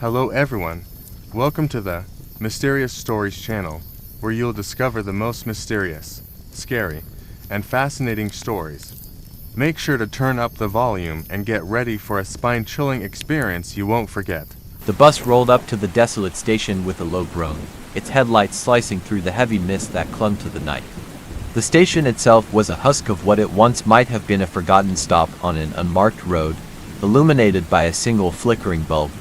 Hello everyone, welcome to the Mysterious Stories channel, where you'll discover the most mysterious, scary, and fascinating stories. Make sure to turn up the volume and get ready for a spine-chilling experience you won't forget. The bus rolled up to the desolate station with a low groan, its headlights slicing through the heavy mist that clung to the night. The station itself was a husk of what it once might have been a forgotten stop on an unmarked road, illuminated by a single flickering bulb.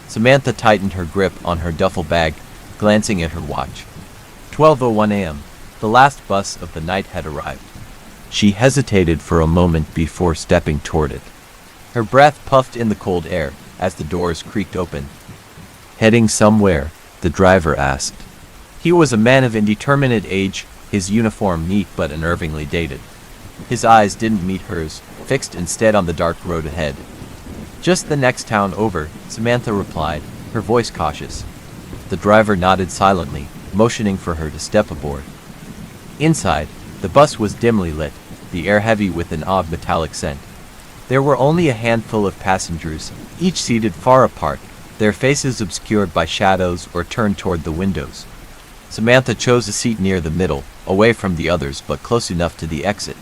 Samantha tightened her grip on her duffel bag, glancing at her watch. 12:01 a.m. The last bus of the night had arrived. She hesitated for a moment before stepping toward it. Her breath puffed in the cold air as the doors creaked open. "Heading somewhere?" the driver asked. He was a man of indeterminate age, his uniform neat but unnervingly dated. His eyes didn't meet hers, fixed instead on the dark road ahead. "Just the next town over," Samantha replied, her voice cautious. The driver nodded silently, motioning for her to step aboard. Inside, the bus was dimly lit, the air heavy with an odd metallic scent. There were only a handful of passengers, each seated far apart, their faces obscured by shadows or turned toward the windows. Samantha chose a seat near the middle, away from the others but close enough to the exit.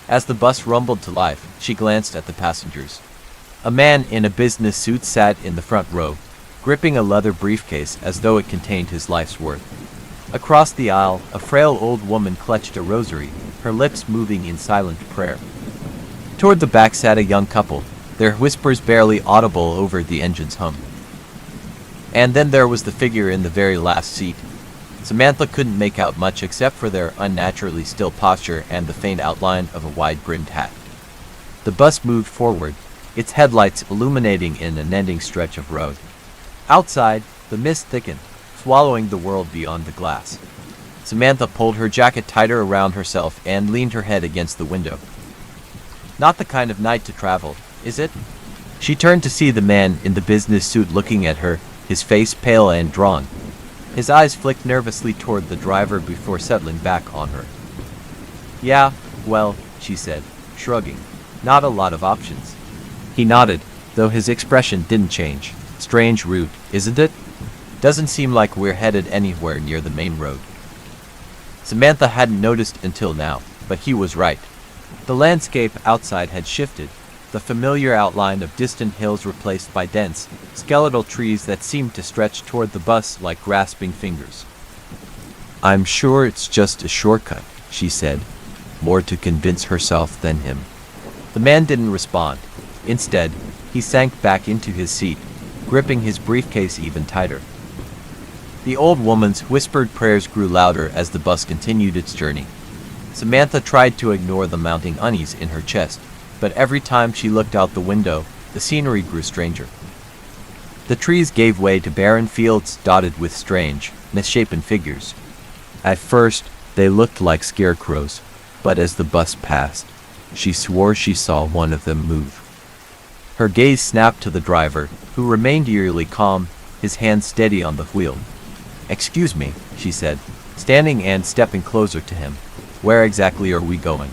As the bus rumbled to life, she glanced at the passengers. A man in a business suit sat in the front row, gripping a leather briefcase as though it contained his life's worth. Across the aisle, a frail old woman clutched a rosary, her lips moving in silent prayer. Toward the back sat a young couple, their whispers barely audible over the engine's hum. And then there was the figure in the very last seat. Samantha couldn't make out much except for their unnaturally still posture and the faint outline of a wide-brimmed hat. The bus moved forward, its headlights illuminating an unending stretch of road. Outside, the mist thickened, swallowing the world beyond the glass. Samantha pulled her jacket tighter around herself and leaned her head against the window. "Not the kind of night to travel, is it?" She turned to see the man in the business suit looking at her, his face pale and drawn. His eyes flicked nervously toward the driver before settling back on her. "Yeah, well," she said, shrugging. "Not a lot of options." He nodded, though his expression didn't change. "Strange route, isn't it? Doesn't seem like we're headed anywhere near the main road." Samantha hadn't noticed until now, but he was right. The landscape outside had shifted, the familiar outline of distant hills replaced by dense, skeletal trees that seemed to stretch toward the bus like grasping fingers. "I'm sure it's just a shortcut," she said, more to convince herself than him. The man didn't respond. Instead, he sank back into his seat, gripping his briefcase even tighter. The old woman's whispered prayers grew louder as the bus continued its journey. Samantha tried to ignore the mounting unease in her chest, but every time she looked out the window, the scenery grew stranger. The trees gave way to barren fields dotted with strange, misshapen figures. At first, they looked like scarecrows, but as the bus passed, she swore she saw one of them move. Her gaze snapped to the driver, who remained eerily calm, his hand steady on the wheel. "Excuse me," she said, standing and stepping closer to him. "Where exactly are we going?"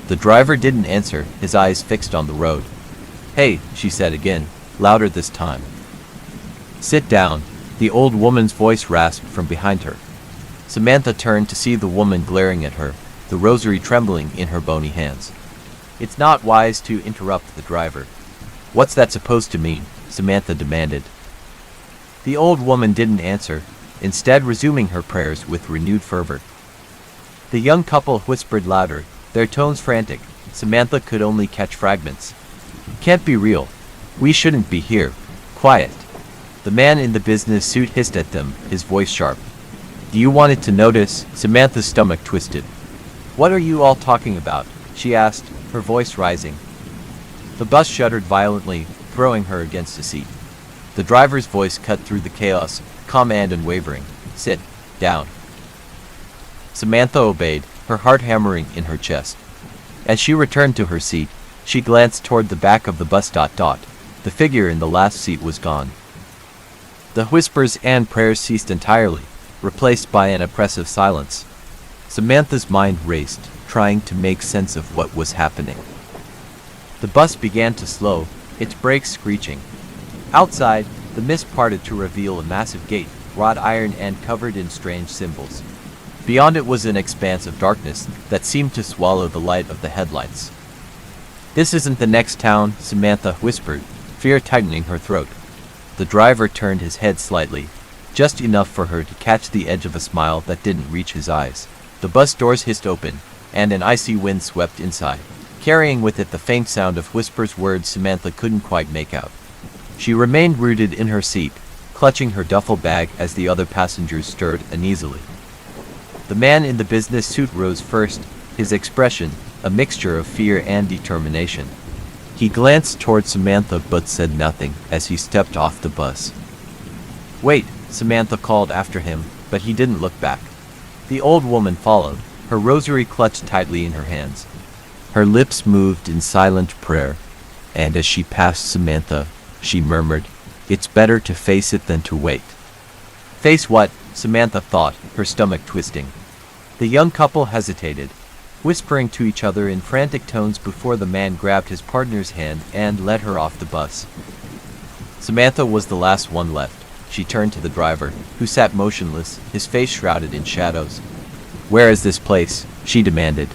The driver didn't answer, his eyes fixed on the road. "Hey," she said again, louder this time. "Sit down," the old woman's voice rasped from behind her. Samantha turned to see the woman glaring at her, the rosary trembling in her bony hands. "It's not wise to interrupt the driver." "What's that supposed to mean?" Samantha demanded. The old woman didn't answer, instead resuming her prayers with renewed fervor. The young couple whispered louder, their tones frantic. Samantha could only catch fragments. "Can't be real. We shouldn't be here. Quiet." The man in the business suit hissed at them, his voice sharp. "Do you want it to notice?" Samantha's stomach twisted. "What are you all talking about?" she asked, her voice rising. The bus shuddered violently, throwing her against a seat. The driver's voice cut through the chaos, calm and unwavering. "Sit down." Samantha obeyed, her heart hammering in her chest. As she returned to her seat, she glanced toward the back of the bus. The figure in the last seat was gone. The whispers and prayers ceased entirely, replaced by an oppressive silence. Samantha's mind raced, trying to make sense of what was happening. The bus began to slow, its brakes screeching. Outside, the mist parted to reveal a massive gate, wrought iron and covered in strange symbols. Beyond it was an expanse of darkness that seemed to swallow the light of the headlights. "This isn't the next town," Samantha whispered, fear tightening her throat. The driver turned his head slightly, just enough for her to catch the edge of a smile that didn't reach his eyes. The bus doors hissed open, and an icy wind swept inside, carrying with it the faint sound of whispers, words Samantha couldn't quite make out. She remained rooted in her seat, clutching her duffel bag as the other passengers stirred uneasily. The man in the business suit rose first, his expression a mixture of fear and determination. He glanced toward Samantha but said nothing as he stepped off the bus. "Wait," Samantha called after him, but he didn't look back. The old woman followed, her rosary clutched tightly in her hands. Her lips moved in silent prayer, and as she passed Samantha, she murmured, "It's better to face it than to wait." Face what? Samantha thought, her stomach twisting. The young couple hesitated, whispering to each other in frantic tones before the man grabbed his partner's hand and led her off the bus. Samantha was the last one left. She turned to the driver, who sat motionless, his face shrouded in shadows. "Where is this place?" she demanded.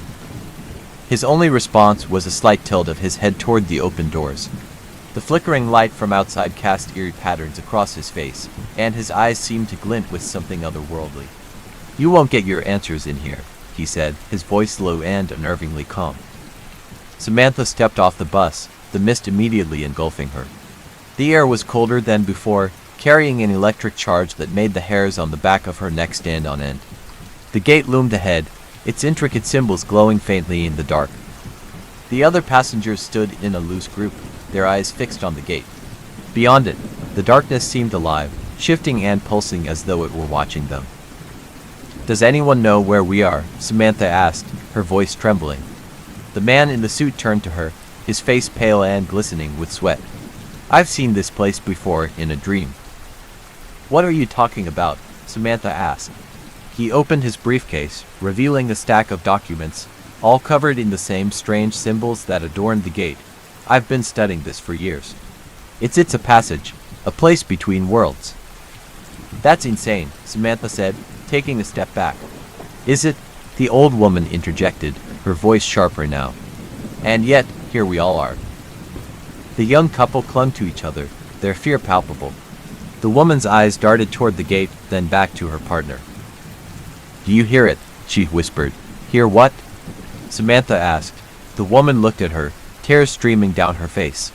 His only response was a slight tilt of his head toward the open doors. The flickering light from outside cast eerie patterns across his face, and his eyes seemed to glint with something otherworldly. "You won't get your answers in here," he said, his voice low and unnervingly calm. Samantha stepped off the bus, the mist immediately engulfing her. The air was colder than before, carrying an electric charge that made the hairs on the back of her neck stand on end. The gate loomed ahead, its intricate symbols glowing faintly in the dark. The other passengers stood in a loose group, their eyes fixed on the gate. Beyond it, the darkness seemed alive, shifting and pulsing as though it were watching them. "Does anyone know where we are?" Samantha asked, her voice trembling. The man in the suit turned to her, his face pale and glistening with sweat. "I've seen this place before in a dream." "What are you talking about?" Samantha asked. He opened his briefcase, revealing a stack of documents, all covered in the same strange symbols that adorned the gate. "I've been studying this for years. It's a passage, a place between worlds." "That's insane," Samantha said, taking a step back. "Is it?" the old woman interjected, her voice sharper now. "And yet, here we all are." The young couple clung to each other, their fear palpable. The woman's eyes darted toward the gate, then back to her partner. "Do you hear it?" she whispered. "Hear what?" Samantha asked. The woman looked at her, tears streaming down her face.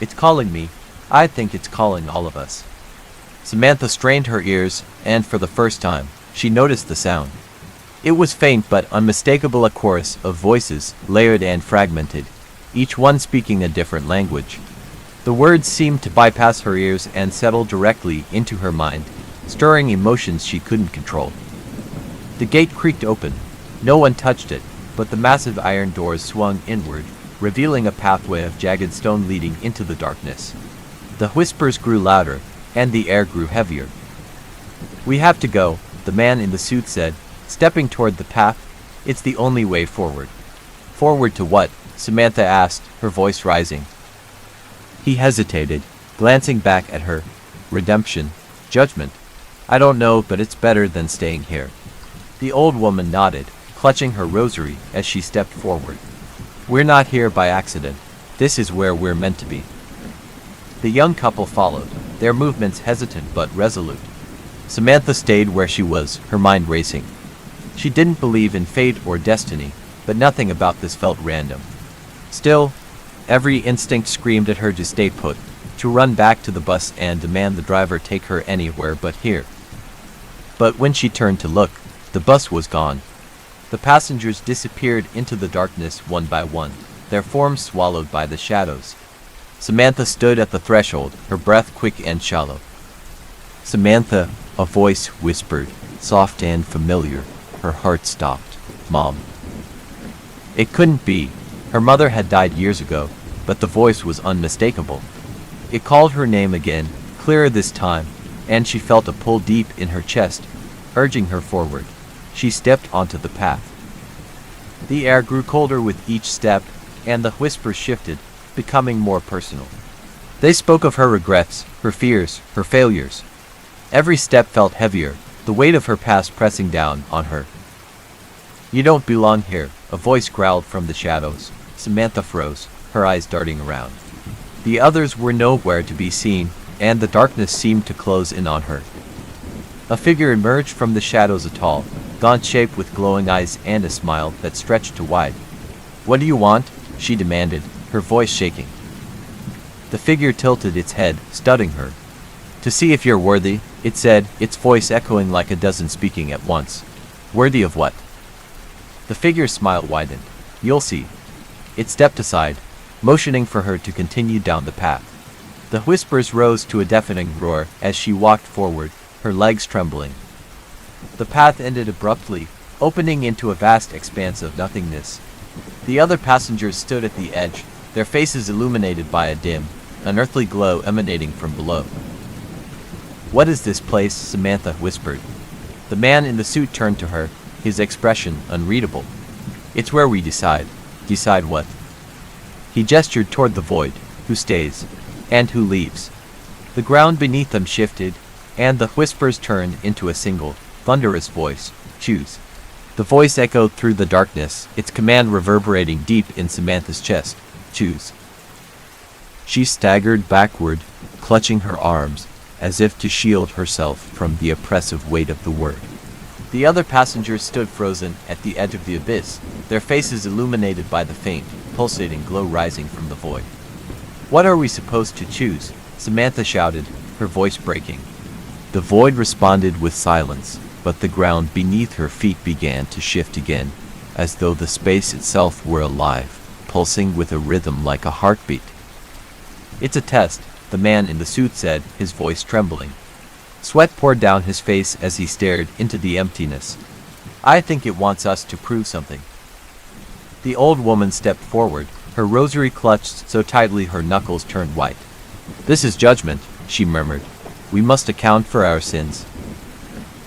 "It's calling me. I think it's calling all of us." Samantha strained her ears, and for the first time, she noticed the sound. It was faint but unmistakable, a chorus of voices, layered and fragmented, each one speaking a different language. The words seemed to bypass her ears and settle directly into her mind, stirring emotions she couldn't control. The gate creaked open. No one touched it, but the massive iron doors swung inward, revealing a pathway of jagged stone leading into the darkness. The whispers grew louder, and the air grew heavier. "We have to go," the man in the suit said, stepping toward the path. "It's the only way forward." "Forward to what?" Samantha asked, her voice rising. He hesitated, glancing back at her. "Redemption. Judgment. I don't know, but it's better than staying here." The old woman nodded, clutching her rosary as she stepped forward. "We're not here by accident. This is where we're meant to be." The young couple followed, their movements hesitant but resolute. Samantha stayed where she was, her mind racing. She didn't believe in fate or destiny, but nothing about this felt random. Still, every instinct screamed at her to stay put, to run back to the bus and demand the driver take her anywhere but here. But when she turned to look, the bus was gone. The passengers disappeared into the darkness one by one, their forms swallowed by the shadows. Samantha stood at the threshold, her breath quick and shallow. "Samantha," a voice whispered, soft and familiar. Her heart stopped. "Mom." It couldn't be. Her mother had died years ago, but the voice was unmistakable. It called her name again, clearer this time, and she felt a pull deep in her chest, urging her forward. She stepped onto the path. The air grew colder with each step, and the whispers shifted, becoming more personal. They spoke of her regrets, her fears, her failures. Every step felt heavier, the weight of her past pressing down on her. "You don't belong here," a voice growled from the shadows. Samantha froze, her eyes darting around. The others were nowhere to be seen, and the darkness seemed to close in on her. A figure emerged from the shadows, a tall, gaunt shape with glowing eyes and a smile that stretched to wide. "What do you want?" she demanded, her voice shaking. The figure tilted its head, studying her. "To see if you're worthy," it said, its voice echoing like a dozen speaking at once. "Worthy of what?" The figure's smile widened. "You'll see." It stepped aside, motioning for her to continue down the path. The whispers rose to a deafening roar as she walked forward, her legs trembling. The path ended abruptly, opening into a vast expanse of nothingness. The other passengers stood at the edge, their faces illuminated by a dim, unearthly glow emanating from below. "What is this place?" Samantha whispered. The man in the suit turned to her, his expression unreadable. "It's where we decide." "Decide what?" He gestured toward the void. "Who stays, and who leaves." The ground beneath them shifted, and the whispers turned into a single, thunderous voice. "Choose." The voice echoed through the darkness, its command reverberating deep in Samantha's chest. "Choose." She staggered backward, clutching her arms, as if to shield herself from the oppressive weight of the word. The other passengers stood frozen at the edge of the abyss, their faces illuminated by the faint, pulsating glow rising from the void. "What are we supposed to choose?" Samantha shouted, her voice breaking. The void responded with silence, but the ground beneath her feet began to shift again, as though the space itself were alive, pulsing with a rhythm like a heartbeat. "It's a test," the man in the suit said, his voice trembling. Sweat poured down his face as he stared into the emptiness. "I think it wants us to prove something." The old woman stepped forward, her rosary clutched so tightly her knuckles turned white. "This is judgment," she murmured. "We must account for our sins."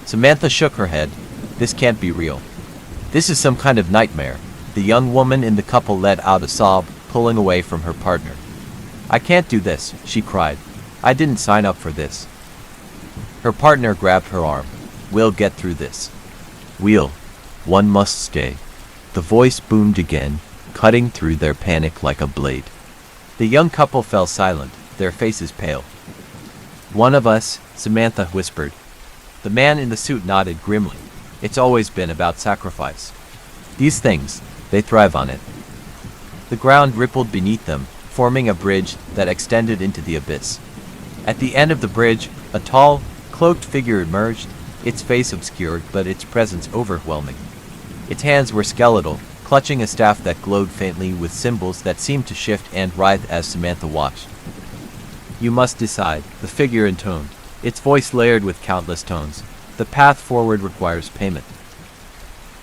Samantha shook her head. "This can't be real. This is some kind of nightmare." The young woman in the couple let out a sob, pulling away from her partner. "I can't do this," she cried. "I didn't sign up for this." Her partner grabbed her arm. "We'll get through this." "We'll. One must stay." The voice boomed again, cutting through their panic like a blade. The young couple fell silent, their faces pale. "One of us," Samantha whispered. The man in the suit nodded grimly. "It's always been about sacrifice. These things, they thrive on it." The ground rippled beneath them, forming a bridge that extended into the abyss. At the end of the bridge, a tall, cloaked figure emerged, its face obscured but its presence overwhelming. Its hands were skeletal, clutching a staff that glowed faintly with symbols that seemed to shift and writhe as Samantha watched. "You must decide," the figure intoned, its voice layered with countless tones. "The path forward requires payment."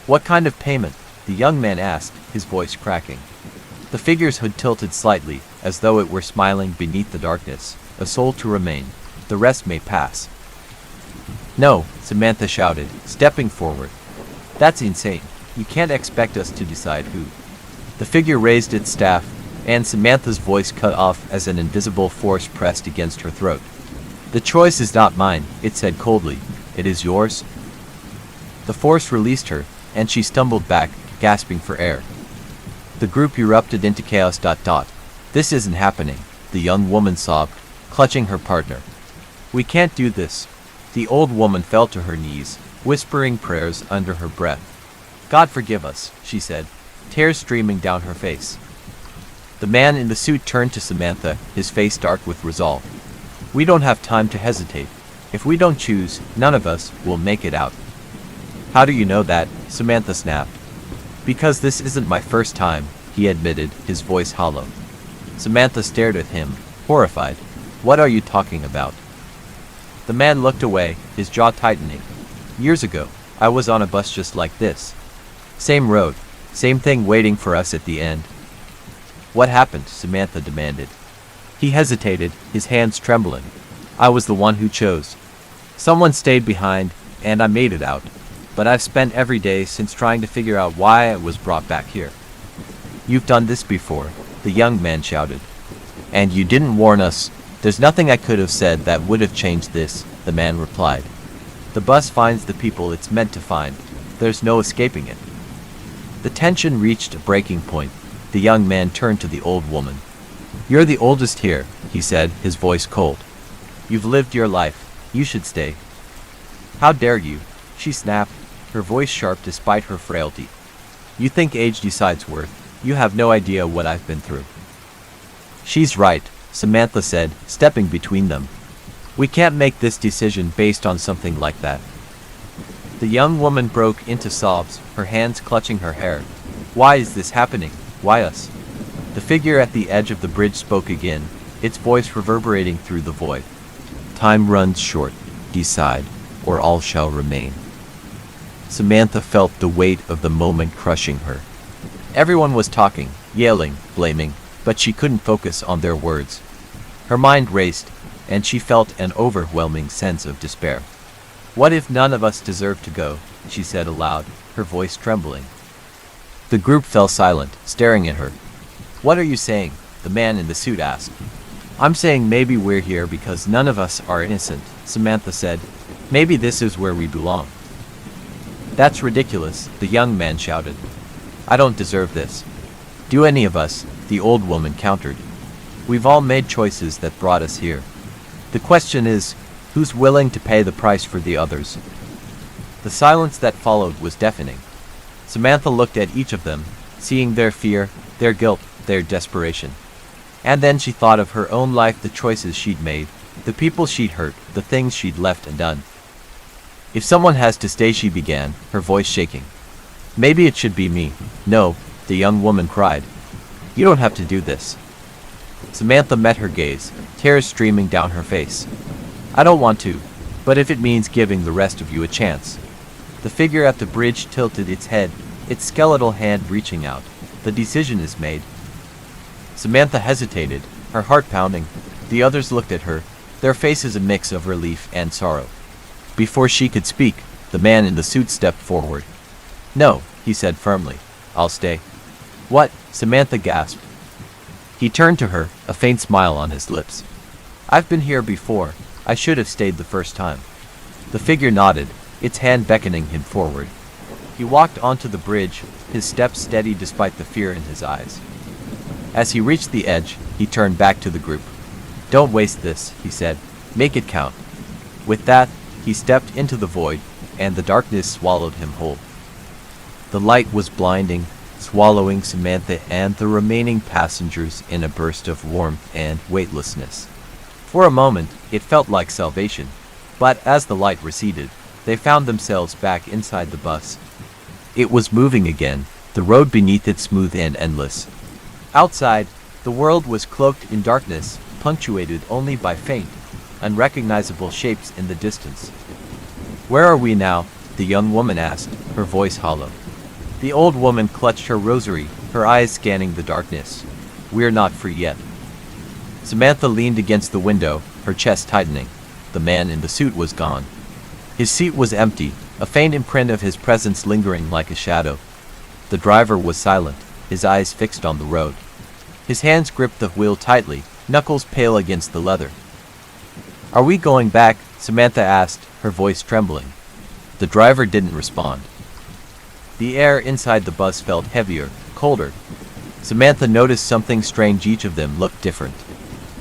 "What kind of payment?" the young man asked, his voice cracking. The figure's hood tilted slightly, as though it were smiling beneath the darkness. "A soul to remain. The rest may pass." "No," Samantha shouted, stepping forward. "That's insane. You can't expect us to decide who." The figure raised its staff, and Samantha's voice cut off as an invisible force pressed against her throat. "The choice is not mine," it said coldly. "It is yours." The force released her, and she stumbled back, gasping for air. The group erupted into chaos. "This isn't happening," the young woman sobbed, clutching her partner. "We can't do this." The old woman fell to her knees, whispering prayers under her breath. "God forgive us," she said, tears streaming down her face. The man in the suit turned to Samantha, his face dark with resolve. "We don't have time to hesitate. If we don't choose, none of us will make it out." "How do you know that?" Samantha snapped. "Because this isn't my first time," he admitted, his voice hollow. Samantha stared at him, horrified. "What are you talking about?" The man looked away, his jaw tightening. "Years ago, I was on a bus just like this. Same road, same thing waiting for us at the end." "What happened?" Samantha demanded. He hesitated, his hands trembling. "I was the one who chose. Someone stayed behind, and I made it out. But I've spent every day since trying to figure out why I was brought back here." "You've done this before," the young man shouted. And you didn't warn us. There's nothing I could have said that would have changed this, the man replied. The bus finds the people it's meant to find. There's no escaping it. The tension reached a breaking point. The young man turned to the old woman. You're the oldest here, he said, his voice cold. You've lived your life. You should stay. How dare you? She snapped, her voice sharp despite her frailty. You think age decides worth. You have no idea what I've been through. She's right, Samantha said, stepping between them. We can't make this decision based on something like that. The young woman broke into sobs, her hands clutching her hair. Why is this happening? Why us? The figure at the edge of the bridge spoke again, its voice reverberating through the void. Time runs short. Decide, or all shall remain. Samantha felt the weight of the moment crushing her. Everyone was talking, yelling, blaming, but she couldn't focus on their words. Her mind raced, and she felt an overwhelming sense of despair. What if none of us deserve to go? She said aloud, her voice trembling. The group fell silent, staring at her. What are you saying? The man in the suit asked. I'm saying maybe we're here because none of us are innocent, Samantha said. Maybe this is where we belong. That's ridiculous, the young man shouted. I don't deserve this. Do any of us? The old woman countered. We've all made choices that brought us here. The question is, who's willing to pay the price for the others? The silence that followed was deafening. Samantha looked at each of them, seeing their fear, their guilt, their desperation. And then she thought of her own life, the choices she'd made, the people she'd hurt, the things she'd left undone. If someone has to stay, she began, her voice shaking. Maybe it should be me. No, the young woman cried. You don't have to do this. Samantha met her gaze, tears streaming down her face. I don't want to, but if it means giving the rest of you a chance. The figure at the bridge tilted its head, its skeletal hand reaching out. The decision is made. Samantha hesitated, her heart pounding. The others looked at her, their faces a mix of relief and sorrow. Before she could speak, the man in the suit stepped forward. No, he said firmly. I'll stay. What? Samantha gasped. He turned to her, a faint smile on his lips. I've been here before. I should have stayed the first time. The figure nodded, its hand beckoning him forward. He walked onto the bridge, his steps steady despite the fear in his eyes. As he reached the edge, he turned back to the group. Don't waste this, he said. Make it count. With that, he stepped into the void, and the darkness swallowed him whole. The light was blinding, swallowing Samantha and the remaining passengers in a burst of warmth and weightlessness. For a moment, it felt like salvation, but as the light receded, they found themselves back inside the bus. It was moving again, the road beneath it smooth and endless. Outside, the world was cloaked in darkness, punctuated only by faint, unrecognizable shapes in the distance. Where are we now? The young woman asked, her voice hollow. The old woman clutched her rosary, her eyes scanning the darkness. We're not free yet. Samantha leaned against the window, her chest tightening. The man in the suit was gone. His seat was empty, a faint imprint of his presence lingering like a shadow. The driver was silent, his eyes fixed on the road. His hands gripped the wheel tightly, knuckles pale against the leather. Are we going back? Samantha asked, her voice trembling. The driver didn't respond. The air inside the bus felt heavier, colder. Samantha noticed something strange. Each of them looked different.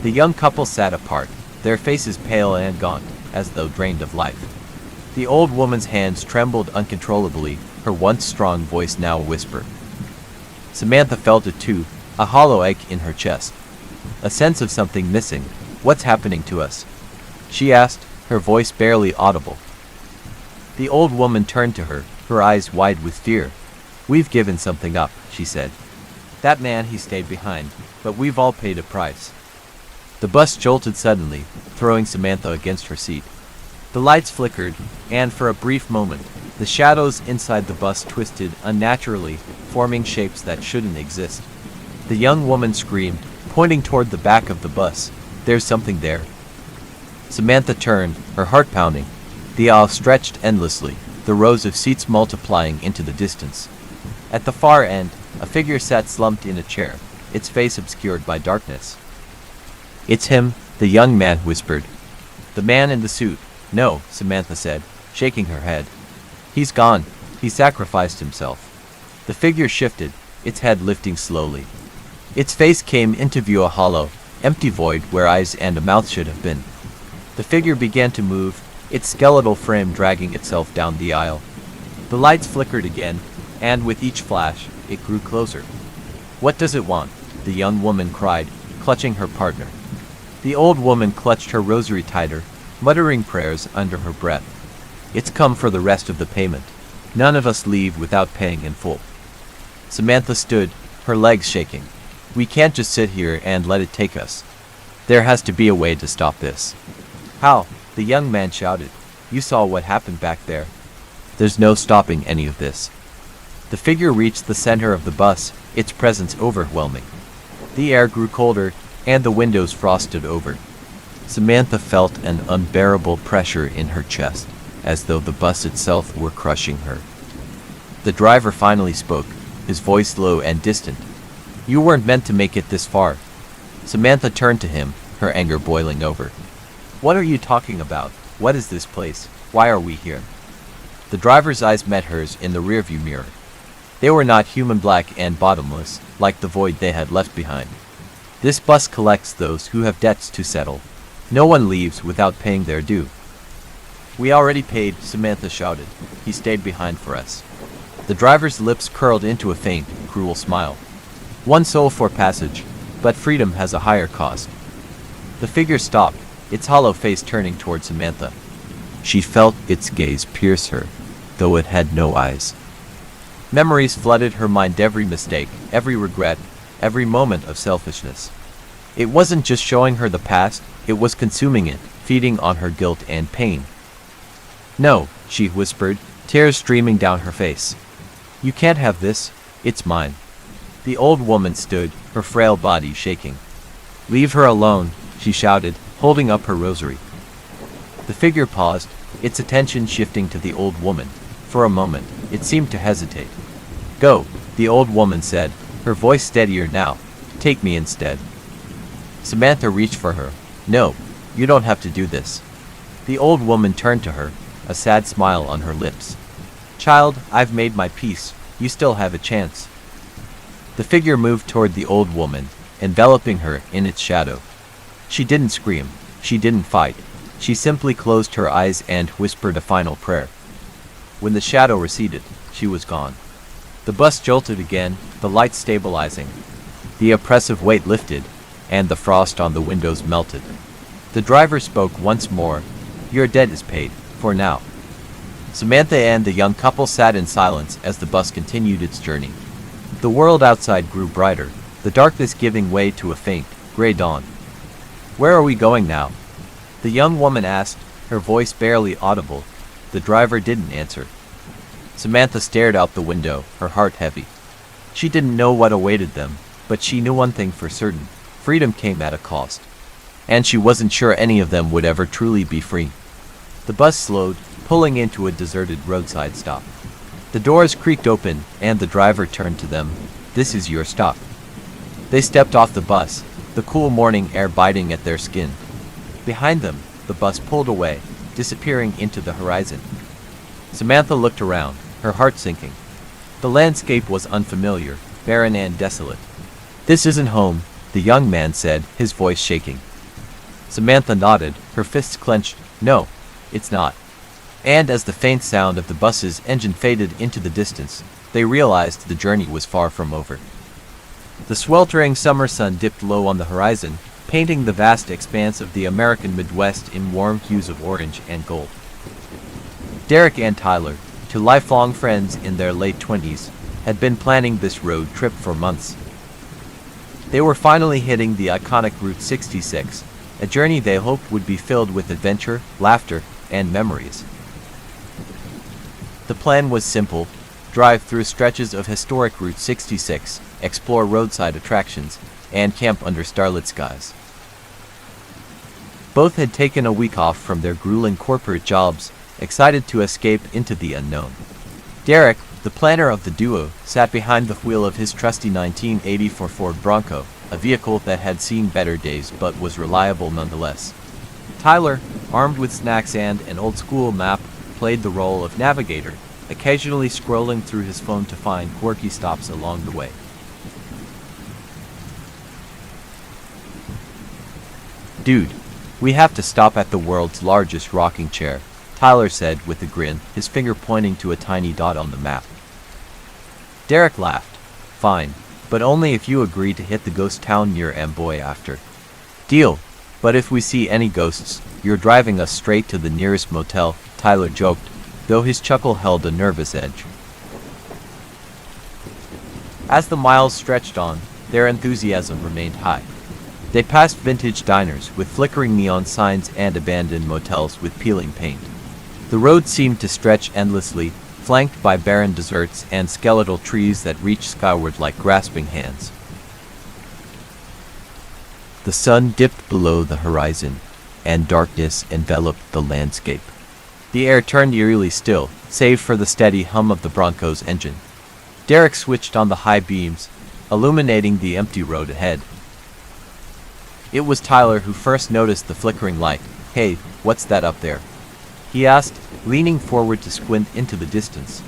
The young couple sat apart, their faces pale and gaunt, as though drained of life. The old woman's hands trembled uncontrollably, her once strong voice now a whisper. Samantha felt it too, a hollow ache in her chest. A sense of something missing. What's happening to us? She asked, her voice barely audible. The old woman turned to her, her eyes wide with fear. We've given something up, she said. That man, he stayed behind, but we've all paid a price. The bus jolted suddenly, throwing Samantha against her seat. The lights flickered, and for a brief moment, the shadows inside the bus twisted unnaturally, forming shapes that shouldn't exist. The young woman screamed, pointing toward the back of the bus. There's something there. Samantha turned, her heart pounding. The aisle stretched endlessly, the rows of seats multiplying into the distance. At the far end, a figure sat slumped in a chair, its face obscured by darkness. It's him, the young man whispered. The man in the suit. No, Samantha said, shaking her head. He's gone. He sacrificed himself. The figure shifted, its head lifting slowly. Its face came into view, a hollow, empty void where eyes and a mouth should have been. The figure began to move, its skeletal frame dragging itself down the aisle. The lights flickered again, and with each flash, it grew closer. What does it want? The young woman cried, clutching her partner. The old woman clutched her rosary tighter, muttering prayers under her breath. It's come for the rest of the payment. None of us leave without paying in full. Samantha stood, her legs shaking. We can't just sit here and let it take us. There has to be a way to stop this. How? The young man shouted. You saw what happened back there. There's no stopping any of this. The figure reached the center of the bus, its presence overwhelming. The air grew colder, and the windows frosted over. Samantha felt an unbearable pressure in her chest, as though the bus itself were crushing her. The driver finally spoke, his voice low and distant. You weren't meant to make it this far. Samantha turned to him, her anger boiling over. What are you talking about? What is this place? Why are we here? The driver's eyes met hers in the rearview mirror. They were not human, black and bottomless, like the void they had left behind. This bus collects those who have debts to settle. No one leaves without paying their due. We already paid, Samantha shouted. He stayed behind for us. The driver's lips curled into a faint, cruel smile. One soul for passage, but freedom has a higher cost. The figure stopped, its hollow face turning toward Samantha. She felt its gaze pierce her, though it had no eyes. Memories flooded her mind, every mistake, every regret, every moment of selfishness. It wasn't just showing her the past, it was consuming it, feeding on her guilt and pain. No, she whispered, tears streaming down her face. You can't have this, it's mine. The old woman stood, her frail body shaking. Leave her alone, she shouted, holding up her rosary. The figure paused, its attention shifting to the old woman. For a moment, it seemed to hesitate. Go, the old woman said, her voice steadier now. Take me instead. Samantha reached for her. No, you don't have to do this. The old woman turned to her, a sad smile on her lips. Child, I've made my peace. You still have a chance. The figure moved toward the old woman, enveloping her in its shadow. She didn't scream. She didn't fight. She simply closed her eyes and whispered a final prayer. When the shadow receded, she was gone. The bus jolted again, the lights stabilizing. The oppressive weight lifted, and the frost on the windows melted. The driver spoke once more. Your debt is paid, for now. Samantha and the young couple sat in silence as the bus continued its journey. The world outside grew brighter, the darkness giving way to a faint, gray dawn. Where are we going now? The young woman asked, her voice barely audible. The driver didn't answer. Samantha stared out the window, her heart heavy. She didn't know what awaited them, but she knew one thing for certain. Freedom came at a cost. And she wasn't sure any of them would ever truly be free. The bus slowed, pulling into a deserted roadside stop. The doors creaked open, and the driver turned to them. This is your stop. They stepped off the bus, the cool morning air biting at their skin. Behind them, the bus pulled away, disappearing into the horizon. Samantha looked around, her heart sinking. The landscape was unfamiliar, barren and desolate. This isn't home, the young man said, his voice shaking. Samantha nodded, her fists clenched. No, it's not. And as the faint sound of the bus's engine faded into the distance, they realized the journey was far from over. The sweltering summer sun dipped low on the horizon, painting the vast expanse of the American Midwest in warm hues of orange and gold. Derek and Tyler, two lifelong friends in their late 20s, had been planning this road trip for months. They were finally hitting the iconic Route 66, a journey they hoped would be filled with adventure, laughter, and memories. The plan was simple: drive through stretches of historic Route 66, explore roadside attractions, and camp under starlit skies. Both had taken a week off from their grueling corporate jobs, excited to escape into the unknown. Derek, the planner of the duo, sat behind the wheel of his trusty 1984 Ford Bronco, a vehicle that had seen better days but was reliable nonetheless. Tyler, armed with snacks and an old-school map, played the role of navigator, occasionally scrolling through his phone to find quirky stops along the way. "Dude, we have to stop at the world's largest rocking chair," Tyler said with a grin, his finger pointing to a tiny dot on the map. Derek laughed. "Fine, but only if you agree to hit the ghost town near Amboy after." "Deal, but if we see any ghosts, you're driving us straight to the nearest motel," Tyler joked, though his chuckle held a nervous edge. As the miles stretched on, their enthusiasm remained high. They passed vintage diners with flickering neon signs and abandoned motels with peeling paint. The road seemed to stretch endlessly, flanked by barren deserts and skeletal trees that reached skyward like grasping hands. The sun dipped below the horizon, and darkness enveloped the landscape. The air turned eerily still, save for the steady hum of the Bronco's engine. Derek switched on the high beams, illuminating the empty road ahead. It was Tyler who first noticed the flickering light. "Hey, what's that up there?" he asked, leaning forward to squint into the distance.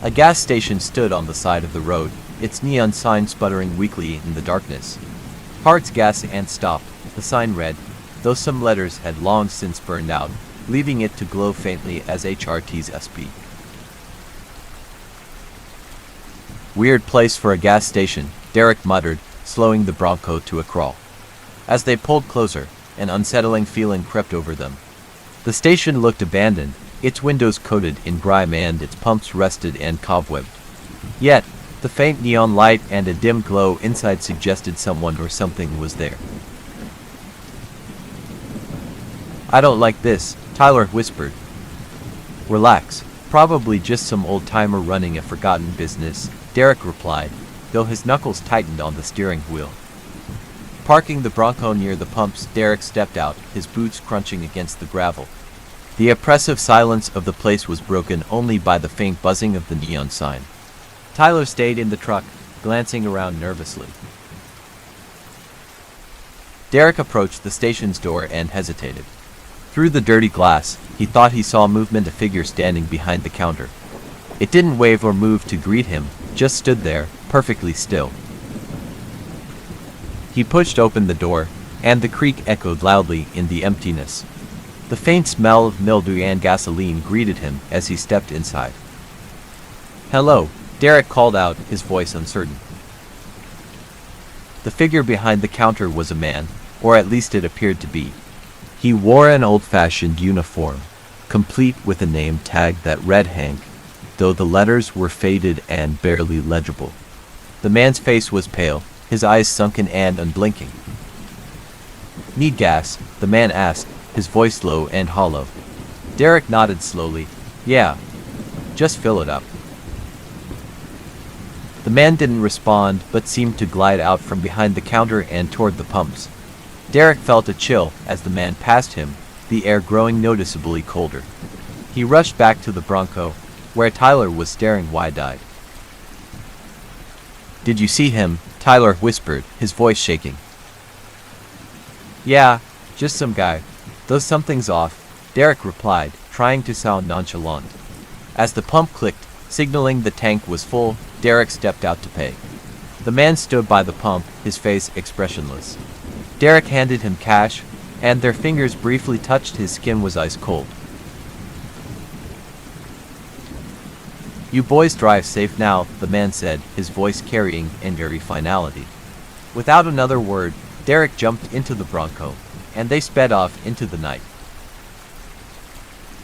A gas station stood on the side of the road, its neon sign sputtering weakly in the darkness. "Hearts Gas and Stop," the sign read, though some letters had long since burned out, leaving it to glow faintly as HRT's SP. "Weird place for a gas station," Derek muttered, slowing the Bronco to a crawl. As they pulled closer, an unsettling feeling crept over them. The station looked abandoned, its windows coated in grime and its pumps rusted and cobwebbed. Yet, the faint neon light and a dim glow inside suggested someone or something was there. "I don't like this," Tyler whispered. "Relax, probably just some old-timer running a forgotten business," Derek replied, though his knuckles tightened on the steering wheel. Parking the Bronco near the pumps, Derek stepped out, his boots crunching against the gravel. The oppressive silence of the place was broken only by the faint buzzing of the neon sign. Tyler stayed in the truck, glancing around nervously. Derek approached the station's door and hesitated. Through the dirty glass, he thought he saw movement, a figure standing behind the counter. It didn't wave or move to greet him, just stood there, perfectly still. He pushed open the door, and the creak echoed loudly in the emptiness. The faint smell of mildew and gasoline greeted him as he stepped inside. "Hello," Derek called out, his voice uncertain. The figure behind the counter was a man, or at least it appeared to be. He wore an old-fashioned uniform, complete with a name tag that read Hank, though the letters were faded and barely legible. The man's face was pale, his eyes sunken and unblinking. "Need gas?" the man asked, his voice low and hollow. Derek nodded slowly. "Yeah, just fill it up." The man didn't respond, but seemed to glide out from behind the counter and toward the pumps. Derek felt a chill as the man passed him, the air growing noticeably colder. He rushed back to the Bronco, where Tyler was staring wide-eyed. "Did you see him?" Tyler whispered, his voice shaking. "Yeah, just some guy. Though something's off," Derek replied, trying to sound nonchalant. As the pump clicked, signaling the tank was full, Derek stepped out to pay. The man stood by the pump, his face expressionless. Derek handed him cash, and their fingers briefly touched. His skin was ice cold. "You boys drive safe now," the man said, his voice carrying an eerie finality. Without another word, Derek jumped into the Bronco, and they sped off into the night.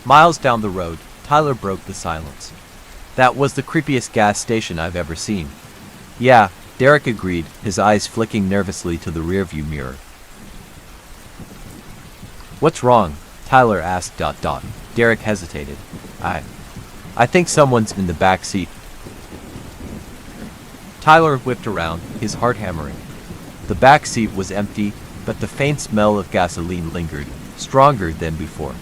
Miles down the road, Tyler broke the silence. "That was the creepiest gas station I've ever seen." "Yeah," Derek agreed, his eyes flicking nervously to the rearview mirror. "What's wrong?" Tyler asked. Derek hesitated. I think someone's in the back seat." Tyler whipped around, his heart hammering. The back seat was empty, but the faint smell of gasoline lingered, stronger than before.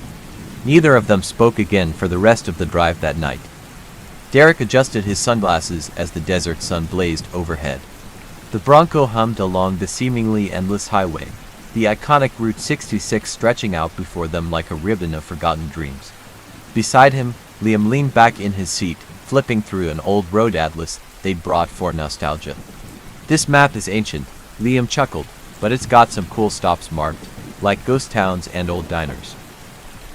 Neither of them spoke again for the rest of the drive that night. Derek adjusted his sunglasses as the desert sun blazed overhead. The Bronco hummed along the seemingly endless highway, the iconic Route 66 stretching out before them like a ribbon of forgotten dreams. Beside him, Liam leaned back in his seat, flipping through an old road atlas they'd brought for nostalgia. This map is ancient, Liam chuckled, but it's got some cool stops marked, like ghost towns and old diners.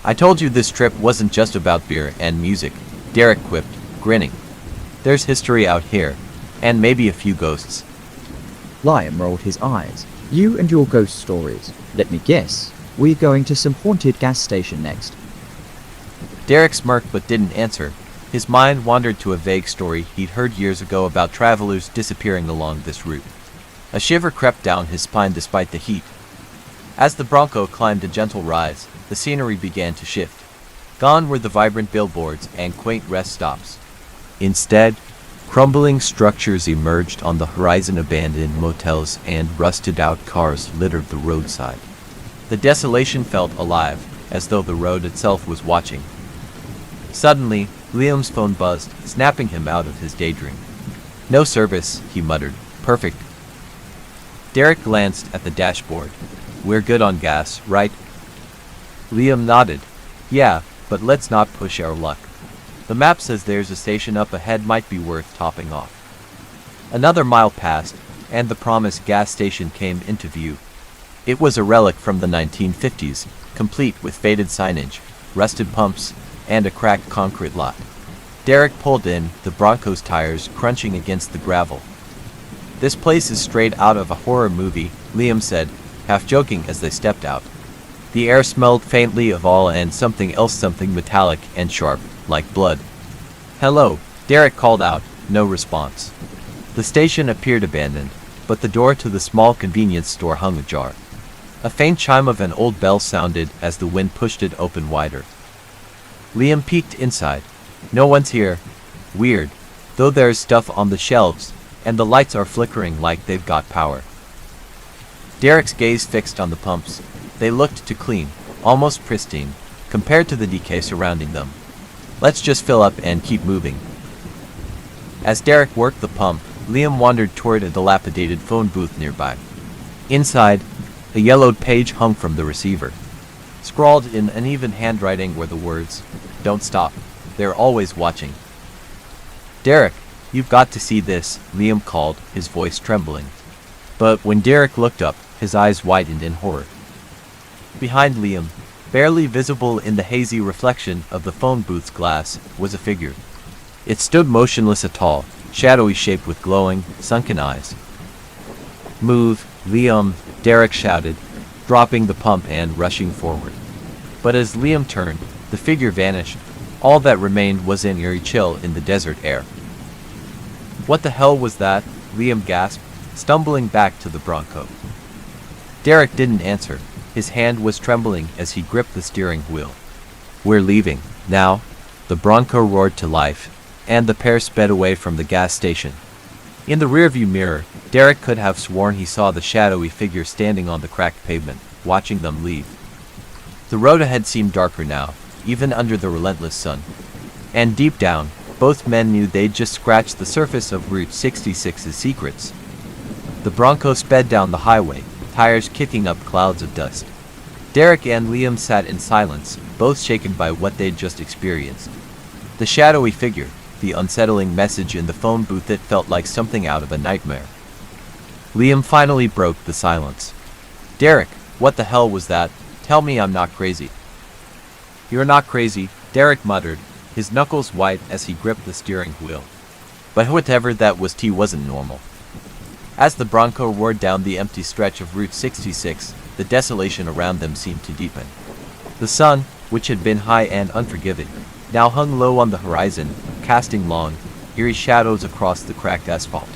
I told you this trip wasn't just about beer and music, Derek quipped, grinning. There's history out here, and maybe a few ghosts. Liam rolled his eyes. You and your ghost stories. Let me guess, we're going to some haunted gas station next. Derek smirked but didn't answer. His mind wandered to a vague story he'd heard years ago about travelers disappearing along this route. A shiver crept down his spine despite the heat. As the Bronco climbed a gentle rise, the scenery began to shift. Gone were the vibrant billboards and quaint rest stops. Instead, crumbling structures emerged on the horizon, abandoned motels and rusted-out cars littered the roadside. The desolation felt alive, as though the road itself was watching. Suddenly, Liam's phone buzzed, snapping him out of his daydream. No service, he muttered. Perfect. Derek glanced at the dashboard. We're good on gas, right? Liam nodded. Yeah, but let's not push our luck. The map says there's a station up ahead, might be worth topping off. Another mile passed, and the promised gas station came into view. It was a relic from the 1950s, complete with faded signage, rusted pumps, and a cracked concrete lot. Derek pulled in, the Bronco's tires crunching against the gravel. This place is straight out of a horror movie, Liam said, half joking as they stepped out. The air smelled faintly of oil and something else, something metallic and sharp, like blood. Hello, Derek called out, no response. The station appeared abandoned, but the door to the small convenience store hung ajar. A faint chime of an old bell sounded as the wind pushed it open wider. Liam peeked inside. No one's here. Weird, though there's stuff on the shelves, and the lights are flickering like they've got power. Derek's gaze fixed on the pumps. They looked to clean, almost pristine, compared to the decay surrounding them. Let's just fill up and keep moving. As Derek worked the pump, Liam wandered toward a dilapidated phone booth nearby. Inside, a yellowed page hung from the receiver. Scrawled in uneven handwriting were the words, "Don't stop. They're always watching." Derek, you've got to see this, Liam called, his voice trembling. But when Derek looked up, his eyes widened in horror. Behind Liam, barely visible in the hazy reflection of the phone booth's glass, was a figure. It stood motionless, a tall, shadowy shape with glowing, sunken eyes. Move, Liam, Derek shouted, dropping the pump and rushing forward. But as Liam turned, the figure vanished. All that remained was an eerie chill in the desert air. What the hell was that? Liam gasped, stumbling back to the Bronco. Derek didn't answer. His hand was trembling as he gripped the steering wheel. We're leaving, now, the Bronco roared to life, and the pair sped away from the gas station. In the rearview mirror, Derek could have sworn he saw the shadowy figure standing on the cracked pavement, watching them leave. The road ahead seemed darker now, even under the relentless sun. And deep down, both men knew they'd just scratched the surface of Route 66's secrets. The Bronco sped down the highway, tires kicking up clouds of dust. Derek and Liam sat in silence, both shaken by what they'd just experienced. The shadowy figure, the unsettling message in the phone booth, it felt like something out of a nightmare. Liam finally broke the silence. Derek, what the hell was that? Tell me I'm not crazy. You're not crazy, Derek muttered, his knuckles white as he gripped the steering wheel. But whatever that was, wasn't normal. As the Bronco roared down the empty stretch of Route 66, the desolation around them seemed to deepen. The sun, which had been high and unforgiving, now hung low on the horizon, casting long, eerie shadows across the cracked asphalt.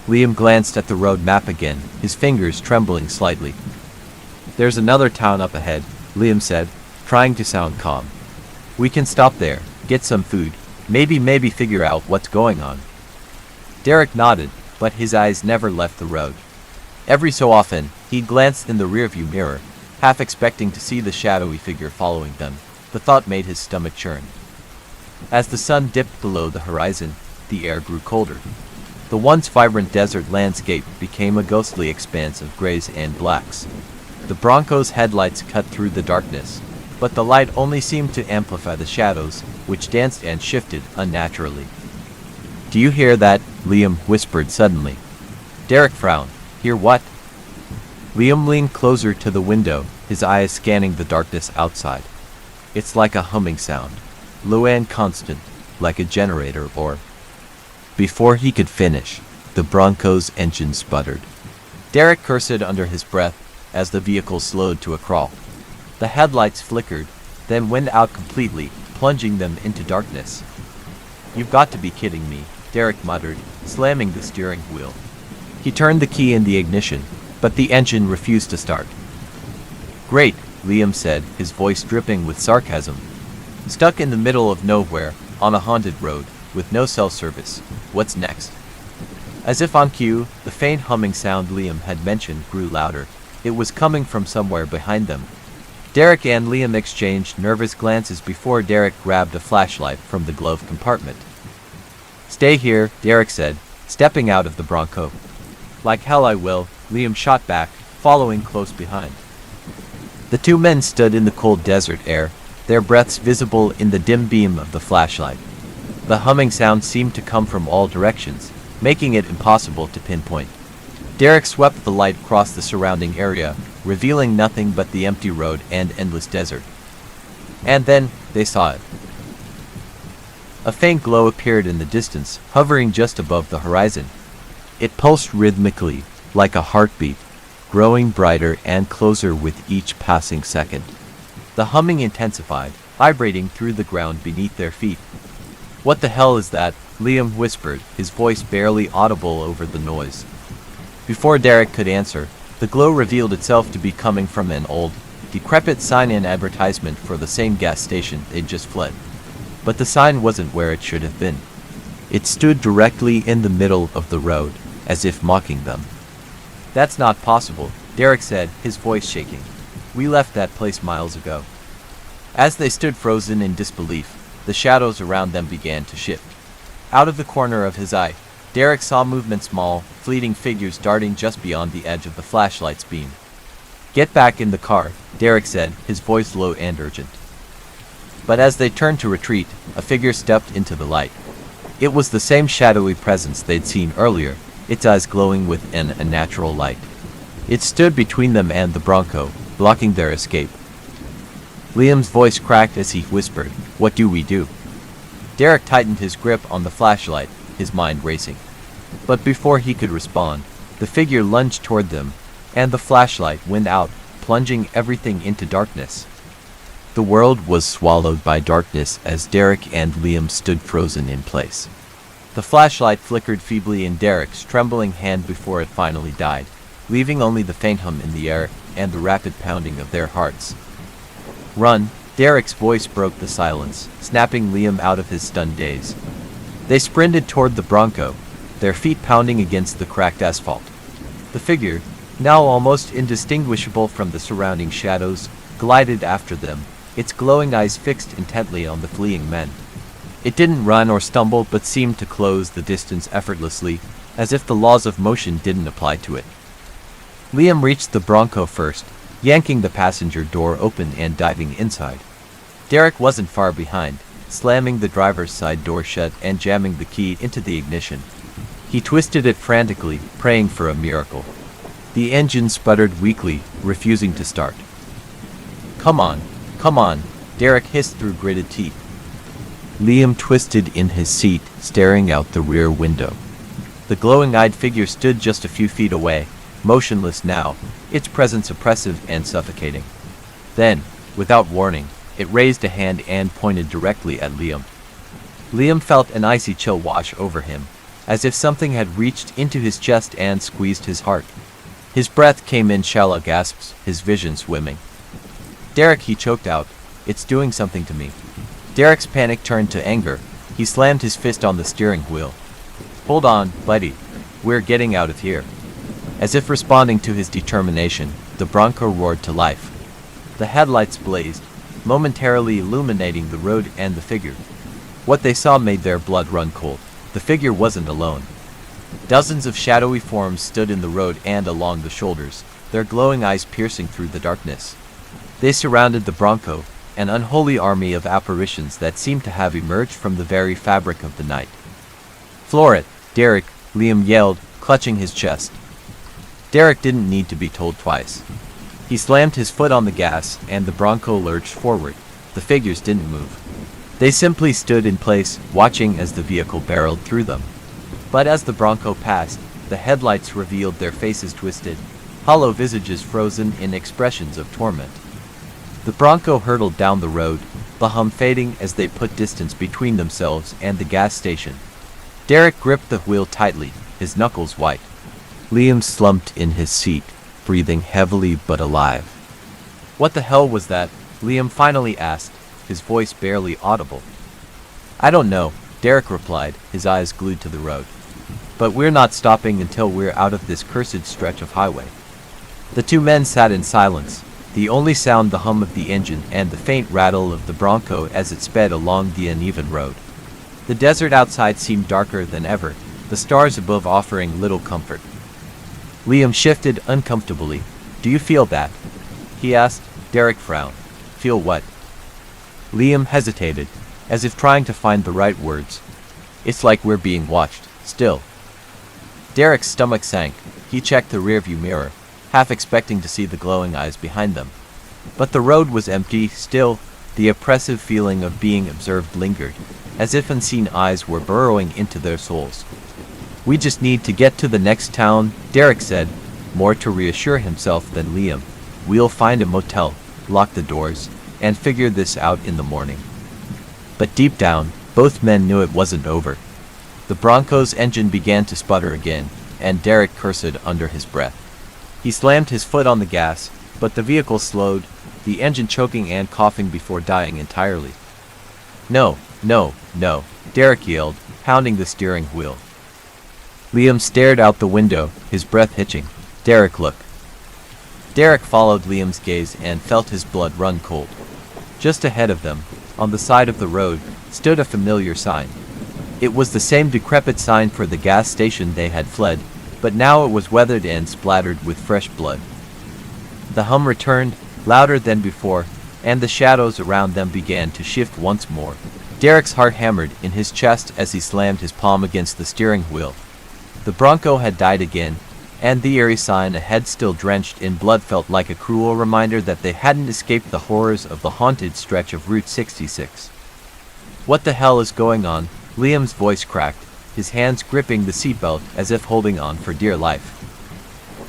Liam glanced at the road map again, his fingers trembling slightly. There's another town up ahead, Liam said, trying to sound calm. We can stop there, get some food, maybe figure out what's going on. Derek nodded, but his eyes never left the road. Every so often, he glanced in the rearview mirror, half expecting to see the shadowy figure following them. The thought made his stomach churn. As the sun dipped below the horizon, the air grew colder. The once vibrant desert landscape became a ghostly expanse of grays and blacks. The Bronco's headlights cut through the darkness, but the light only seemed to amplify the shadows, which danced and shifted unnaturally. "Do you hear that?" Liam whispered suddenly. Derek frowned. "Hear what?" Liam leaned closer to the window, his eyes scanning the darkness outside. "It's like a humming sound, low and constant, like a generator or—" Before he could finish, the Bronco's engine sputtered. Derek cursed under his breath as the vehicle slowed to a crawl. The headlights flickered, then went out completely, plunging them into darkness. "You've got to be kidding me," Derek muttered, slamming the steering wheel. He turned the key in the ignition, but the engine refused to start. "Great," Liam said, his voice dripping with sarcasm. "Stuck in the middle of nowhere, on a haunted road, with no cell service. What's next?" As if on cue, the faint humming sound Liam had mentioned grew louder. It was coming from somewhere behind them. Derek and Liam exchanged nervous glances before Derek grabbed a flashlight from the glove compartment. "Stay here," Derek said, stepping out of the Bronco. "Like hell I will," Liam shot back, following close behind. The two men stood in the cold desert air, their breaths visible in the dim beam of the flashlight. The humming sound seemed to come from all directions, making it impossible to pinpoint. Derek swept the light across the surrounding area, revealing nothing but the empty road and endless desert. And then they saw it. A faint glow appeared in the distance, hovering just above the horizon. It pulsed rhythmically, like a heartbeat, growing brighter and closer with each passing second. The humming intensified, vibrating through the ground beneath their feet. "What the hell is that?" Liam whispered, his voice barely audible over the noise. Before Derek could answer, the glow revealed itself to be coming from an old, decrepit sign-in advertisement for the same gas station they'd just fled. But the sign wasn't where it should have been. It stood directly in the middle of the road, as if mocking them. "That's not possible," Derek said, his voice shaking. "We left that place miles ago." As they stood frozen in disbelief, the shadows around them began to shift. Out of the corner of his eye, Derek saw movement, small, fleeting figures darting just beyond the edge of the flashlight's beam. "Get back in the car," Derek said, his voice low and urgent. But as they turned to retreat, a figure stepped into the light. It was the same shadowy presence they'd seen earlier, its eyes glowing with an unnatural light. It stood between them and the Bronco, blocking their escape. Liam's voice cracked as he whispered, "What do we do?" Derek tightened his grip on the flashlight, his mind racing. But before he could respond, the figure lunged toward them, and the flashlight went out, plunging everything into darkness. The world was swallowed by darkness as Derek and Liam stood frozen in place. The flashlight flickered feebly in Derek's trembling hand before it finally died, leaving only the faint hum in the air and the rapid pounding of their hearts. "Run!" Derek's voice broke the silence, snapping Liam out of his stunned daze. They sprinted toward the Bronco, their feet pounding against the cracked asphalt. The figure, now almost indistinguishable from the surrounding shadows, glided after them, its glowing eyes fixed intently on the fleeing men. It didn't run or stumble but seemed to close the distance effortlessly, as if the laws of motion didn't apply to it. Liam reached the Bronco first, yanking the passenger door open and diving inside. Derek wasn't far behind, slamming the driver's side door shut and jamming the key into the ignition. He twisted it frantically, praying for a miracle. The engine sputtered weakly, refusing to start. Come on," Derek hissed through gritted teeth. Liam twisted in his seat, staring out the rear window. The glowing-eyed figure stood just a few feet away, motionless now, its presence oppressive and suffocating. Then, without warning, it raised a hand and pointed directly at Liam. Liam felt an icy chill wash over him, as if something had reached into his chest and squeezed his heart. His breath came in shallow gasps, his vision swimming. "Derek," he choked out, "it's doing something to me." Derek's panic turned to anger. He slammed his fist on the steering wheel. "Hold on, buddy. We're getting out of here." As if responding to his determination, the Bronco roared to life. The headlights blazed, momentarily illuminating the road and the figure. What they saw made their blood run cold. The figure wasn't alone. Dozens of shadowy forms stood in the road and along the shoulders, their glowing eyes piercing through the darkness. They surrounded the Bronco, an unholy army of apparitions that seemed to have emerged from the very fabric of the night. "Floor it, Derek," Liam yelled, clutching his chest. Derek didn't need to be told twice. He slammed his foot on the gas, and the Bronco lurched forward. The figures didn't move. They simply stood in place, watching as the vehicle barreled through them. But as the Bronco passed, the headlights revealed their faces twisted, hollow visages frozen in expressions of torment. The Bronco hurtled down the road, the hum fading as they put distance between themselves and the gas station. Derek gripped the wheel tightly, his knuckles white. Liam slumped in his seat, breathing heavily but alive. "What the hell was that?" Liam finally asked, his voice barely audible. "I don't know," Derek replied, his eyes glued to the road. "But we're not stopping until we're out of this cursed stretch of highway." The two men sat in silence, the only sound the hum of the engine and the faint rattle of the Bronco as it sped along the uneven road. The desert outside seemed darker than ever, the stars above offering little comfort. Liam shifted uncomfortably. "Do you feel that?" he asked. Derek frowned. "Feel what?" Liam hesitated, as if trying to find the right words. "It's like we're being watched, still." Derek's stomach sank. He checked the rearview mirror, half expecting to see the glowing eyes behind them. But the road was empty, still. The oppressive feeling of being observed lingered, as if unseen eyes were burrowing into their souls. "We just need to get to the next town," Derek said, more to reassure himself than Liam. "We'll find a motel, lock the doors, and figure this out in the morning." But deep down, both men knew it wasn't over. The Bronco's engine began to sputter again, and Derek cursed under his breath. He slammed his foot on the gas, but the vehicle slowed, the engine choking and coughing before dying entirely. "No, no, no," Derek yelled, pounding the steering wheel. Liam stared out the window, his breath hitching. "Derek, look." Derek followed Liam's gaze and felt his blood run cold. Just ahead of them, on the side of the road, stood a familiar sign. It was the same decrepit sign for the gas station they had fled, but now it was weathered and splattered with fresh blood. The hum returned, louder than before, and the shadows around them began to shift once more. Derek's heart hammered in his chest as he slammed his palm against the steering wheel. The Bronco had died again, and the eerie sign ahead, still drenched in blood, felt like a cruel reminder that they hadn't escaped the horrors of the haunted stretch of Route 66. "What the hell is going on?" Liam's voice cracked, his hands gripping the seatbelt as if holding on for dear life.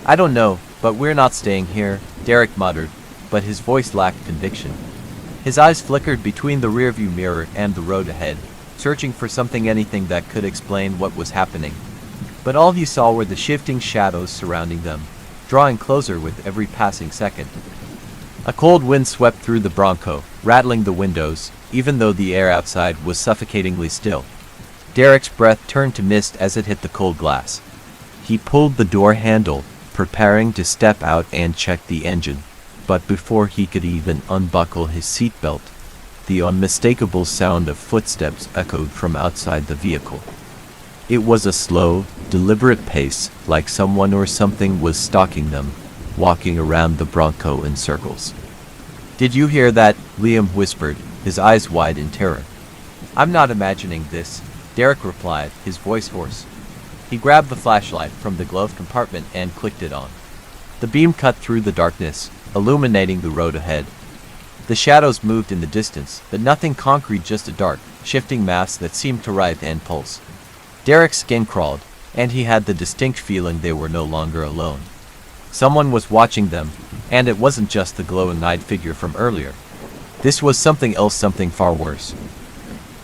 "I don't know, but we're not staying here," Derek muttered, but his voice lacked conviction. His eyes flickered between the rearview mirror and the road ahead, searching for something, anything that could explain what was happening. But all he saw were the shifting shadows surrounding them, drawing closer with every passing second. A cold wind swept through the Bronco, rattling the windows, even though the air outside was suffocatingly still. Derek's breath turned to mist as it hit the cold glass. He pulled the door handle, preparing to step out and check the engine. But before he could even unbuckle his seatbelt, the unmistakable sound of footsteps echoed from outside the vehicle. It was a slow, deliberate pace, like someone or something was stalking them, walking around the Bronco in circles. "Did you hear that?" Liam whispered, his eyes wide in terror. "I'm not imagining this," Derek replied, his voice hoarse. He grabbed the flashlight from the glove compartment and clicked it on. The beam cut through the darkness, illuminating the road ahead. The shadows moved in the distance, but nothing concrete, just a dark, shifting mass that seemed to writhe and pulse. Derek's skin crawled, and he had the distinct feeling they were no longer alone. Someone was watching them, and it wasn't just the glowing-eyed figure from earlier. This was something else, something far worse.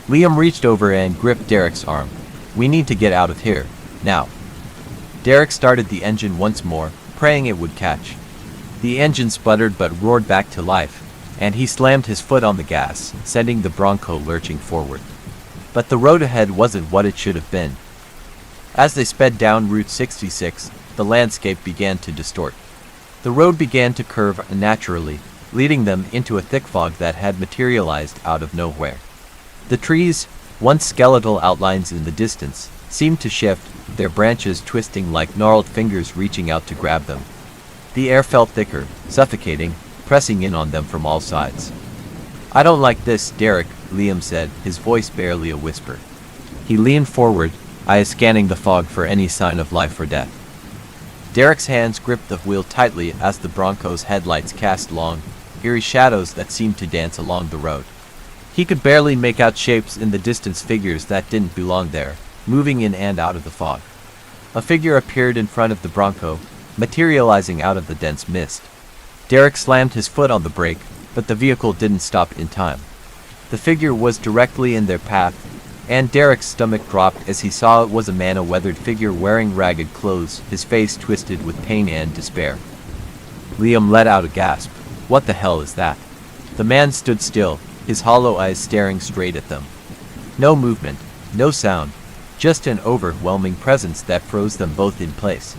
Liam reached over and gripped Derek's arm. "We need to get out of here, now." Derek started the engine once more, praying it would catch. The engine sputtered but roared back to life, and he slammed his foot on the gas, sending the Bronco lurching forward. But the road ahead wasn't what it should have been. As they sped down Route 66, the landscape began to distort. The road began to curve unnaturally, leading them into a thick fog that had materialized out of nowhere. The trees, once skeletal outlines in the distance, seemed to shift, their branches twisting like gnarled fingers reaching out to grab them. The air felt thicker, suffocating, pressing in on them from all sides. "I don't like this, Derek," Liam said, his voice barely a whisper. He leaned forward, eyes scanning the fog for any sign of life or death. Derek's hands gripped the wheel tightly as the Bronco's headlights cast long, eerie shadows that seemed to dance along the road. He could barely make out shapes in the distance, figures that didn't belong there, moving in and out of the fog. A figure appeared in front of the Bronco, materializing out of the dense mist. Derek slammed his foot on the brake, but the vehicle didn't stop in time. The figure was directly in their path, and Derek's stomach dropped as he saw it was a man, a weathered figure wearing ragged clothes, his face twisted with pain and despair. Liam let out a gasp. What the hell is that? The man stood still, his hollow eyes staring straight at them. No movement, no sound, just an overwhelming presence that froze them both in place.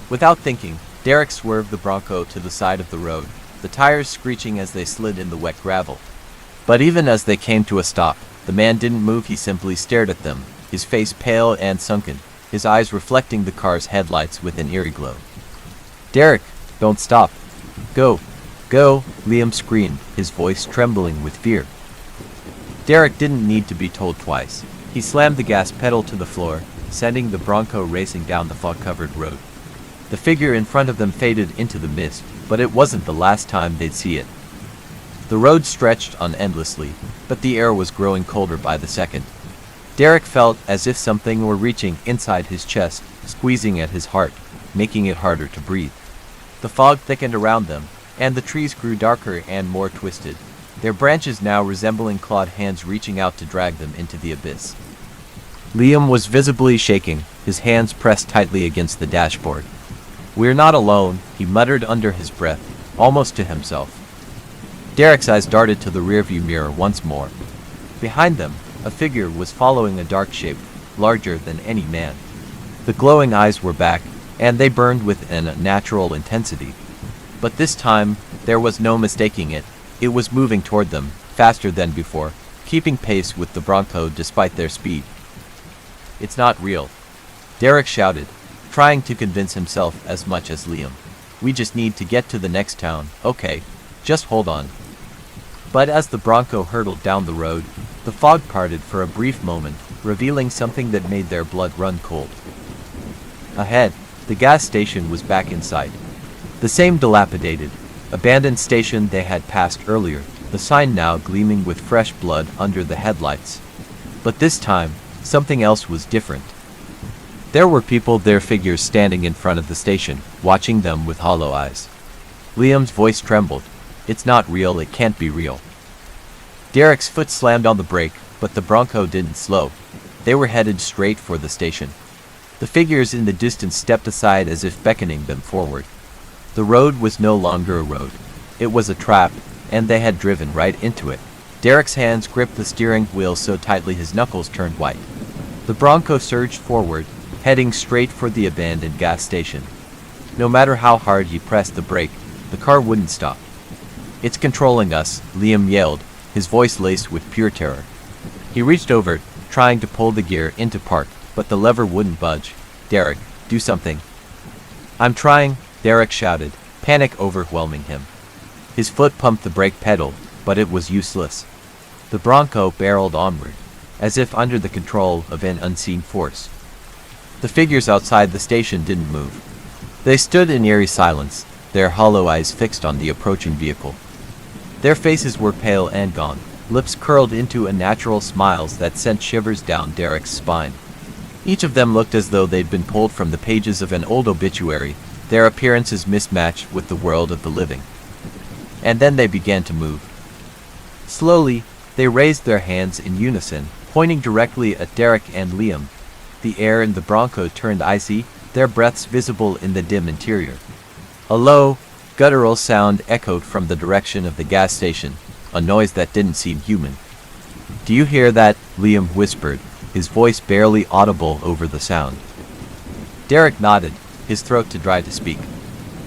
Without thinking, Derek swerved the Bronco to the side of the road, the tires screeching as they slid in the wet gravel. But even as they came to a stop, the man didn't move. He simply stared at them, his face pale and sunken, his eyes reflecting the car's headlights with an eerie glow. "Derek, don't stop. Go. Go," Liam screamed, his voice trembling with fear. Derek didn't need to be told twice. He slammed the gas pedal to the floor, sending the Bronco racing down the fog-covered road. The figure in front of them faded into the mist, but it wasn't the last time they'd see it. The road stretched on endlessly, but the air was growing colder by the second. Derek felt as if something were reaching inside his chest, squeezing at his heart, making it harder to breathe. The fog thickened around them, and the trees grew darker and more twisted, their branches now resembling clawed hands reaching out to drag them into the abyss. Liam was visibly shaking, his hands pressed tightly against the dashboard. "We're not alone," he muttered under his breath, almost to himself. Derek's eyes darted to the rearview mirror once more. Behind them, a figure was following a dark shape, larger than any man. The glowing eyes were back, and they burned with an unnatural intensity. But this time, there was no mistaking it. It was moving toward them, faster than before, keeping pace with the Bronco despite their speed. "It's not real," Derek shouted, trying to convince himself as much as Liam. "We just need to get to the next town, okay? Just hold on." But as the Bronco hurtled down the road, the fog parted for a brief moment, revealing something that made their blood run cold. Ahead, the gas station was back in sight. The same dilapidated, abandoned station they had passed earlier, the sign now gleaming with fresh blood under the headlights. But this time, something else was different. There were people, their figures standing in front of the station, watching them with hollow eyes. Liam's voice trembled. "It's not real, it can't be real." Derek's foot slammed on the brake, but the Bronco didn't slow. They were headed straight for the station. The figures in the distance stepped aside as if beckoning them forward. The road was no longer a road. It was a trap, and they had driven right into it. Derek's hands gripped the steering wheel so tightly his knuckles turned white. The Bronco surged forward, heading straight for the abandoned gas station. No matter how hard he pressed the brake, the car wouldn't stop. "It's controlling us," Liam yelled, his voice laced with pure terror. He reached over, trying to pull the gear into park, but the lever wouldn't budge. "Derek, do something." "I'm trying," Derek shouted, panic overwhelming him. His foot pumped the brake pedal, but it was useless. The Bronco barreled onward, as if under the control of an unseen force. The figures outside the station didn't move. They stood in eerie silence, their hollow eyes fixed on the approaching vehicle. Their faces were pale and gaunt, lips curled into unnatural smiles that sent shivers down Derek's spine. Each of them looked as though they'd been pulled from the pages of an old obituary, their appearances mismatched with the world of the living. And then they began to move. Slowly, they raised their hands in unison, pointing directly at Derek and Liam. The air in the Bronco turned icy, their breaths visible in the dim interior. A low, guttural sound echoed from the direction of the gas station, a noise that didn't seem human. "Do you hear that?" Liam whispered, his voice barely audible over the sound. Derek nodded, his throat too dry to speak.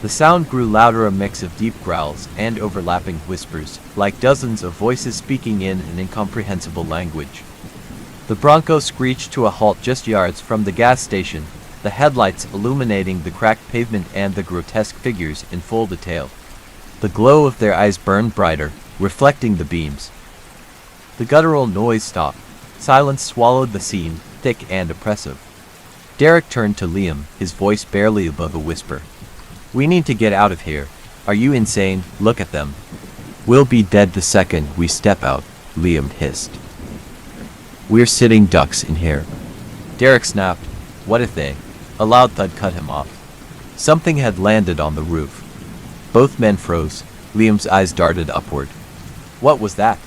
The sound grew louder, a mix of deep growls and overlapping whispers, like dozens of voices speaking in an incomprehensible language. The Bronco screeched to a halt just yards from the gas station, the headlights illuminating the cracked pavement and the grotesque figures in full detail. The glow of their eyes burned brighter, reflecting the beams. The guttural noise stopped. Silence swallowed the scene, thick and oppressive. Derek turned to Liam, his voice barely above a whisper. "We need to get out of here. Are you insane? Look at them." "We'll be dead the second we step out," Liam hissed. "We're sitting ducks in here." Derek snapped. What if they? A loud thud cut him off. Something had landed on the roof. Both men froze. Liam's eyes darted upward. What was that?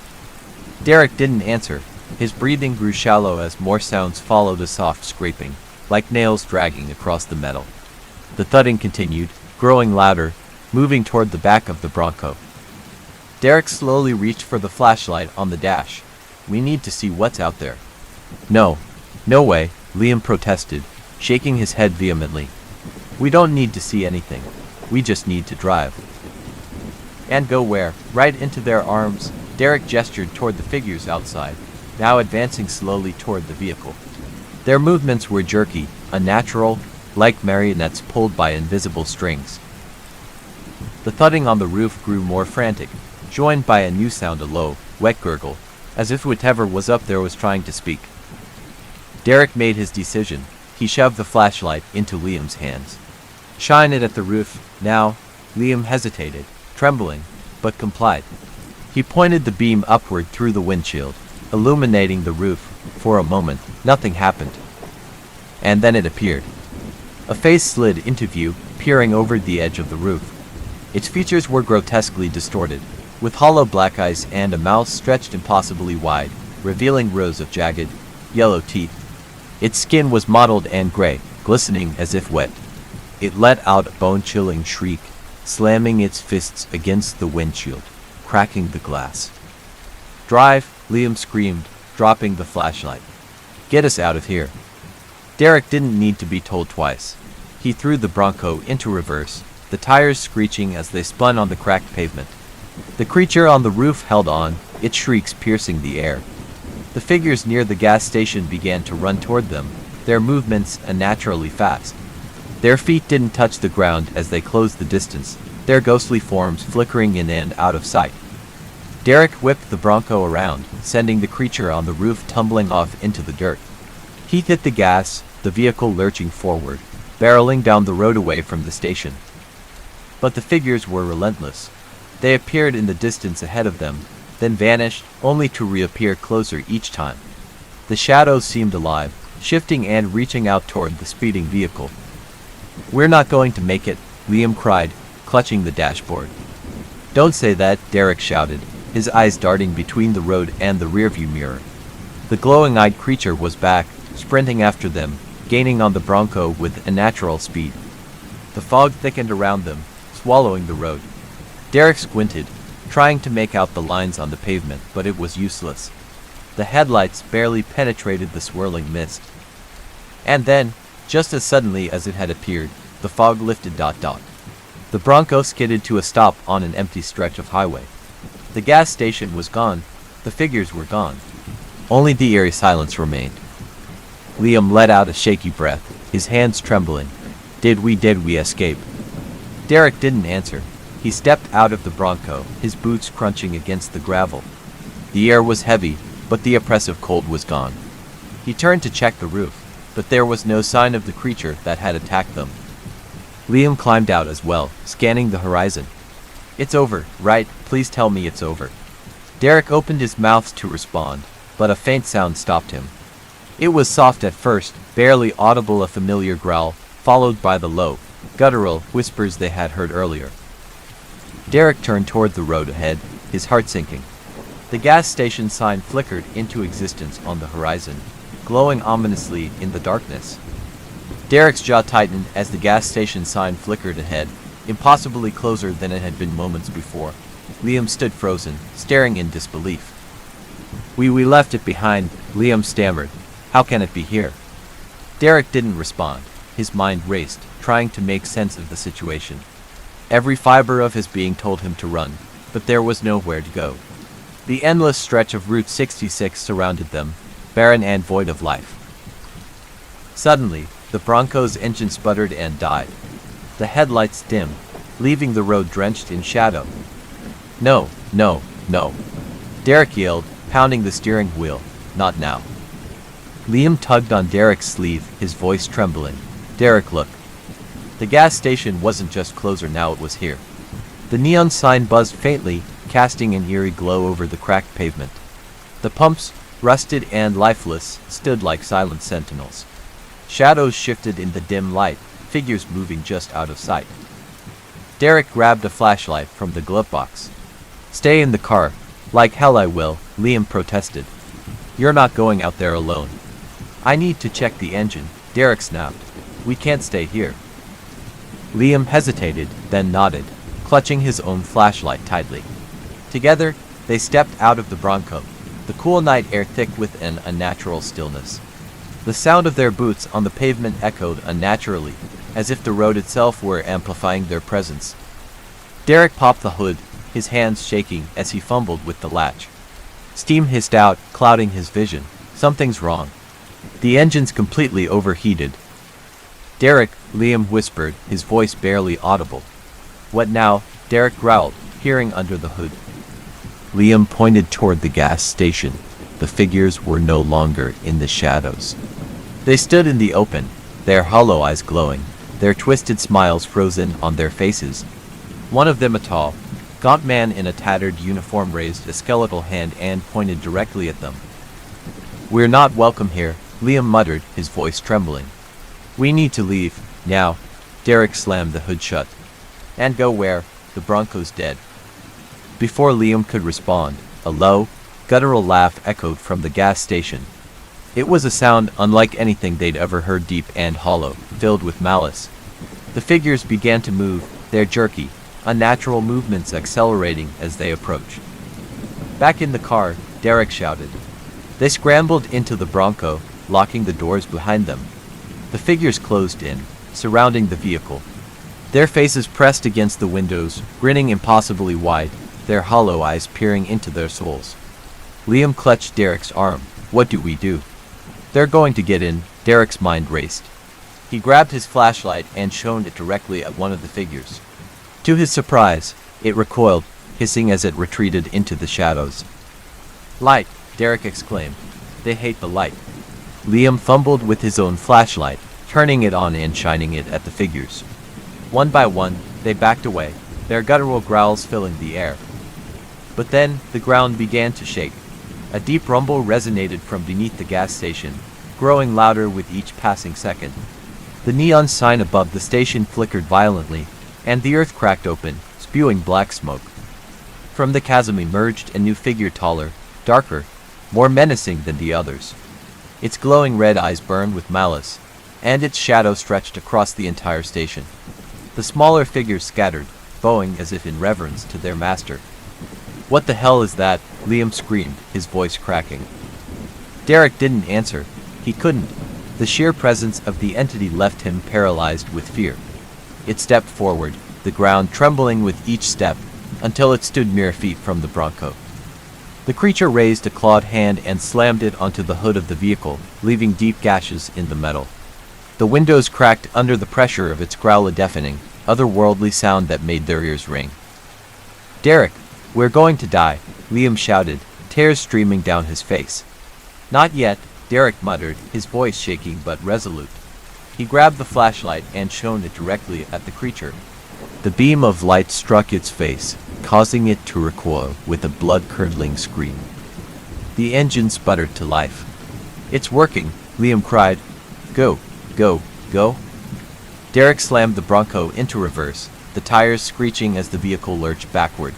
Derek didn't answer. His breathing grew shallow as more sounds followed a soft scraping, like nails dragging across the metal. The thudding continued, growing louder, moving toward the back of the Bronco. Derek slowly reached for the flashlight on the dash. "We need to see what's out there." "No. No way," Liam protested, shaking his head vehemently. "We don't need to see anything. We just need to drive." "And go where?" "Right into their arms." Derek gestured toward the figures outside, now advancing slowly toward the vehicle. Their movements were jerky, unnatural, like marionettes pulled by invisible strings. The thudding on the roof grew more frantic, joined by a new sound, a low, wet gurgle, as if whatever was up there was trying to speak. Derek made his decision. He shoved the flashlight into Liam's hands. "Shine it at the roof, now." Liam hesitated, trembling, but complied. He pointed the beam upward through the windshield, illuminating the roof. For a moment, nothing happened. And then it appeared. A face slid into view, peering over the edge of the roof. Its features were grotesquely distorted, with hollow black eyes and a mouth stretched impossibly wide, revealing rows of jagged, yellow teeth. Its skin was mottled and gray, glistening as if wet. It let out a bone-chilling shriek, slamming its fists against the windshield, cracking the glass. "Drive!" Liam screamed, dropping the flashlight. "Get us out of here." Derek didn't need to be told twice. He threw the Bronco into reverse, the tires screeching as they spun on the cracked pavement. The creature on the roof held on, its shrieks piercing the air. The figures near the gas station began to run toward them, their movements unnaturally fast. Their feet didn't touch the ground as they closed the distance, their ghostly forms flickering in and out of sight. Derek whipped the Bronco around, sending the creature on the roof tumbling off into the dirt. He hit the gas, the vehicle lurching forward, barreling down the road away from the station. But the figures were relentless. They appeared in the distance ahead of them, then vanished, only to reappear closer each time. The shadows seemed alive, shifting and reaching out toward the speeding vehicle. "We're not going to make it," Liam cried, clutching the dashboard. "Don't say that," Derek shouted, his eyes darting between the road and the rearview mirror. The glowing-eyed creature was back, sprinting after them, gaining on the Bronco with unnatural speed. The fog thickened around them, swallowing the road. Derek squinted, trying to make out the lines on the pavement, but it was useless. The headlights barely penetrated the swirling mist. And then, just as suddenly as it had appeared, the fog lifted. The Bronco skidded to a stop on an empty stretch of highway. The gas station was gone. The figures were gone. Only the eerie silence remained. Liam let out a shaky breath, his hands trembling. Did we escape?" Derek didn't answer. He stepped out of the Bronco, his boots crunching against the gravel. The air was heavy, but the oppressive cold was gone. He turned to check the roof, but there was no sign of the creature that had attacked them. Liam climbed out as well, scanning the horizon. "It's over, right? Please tell me it's over." Derek opened his mouth to respond, but a faint sound stopped him. It was soft at first, barely audible, a familiar growl, followed by the low, guttural whispers they had heard earlier. Derek turned toward the road ahead, his heart sinking. The gas station sign flickered into existence on the horizon, glowing ominously in the darkness. Derek's jaw tightened as the gas station sign flickered ahead, impossibly closer than it had been moments before. Liam stood frozen, staring in disbelief. We left it behind," Liam stammered. "How can it be here?" Derek didn't respond. His mind raced, trying to make sense of the situation. Every fiber of his being told him to run, but there was nowhere to go. The endless stretch of Route 66 surrounded them, barren and void of life. Suddenly, The Bronco's engine sputtered and died. The headlights dimmed, leaving the road drenched in shadow. No, no, no. Derek yelled, pounding the steering wheel. Not now. Liam tugged on Derek's sleeve, his voice trembling. Derek, look. The gas station wasn't just closer now, it was here. The neon sign buzzed faintly, casting an eerie glow over the cracked pavement. The pumps, rusted and lifeless, stood like silent sentinels. Shadows shifted in the dim light, figures moving just out of sight. Derek grabbed a flashlight from the glove box. Stay in the car. Like hell I will, Liam protested. You're not going out there alone. I need to check the engine, Derek snapped. We can't stay here. Liam hesitated, then nodded, clutching his own flashlight tightly. Together, they stepped out of the Bronco, the cool night air thick with an unnatural stillness. The sound of their boots on the pavement echoed unnaturally, as if the road itself were amplifying their presence. Derek popped the hood, his hands shaking as he fumbled with the latch. Steam hissed out, clouding his vision. Something's wrong. The engine's completely overheated. Derek, Liam whispered, his voice barely audible. What now? Derek growled, peering under the hood. Liam pointed toward the gas station. The figures were no longer in the shadows. They stood in the open, their hollow eyes glowing, their twisted smiles frozen on their faces. One of them, a tall, gaunt man in a tattered uniform, raised a skeletal hand and pointed directly at them. We're not welcome here, Liam muttered, his voice trembling. We need to leave, now. Derek slammed the hood shut. And go where? The Bronco's dead. Before Liam could respond, a low, guttural laugh echoed from the gas station. It was a sound unlike anything they'd ever heard, deep and hollow, filled with malice. The figures began to move, their jerky, unnatural movements accelerating as they approached. Back in the car, Derek shouted. They scrambled into the Bronco, locking the doors behind them. The figures closed in, surrounding the vehicle. Their faces pressed against the windows, grinning impossibly wide, their hollow eyes peering into their souls. Liam clutched Derek's arm. What do we do? They're going to get in, Derek's mind raced. He grabbed his flashlight and shone it directly at one of the figures. To his surprise, it recoiled, hissing as it retreated into the shadows. Light, Derek exclaimed. They hate the light. Liam fumbled with his own flashlight, turning it on and shining it at the figures. One by one, they backed away, their guttural growls filling the air. But then, the ground began to shake. A deep rumble resonated from beneath the gas station, growing louder with each passing second. The neon sign above the station flickered violently, and the earth cracked open, spewing black smoke. From the chasm emerged a new figure, taller, darker, more menacing than the others. Its glowing red eyes burned with malice, and its shadow stretched across the entire station. The smaller figures scattered, bowing as if in reverence to their master. What the hell is that? Liam screamed, his voice cracking. Derek didn't answer. He couldn't. The sheer presence of the entity left him paralyzed with fear. It stepped forward, the ground trembling with each step, until it stood mere feet from the Bronco. The creature raised a clawed hand and slammed it onto the hood of the vehicle, leaving deep gashes in the metal. The windows cracked under the pressure of its growl, a deafening, otherworldly sound that made their ears ring. Derek, we're going to die, Liam shouted, tears streaming down his face. Not yet, Derek muttered, his voice shaking but resolute. He grabbed the flashlight and shone it directly at the creature. The beam of light struck its face, causing it to recoil with a blood-curdling scream. The engine sputtered to life. It's working, Liam cried. Go, go, go. Derek slammed the Bronco into reverse, the tires screeching as the vehicle lurched backward.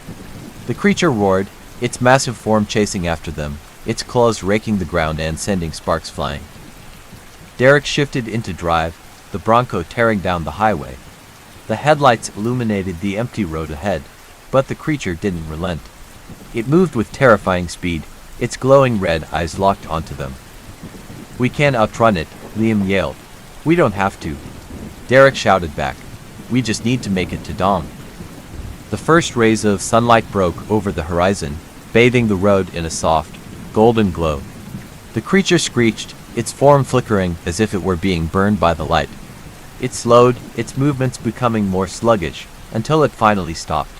The creature roared, its massive form chasing after them, its claws raking the ground and sending sparks flying. Derek shifted into drive, the Bronco tearing down the highway. The headlights illuminated the empty road ahead, but the creature didn't relent. It moved with terrifying speed, its glowing red eyes locked onto them. We can't outrun it, Liam yelled. We don't have to. Derek shouted back. We just need to make it to dawn. The first rays of sunlight broke over the horizon, bathing the road in a soft, golden glow. The creature screeched, its form flickering as if it were being burned by the light. It slowed, its movements becoming more sluggish, until it finally stopped.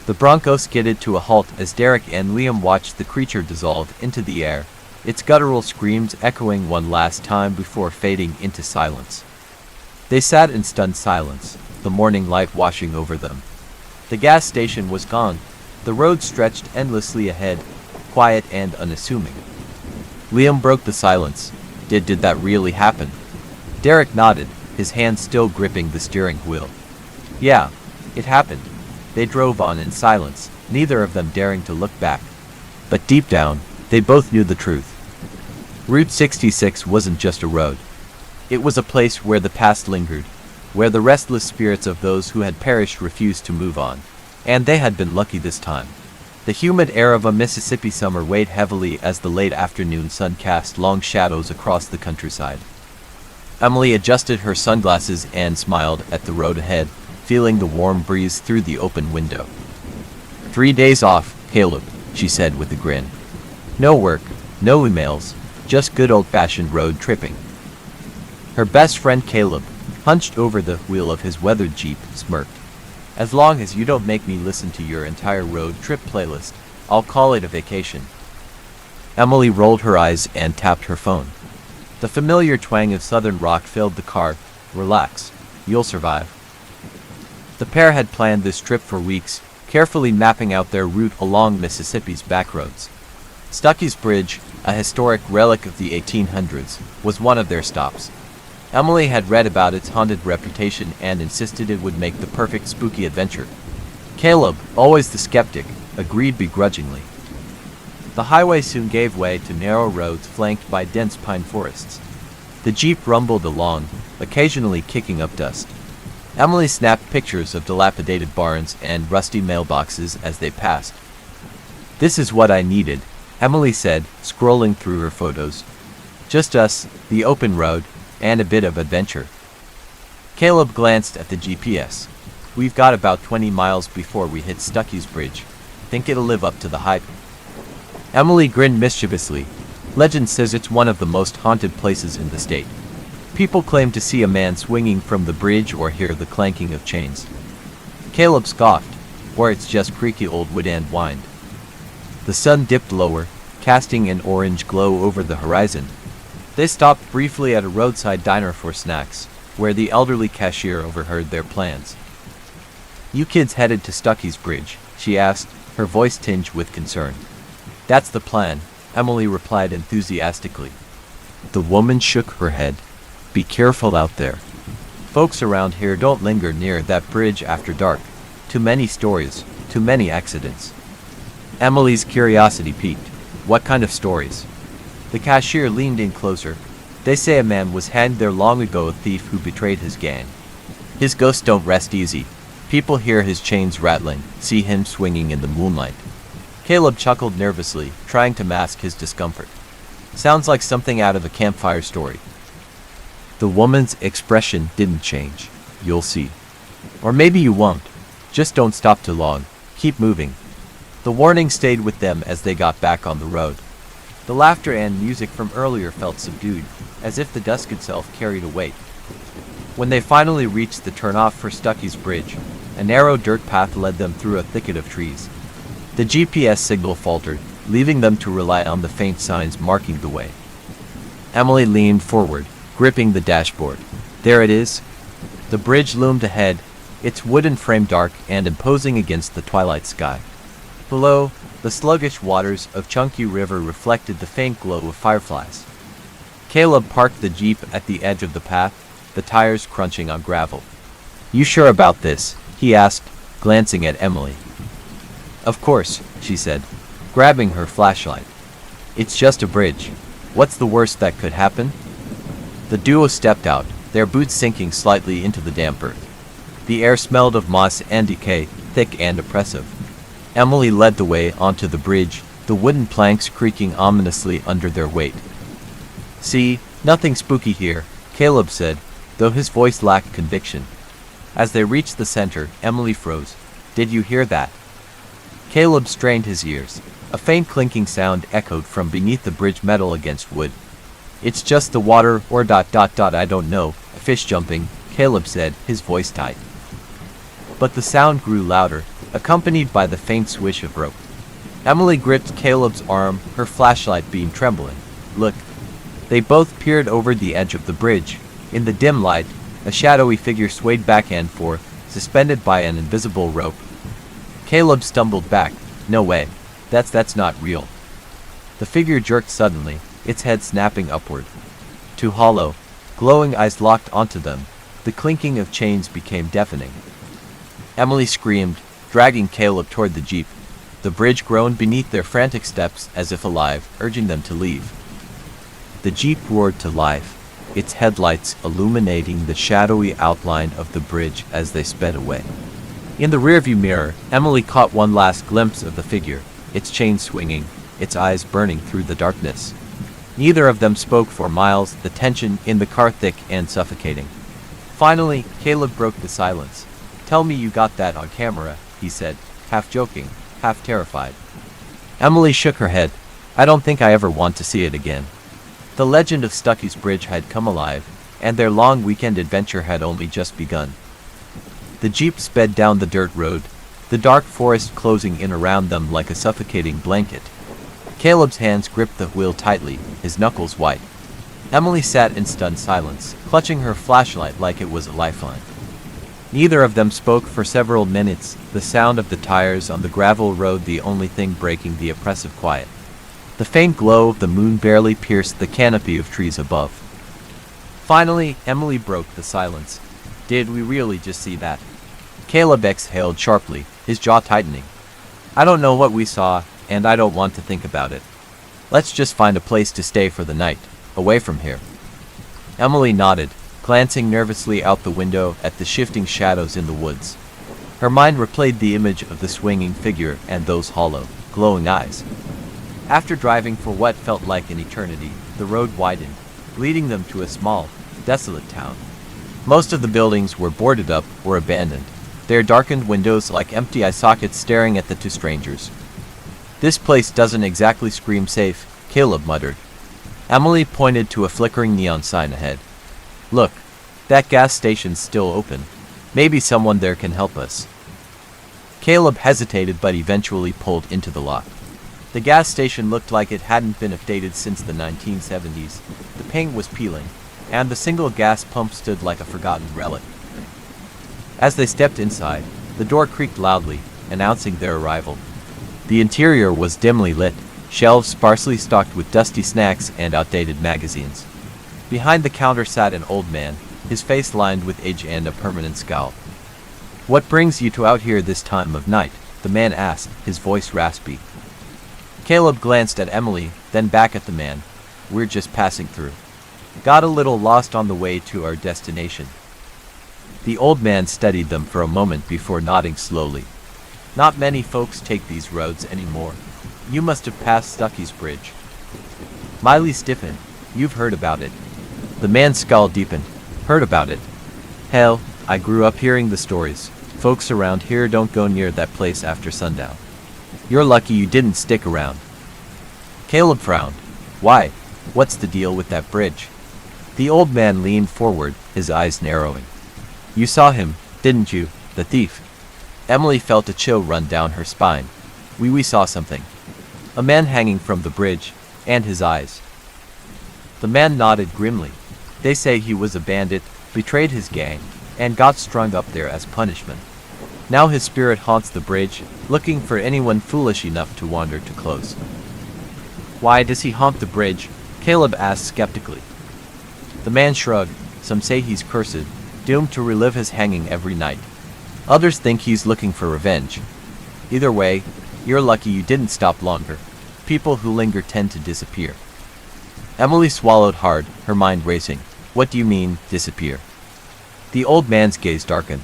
The Bronco skidded to a halt as Derek and Liam watched the creature dissolve into the air, its guttural screams echoing one last time before fading into silence. They sat in stunned silence, the morning light washing over them. The gas station was gone. The road stretched endlessly ahead, quiet and unassuming. Liam broke the silence. Did that really happen? Derek nodded, his hand still gripping the steering wheel. Yeah, it happened. They drove on in silence, neither of them daring to look back. But deep down, they both knew the truth. Route 66 wasn't just a road. It was a place where the past lingered, where the restless spirits of those who had perished refused to move on. And they had been lucky this time. The humid air of a Mississippi summer weighed heavily as the late afternoon sun cast long shadows across the countryside. Emily adjusted her sunglasses and smiled at the road ahead, feeling the warm breeze through the open window. 3 days off, Caleb, she said with a grin. No work, no emails, just good old-fashioned road tripping. Her best friend Caleb, hunched over the wheel of his weathered Jeep, smirked. As long as you don't make me listen to your entire road trip playlist, I'll call it a vacation. Emily rolled her eyes and tapped her phone. The familiar twang of southern rock filled the car. Relax, you'll survive. The pair had planned this trip for weeks, carefully mapping out their route along Mississippi's backroads. Stuckey's Bridge, a historic relic of the 1800s, was one of their stops. Emily had read about its haunted reputation and insisted it would make the perfect spooky adventure. Caleb, always the skeptic, agreed begrudgingly. The highway soon gave way to narrow roads flanked by dense pine forests. The Jeep rumbled along, occasionally kicking up dust. Emily snapped pictures of dilapidated barns and rusty mailboxes as they passed. This is what I needed, Emily said, scrolling through her photos. Just us, the open road, and a bit of adventure. Caleb glanced at the GPS. We've got about 20 miles before we hit Stuckey's Bridge. Think it'll live up to the hype? Emily grinned mischievously. Legend says it's one of the most haunted places in the state. People claim to see a man swinging from the bridge or hear the clanking of chains. Caleb scoffed, or it's just creaky old wood and wind. The sun dipped lower, casting an orange glow over the horizon. They stopped briefly at a roadside diner for snacks, where the elderly cashier overheard their plans. You kids headed to Stuckey's Bridge, she asked, her voice tinged with concern. That's the plan, Emily replied enthusiastically. The woman shook her head. Be careful out there. Folks around here don't linger near that bridge after dark. Too many stories, too many accidents. Emily's curiosity piqued. What kind of stories? The cashier leaned in closer. They say a man was hanged there long ago, a thief who betrayed his gang. His ghosts don't rest easy. People hear his chains rattling, see him swinging in the moonlight. Caleb chuckled nervously, trying to mask his discomfort. Sounds like something out of a campfire story. The woman's expression didn't change. You'll see. Or maybe you won't. Just don't stop too long. Keep moving. The warning stayed with them as they got back on the road. The laughter and music from earlier felt subdued, as if the dusk itself carried a weight. When they finally reached the turnoff for Stuckey's Bridge, a narrow dirt path led them through a thicket of trees. The GPS signal faltered, leaving them to rely on the faint signs marking the way. Emily leaned forward, gripping the dashboard. There it is. The bridge loomed ahead, its wooden frame dark and imposing against the twilight sky. Below, the sluggish waters of Chunky River reflected the faint glow of fireflies. Caleb parked the Jeep at the edge of the path, the tires crunching on gravel. You sure about this? He asked, glancing at Emily. Of course, she said, grabbing her flashlight. It's just a bridge. What's the worst that could happen? The duo stepped out, their boots sinking slightly into the damp earth. The air smelled of moss and decay, thick and oppressive. Emily led the way onto the bridge, the wooden planks creaking ominously under their weight. See, nothing spooky here, Caleb said, though his voice lacked conviction. As they reached the center, Emily froze. Did you hear that? Caleb strained his ears. A faint clinking sound echoed from beneath the bridge metal against wood. It's just the water or ... I don't know. A fish jumping, Caleb said, his voice tight. But the sound grew louder, accompanied by the faint swish of rope. Emily gripped Caleb's arm, her flashlight beam trembling. Look. They both peered over the edge of the bridge. In the dim light, a shadowy figure swayed back and forth, suspended by an invisible rope. Caleb stumbled back. No way. That's not real. The figure jerked suddenly, its head snapping upward. Two hollow, glowing eyes locked onto them. The clinking of chains became deafening. Emily screamed, dragging Caleb toward the jeep. The bridge groaned beneath their frantic steps as if alive, urging them to leave. The jeep roared to life, its headlights illuminating the shadowy outline of the bridge as they sped away. In the rearview mirror, Emily caught one last glimpse of the figure, its chain swinging, its eyes burning through the darkness. Neither of them spoke for miles, the tension in the car thick and suffocating. Finally, Caleb broke the silence. Tell me you got that on camera, he said, half joking, half terrified. Emily shook her head. I don't think I ever want to see it again. The legend of Stuckey's Bridge had come alive, and their long weekend adventure had only just begun. The jeep sped down the dirt road, the dark forest closing in around them like a suffocating blanket. Caleb's hands gripped the wheel tightly, his knuckles white. Emily sat in stunned silence, clutching her flashlight like it was a lifeline. Neither of them spoke for several minutes, the sound of the tires on the gravel road the only thing breaking the oppressive quiet. The faint glow of the moon barely pierced the canopy of trees above. Finally, Emily broke the silence. Did we really just see that? Caleb exhaled sharply, his jaw tightening. I don't know what we saw, and I don't want to think about it. Let's just find a place to stay for the night, away from here. Emily nodded, glancing nervously out the window at the shifting shadows in the woods. Her mind replayed the image of the swinging figure and those hollow, glowing eyes. After driving for what felt like an eternity, the road widened, leading them to a small, desolate town. Most of the buildings were boarded up or abandoned, their darkened windows like empty eye sockets staring at the two strangers. This place doesn't exactly scream safe, Caleb muttered. Emily pointed to a flickering neon sign ahead. Look, that gas station's still open. Maybe someone there can help us. Caleb hesitated but eventually pulled into the lot. The gas station looked like it hadn't been updated since the 1970s. The paint was peeling, and the single gas pump stood like a forgotten relic. As they stepped inside, the door creaked loudly, announcing their arrival. The interior was dimly lit, shelves sparsely stocked with dusty snacks and outdated magazines. Behind the counter sat an old man, his face lined with age and a permanent scowl. What brings you two out here this time of night? The man asked, his voice raspy. Caleb glanced at Emily, then back at the man. We're just passing through. Got a little lost on the way to our destination. The old man studied them for a moment before nodding slowly. Not many folks take these roads anymore. You must have passed Stuckey's Bridge. Miley stiffened. You've heard about it. The man's skull deepened. Heard about it. Hell, I grew up hearing the stories. Folks around here don't go near that place after sundown. You're lucky you didn't stick around. Caleb frowned. Why? What's the deal with that bridge? The old man leaned forward, his eyes narrowing. You saw him, didn't you, the thief? Emily felt a chill run down her spine. We saw something. A man hanging from the bridge, and his eyes. The man nodded grimly. They say he was a bandit, betrayed his gang, and got strung up there as punishment. Now his spirit haunts the bridge, looking for anyone foolish enough to wander too close. Why does he haunt the bridge? Caleb asked skeptically. The man shrugged. Some say he's cursed, doomed to relive his hanging every night. Others think he's looking for revenge. Either way, you're lucky you didn't stop longer. People who linger tend to disappear. Emily swallowed hard, her mind racing. What do you mean, disappear? The old man's gaze darkened.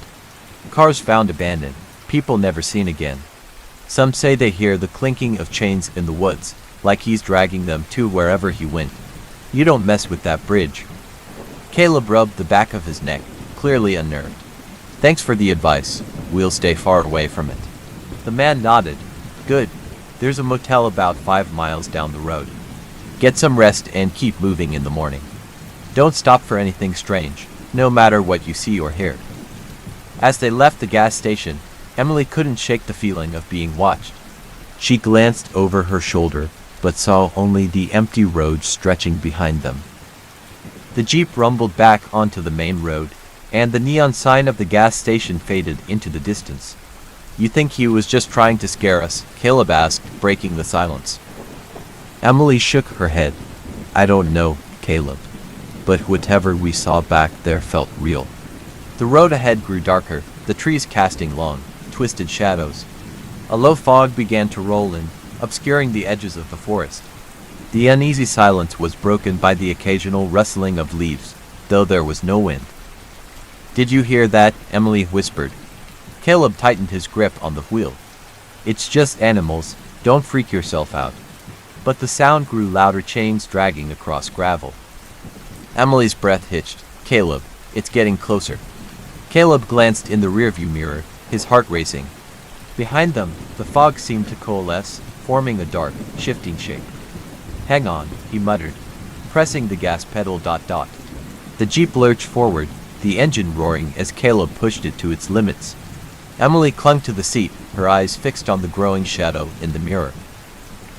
Cars found abandoned, people never seen again. Some say they hear the clinking of chains in the woods, like he's dragging them to wherever he went. You don't mess with that bridge. Caleb rubbed the back of his neck, clearly unnerved. Thanks for the advice. We'll stay far away from it. The man nodded. Good. There's a motel about 5 miles down the road. Get some rest and keep moving in the morning. Don't stop for anything strange, no matter what you see or hear. As they left the gas station, Emily couldn't shake the feeling of being watched. She glanced over her shoulder, but saw only the empty road stretching behind them. The Jeep rumbled back onto the main road, and the neon sign of the gas station faded into the distance. "You think he was just trying to scare us?" Caleb asked, breaking the silence. Emily shook her head. "I don't know, Caleb. But whatever we saw back there felt real." The road ahead grew darker, the trees casting long, twisted shadows. A low fog began to roll in, obscuring the edges of the forest. The uneasy silence was broken by the occasional rustling of leaves, though there was no wind. "Did you hear that?" Emily whispered. Caleb tightened his grip on the wheel. "It's just animals, don't freak yourself out." But the sound grew louder, chains dragging across gravel. Emily's breath hitched. "Caleb, it's getting closer." Caleb glanced in the rearview mirror, his heart racing. Behind them, the fog seemed to coalesce, forming a dark, shifting shape. "Hang on," he muttered, pressing the gas pedal. The Jeep lurched forward, the engine roaring as Caleb pushed it to its limits. Emily clung to the seat, her eyes fixed on the growing shadow in the mirror.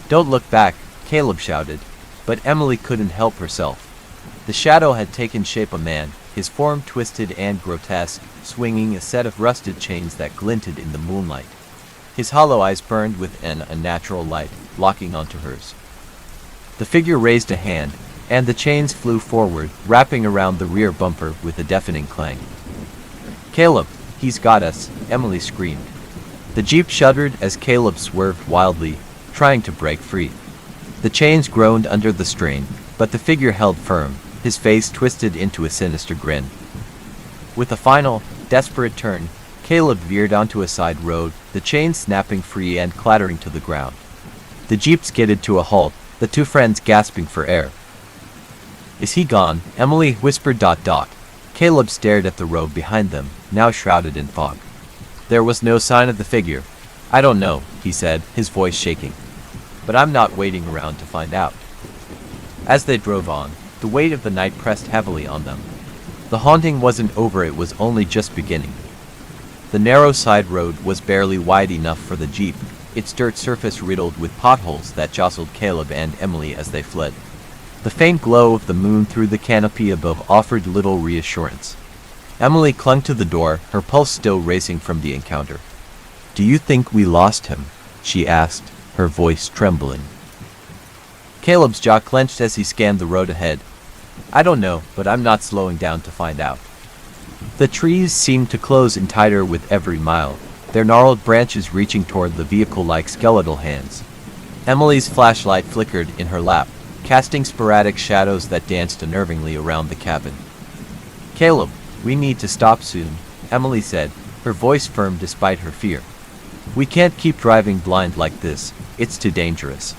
"Don't look back," Caleb shouted, but Emily couldn't help herself. The shadow had taken shape a man, his form twisted and grotesque, swinging a set of rusted chains that glinted in the moonlight. His hollow eyes burned with an unnatural light, locking onto hers. The figure raised a hand, and the chains flew forward, wrapping around the rear bumper with a deafening clang. "Caleb, he's got us," Emily screamed. The Jeep shuddered as Caleb swerved wildly, trying to break free. The chains groaned under the strain, but the figure held firm, his face twisted into a sinister grin. With a final, desperate turn, Caleb veered onto a side road, the chains snapping free and clattering to the ground. The Jeep skidded to a halt, the two friends gasping for air. "Is he gone?" Emily whispered. Caleb stared at the road behind them, now shrouded in fog. There was no sign of the figure. "I don't know," he said, his voice shaking. "But I'm not waiting around to find out." As they drove on, the weight of the night pressed heavily on them. The haunting wasn't over, it was only just beginning. The narrow side road was barely wide enough for the Jeep, its dirt surface riddled with potholes that jostled Caleb and Emily as they fled. The faint glow of the moon through the canopy above offered little reassurance. Emily clung to the door, her pulse still racing from the encounter. "Do you think we lost him?" she asked, her voice trembling. Caleb's jaw clenched as he scanned the road ahead. "I don't know, but I'm not slowing down to find out." The trees seemed to close in tighter with every mile, their gnarled branches reaching toward the vehicle like skeletal hands. Emily's flashlight flickered in her lap, casting sporadic shadows that danced unnervingly around the cabin. "Caleb, we need to stop soon," Emily said, her voice firm despite her fear. "We can't keep driving blind like this, it's too dangerous."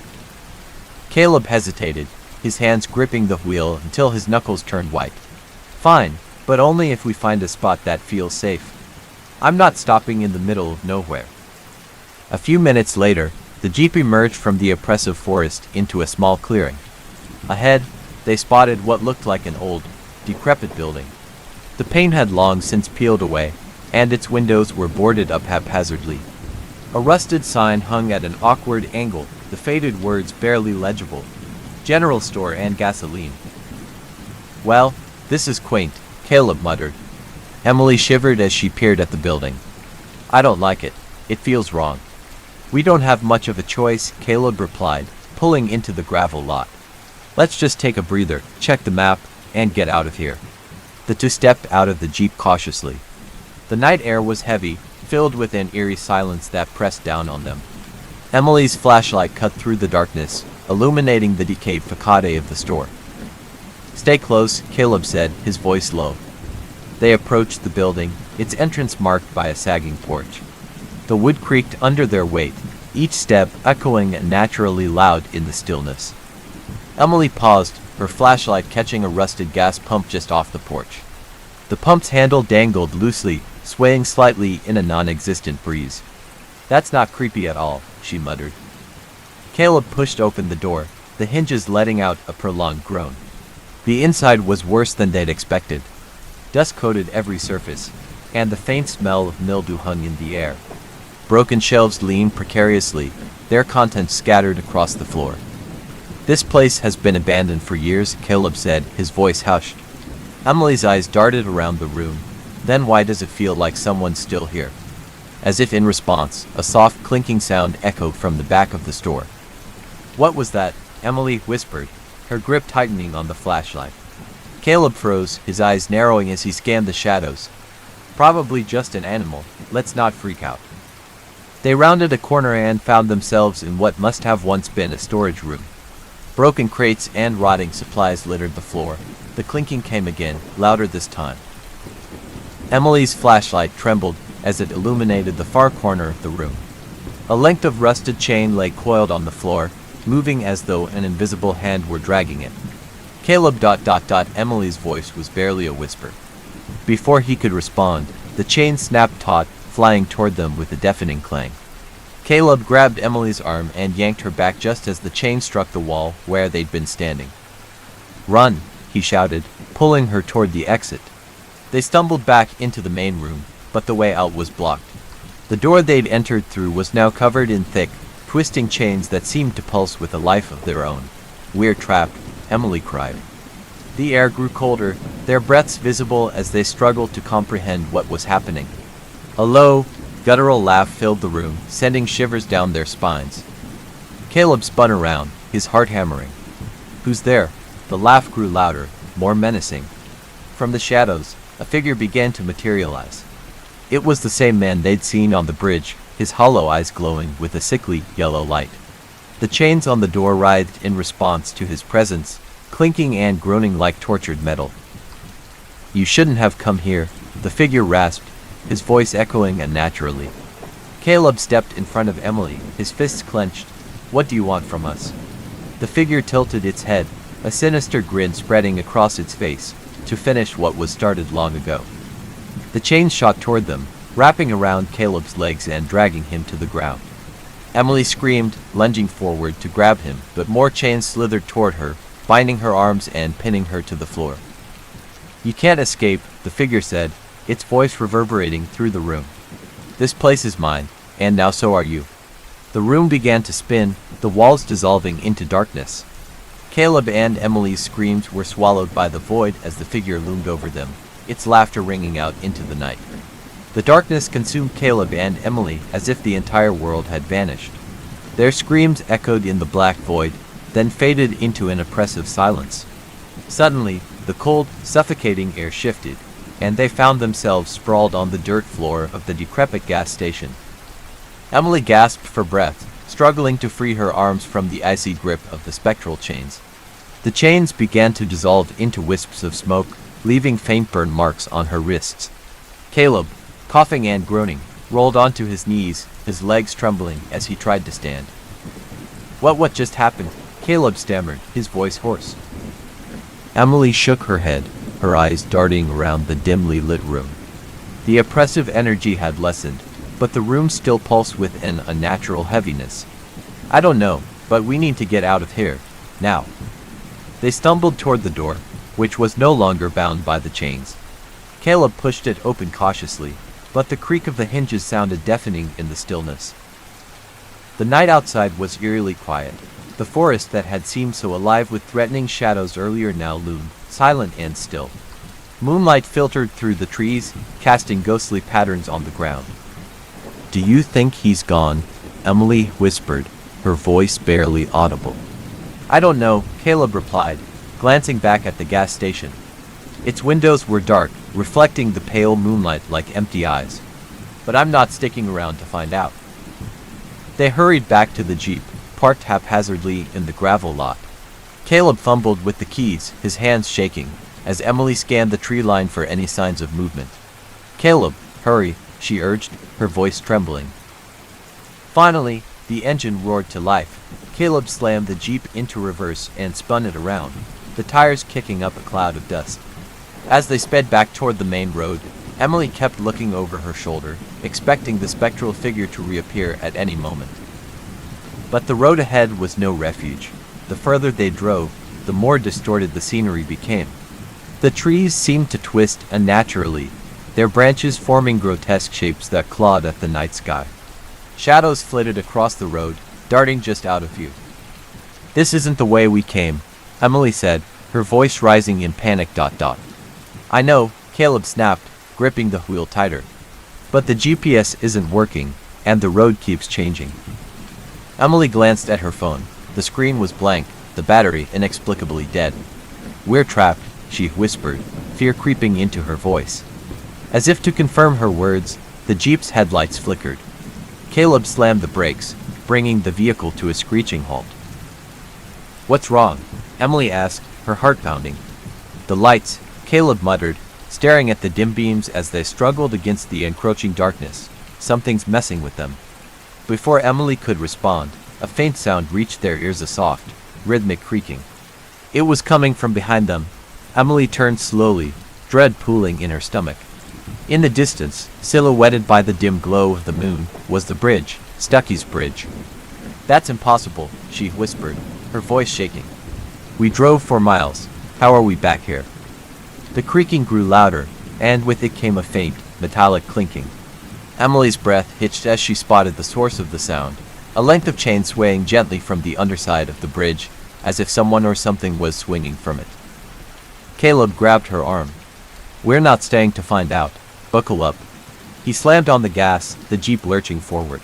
Caleb hesitated, his hands gripping the wheel until his knuckles turned white. "Fine, but only if we find a spot that feels safe. I'm not stopping in the middle of nowhere." A few minutes later, the Jeep emerged from the oppressive forest into a small clearing. Ahead, they spotted what looked like an old, decrepit building. The paint had long since peeled away, and its windows were boarded up haphazardly. A rusted sign hung at an awkward angle, the faded words barely legible. "General store and gasoline." "Well, this is quaint," Caleb muttered. Emily shivered as she peered at the building. "I don't like it. It feels wrong." "We don't have much of a choice," Caleb replied, pulling into the gravel lot. "Let's just take a breather, check the map, and get out of here." The two stepped out of the Jeep cautiously. The night air was heavy, filled with an eerie silence that pressed down on them. Emily's flashlight cut through the darkness, illuminating the decayed facade of the store. "Stay close," Caleb said, his voice low. They approached the building, its entrance marked by a sagging porch. The wood creaked under their weight, each step echoing unnaturally loud in the stillness. Emily paused, her flashlight catching a rusted gas pump just off the porch. The pump's handle dangled loosely, swaying slightly in a non-existent breeze. "That's not creepy at all," she muttered. Caleb pushed open the door, the hinges letting out a prolonged groan. The inside was worse than they'd expected. Dust coated every surface, and the faint smell of mildew hung in the air. Broken shelves leaned precariously, their contents scattered across the floor. "This place has been abandoned for years," Caleb said, his voice hushed. Emily's eyes darted around the room. "Then why does it feel like someone's still here?" As if in response, a soft clinking sound echoed from the back of the store. "What was that?" Emily whispered, her grip tightening on the flashlight. Caleb froze, his eyes narrowing as he scanned the shadows. "Probably just an animal. Let's not freak out." They rounded a corner and found themselves in what must have once been a storage room. Broken crates and rotting supplies littered the floor. The clinking came again, louder this time. Emily's flashlight trembled as it illuminated the far corner of the room. A length of rusted chain lay coiled on the floor, moving as though an invisible hand were dragging it. Caleb ... Emily's voice was barely a whisper. Before he could respond, the chain snapped taut, flying toward them with a deafening clang. Caleb grabbed Emily's arm and yanked her back just as the chain struck the wall where they'd been standing. "Run!" he shouted, pulling her toward the exit. They stumbled back into the main room, but the way out was blocked. The door they'd entered through was now covered in thick, twisting chains that seemed to pulse with a life of their own. "We're trapped," Emily cried. The air grew colder, their breaths visible as they struggled to comprehend what was happening. A low, guttural laugh filled the room, sending shivers down their spines. Caleb spun around, his heart hammering. "Who's there?" The laugh grew louder, more menacing. From the shadows, a figure began to materialize. It was the same man they'd seen on the bridge, his hollow eyes glowing with a sickly yellow light. The chains on the door writhed in response to his presence, clinking and groaning like tortured metal. "You shouldn't have come here," the figure rasped, his voice echoing unnaturally. Caleb stepped in front of Emily, his fists clenched. "What do you want from us?" The figure tilted its head, a sinister grin spreading across its face, to finish what was started long ago. The chains shot toward them, wrapping around Caleb's legs and dragging him to the ground. Emily screamed, lunging forward to grab him, but more chains slithered toward her, binding her arms and pinning her to the floor. "You can't escape," the figure said, its voice reverberating through the room. "This place is mine, and now so are you." The room began to spin, the walls dissolving into darkness. Caleb and Emily's screams were swallowed by the void as the figure loomed over them, its laughter ringing out into the night. The darkness consumed Caleb and Emily as if the entire world had vanished. Their screams echoed in the black void, then faded into an oppressive silence. Suddenly, the cold, suffocating air shifted, and they found themselves sprawled on the dirt floor of the decrepit gas station. Emily gasped for breath, struggling to free her arms from the icy grip of the spectral chains. The chains began to dissolve into wisps of smoke, leaving faint burn marks on her wrists. Caleb, coughing and groaning, rolled onto his knees, his legs trembling as he tried to stand. What just happened?" Caleb stammered, his voice hoarse. Emily shook her head, her eyes darting around the dimly lit room. The oppressive energy had lessened, but the room still pulsed with an unnatural heaviness. "I don't know, but we need to get out of here. Now." They stumbled toward the door, which was no longer bound by the chains. Caleb pushed it open cautiously, but the creak of the hinges sounded deafening in the stillness. The night outside was eerily quiet. The forest that had seemed so alive with threatening shadows earlier now loomed, silent and still. Moonlight filtered through the trees, casting ghostly patterns on the ground. "Do you think he's gone?" Emily whispered, her voice barely audible. "I don't know," Caleb replied, glancing back at the gas station. Its windows were dark, reflecting the pale moonlight like empty eyes. "But I'm not sticking around to find out." They hurried back to the jeep, parked haphazardly in the gravel lot. Caleb fumbled with the keys, his hands shaking, as Emily scanned the tree line for any signs of movement. "Caleb, hurry," she urged, her voice trembling. Finally, the engine roared to life. Caleb slammed the jeep into reverse and spun it around, the tires kicking up a cloud of dust. As they sped back toward the main road, Emily kept looking over her shoulder, expecting the spectral figure to reappear at any moment. But the road ahead was no refuge. the further they drove, the more distorted the scenery became. The trees seemed to twist unnaturally, their branches forming grotesque shapes that clawed at the night sky. Shadows flitted across the road, darting just out of view. "This isn't the way we came," Emily said, her voice rising in panic. "I know," Caleb snapped, gripping the wheel tighter. "But the GPS isn't working, and the road keeps changing." Emily glanced at her phone. The screen was blank, the battery inexplicably dead. "We're trapped," she whispered, fear creeping into her voice. As if to confirm her words, the Jeep's headlights flickered. Caleb slammed the brakes, bringing the vehicle to a screeching halt. "What's wrong?" Emily asked, her heart pounding. "The lights," Caleb muttered, staring at the dim beams as they struggled against the encroaching darkness. "Something's messing with them." Before Emily could respond, a faint sound reached their ears, a soft, rhythmic creaking. It was coming from behind them. Emily turned slowly, dread pooling in her stomach. In the distance, silhouetted by the dim glow of the moon, was the bridge, Stucky's bridge. "That's impossible," she whispered, her voice shaking. "We drove for miles. How are we back here?" The creaking grew louder, and with it came a faint, metallic clinking. Emily's breath hitched as she spotted the source of the sound, a length of chain swaying gently from the underside of the bridge, as if someone or something was swinging from it. Caleb grabbed her arm. "We're not staying to find out. Buckle up." He slammed on the gas, the Jeep lurching forward.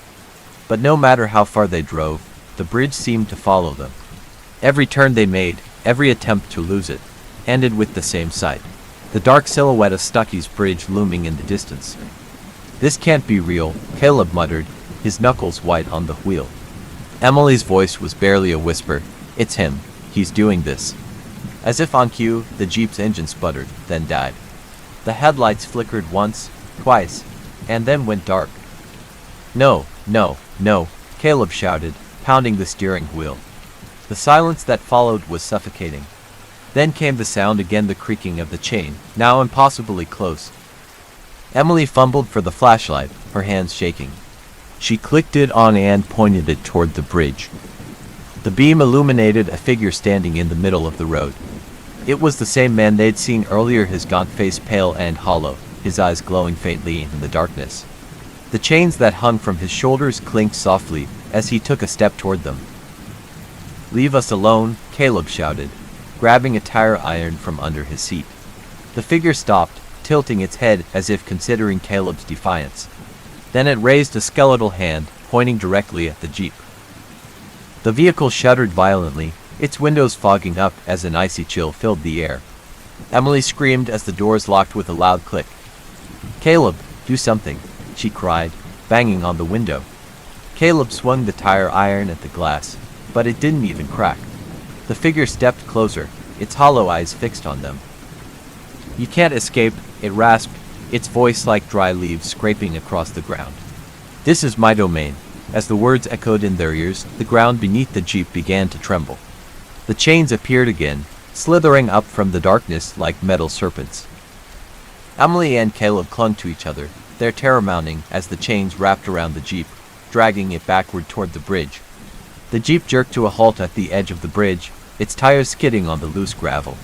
But no matter how far they drove, the bridge seemed to follow them. Every turn they made, every attempt to lose it, ended with the same sight: the dark silhouette of Stucky's bridge looming in the distance. "This can't be real," Caleb muttered, his knuckles white on the wheel. Emily's voice was barely a whisper. "It's him. He's doing this." As if on cue, the Jeep's engine sputtered, then died. The headlights flickered once, twice, and then went dark. "No, no, no," Caleb shouted, pounding the steering wheel. The silence that followed was suffocating. Then came the sound again, the creaking of the chain, now impossibly close. Emily fumbled for the flashlight, her hands shaking. She clicked it on and pointed it toward the bridge. The beam illuminated a figure standing in the middle of the road. It was the same man they'd seen earlier, his gaunt face pale and hollow, his eyes glowing faintly in the darkness. The chains that hung from his shoulders clinked softly as he took a step toward them. "Leave us alone," Caleb shouted, grabbing a tire iron from under his seat. The figure stopped, tilting its head as if considering Caleb's defiance. Then it raised a skeletal hand, pointing directly at the Jeep. The vehicle shuddered violently, its windows fogging up as an icy chill filled the air. Emily screamed as the doors locked with a loud click. "Caleb, do something," she cried, banging on the window. Caleb swung the tire iron at the glass, but it didn't even crack. The figure stepped closer, its hollow eyes fixed on them. "You can't escape," it rasped, its voice like dry leaves scraping across the ground. "This is my domain." As the words echoed in their ears, the ground beneath the Jeep began to tremble. The chains appeared again, slithering up from the darkness like metal serpents. Emily and Caleb clung to each other, their terror mounting as the chains wrapped around the Jeep, dragging it backward toward the bridge. The Jeep jerked to a halt at the edge of the bridge, its tires skidding on the loose gravel.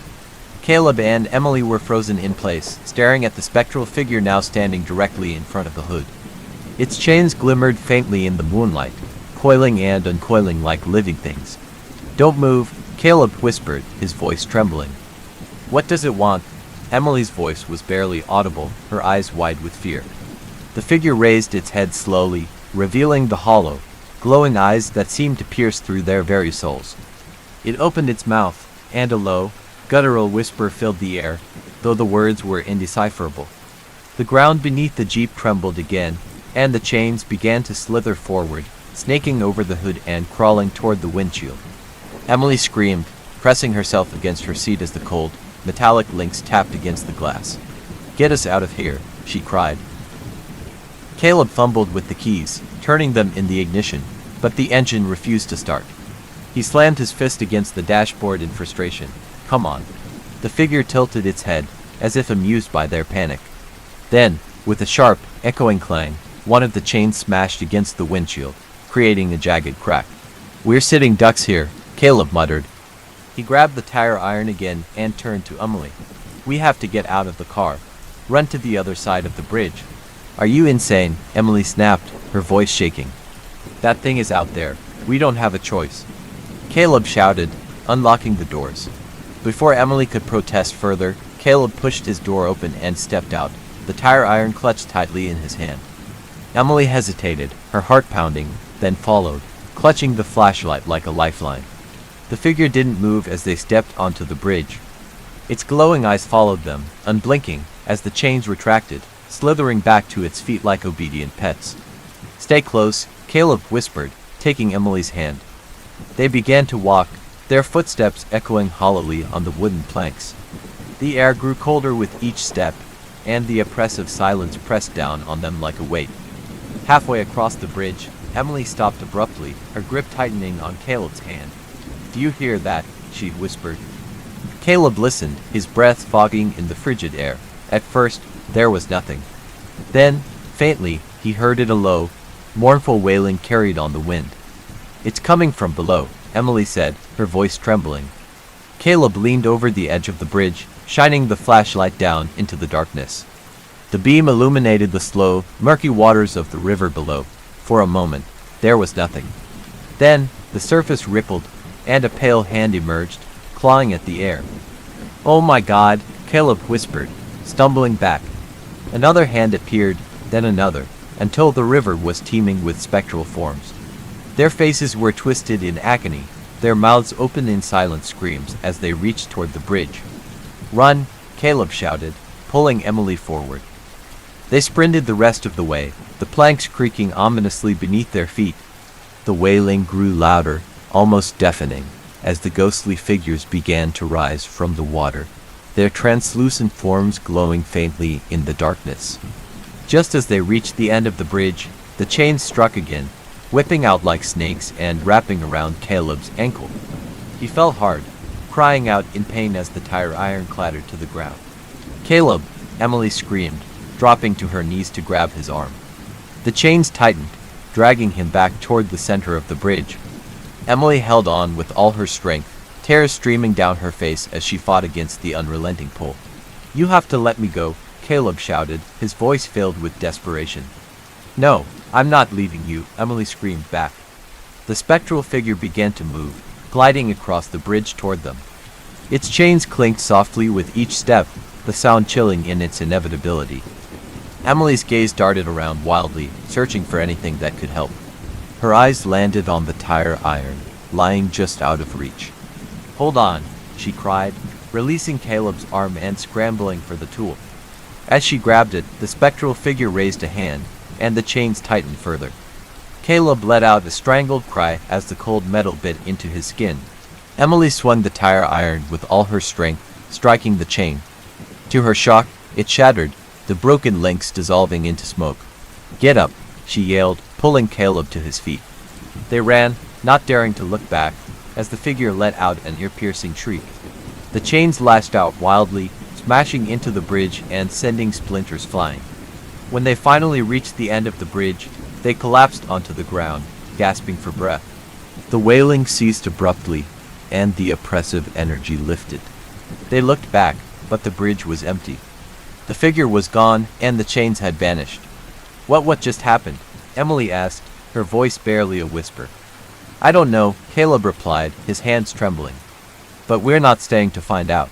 Caleb and Emily were frozen in place, staring at the spectral figure now standing directly in front of the hood. Its chains glimmered faintly in the moonlight, coiling and uncoiling like living things. "Don't move," Caleb whispered, his voice trembling. "What does it want?" Emily's voice was barely audible, her eyes wide with fear. The figure raised its head slowly, revealing the hollow, glowing eyes that seemed to pierce through their very souls. It opened its mouth, and a low, guttural whisper filled the air, though the words were indecipherable. The ground beneath the Jeep trembled again, and the chains began to slither forward, snaking over the hood and crawling toward the windshield. Emily screamed, pressing herself against her seat as the cold, metallic links tapped against the glass. "Get us out of here," she cried. Caleb fumbled with the keys, turning them in the ignition, but the engine refused to start. He slammed his fist against the dashboard in frustration. "Come on." The figure tilted its head, as if amused by their panic. Then, with a sharp, echoing clang, one of the chains smashed against the windshield, creating a jagged crack. "We're sitting ducks here," Caleb muttered. He grabbed the tire iron again and turned to Emily. We have to get out of the car. Run to the other side of the bridge. Are you insane? Emily snapped, her voice shaking. That thing is out there. We don't have a choice. Caleb shouted, unlocking the doors. Before Emily could protest further, Caleb pushed his door open and stepped out, the tire iron clutched tightly in his hand. Emily hesitated, her heart pounding, then followed, clutching the flashlight like a lifeline. The figure didn't move as they stepped onto the bridge. Its glowing eyes followed them, unblinking, as the chains retracted, slithering back to its feet like obedient pets. Stay close, Caleb whispered, taking Emily's hand. They began to walk, their footsteps echoing hollowly on the wooden planks. The air grew colder with each step, and the oppressive silence pressed down on them like a weight. Halfway across the bridge, Emily stopped abruptly, her grip tightening on Caleb's hand. Do you hear that? She whispered. Caleb listened, his breath fogging in the frigid air. At first, there was nothing. Then, faintly, he heard it, a low, mournful wailing carried on the wind. It's coming from below, Emily said, her voice trembling. Caleb leaned over the edge of the bridge, shining the flashlight down into the darkness. The beam illuminated the slow, murky waters of the river below. For a moment, there was nothing. Then, the surface rippled, and a pale hand emerged, clawing at the air. Oh my God, Caleb whispered, stumbling back. Another hand appeared, then another, until the river was teeming with spectral forms. Their faces were twisted in agony, their mouths open in silent screams as they reached toward the bridge. Run, Caleb shouted, pulling Emily forward. They sprinted the rest of the way, the planks creaking ominously beneath their feet. The wailing grew louder, almost deafening, as the ghostly figures began to rise from the water, their translucent forms glowing faintly in the darkness. Just as they reached the end of the bridge, the chains struck again, whipping out like snakes and wrapping around Caleb's ankle. He fell hard, crying out in pain as the tire iron clattered to the ground. Caleb, Emily screamed, dropping to her knees to grab his arm. The chains tightened, dragging him back toward the center of the bridge. Emily held on with all her strength, tears streaming down her face as she fought against the unrelenting pull. You have to let me go, Caleb shouted, his voice filled with desperation. No, I'm not leaving you, Emily screamed back. The spectral figure began to move, gliding across the bridge toward them. Its chains clinked softly with each step, the sound chilling in its inevitability. Emily's gaze darted around wildly, searching for anything that could help. Her eyes landed on the tire iron, lying just out of reach. Hold on, she cried, releasing Caleb's arm and scrambling for the tool. As she grabbed it, the spectral figure raised a hand, and the chains tightened further. Caleb let out a strangled cry as the cold metal bit into his skin. Emily swung the tire iron with all her strength, striking the chain. To her shock, it shattered, the broken links dissolving into smoke. Get up, she yelled, pulling Caleb to his feet. They ran, not daring to look back, as the figure let out an ear-piercing shriek. The chains lashed out wildly, smashing into the bridge and sending splinters flying. When they finally reached the end of the bridge, they collapsed onto the ground, gasping for breath. The wailing ceased abruptly, and the oppressive energy lifted. They looked back, but the bridge was empty. The figure was gone, and the chains had vanished. What just happened? Emily asked, her voice barely a whisper. I don't know, Caleb replied, his hands trembling. But we're not staying to find out.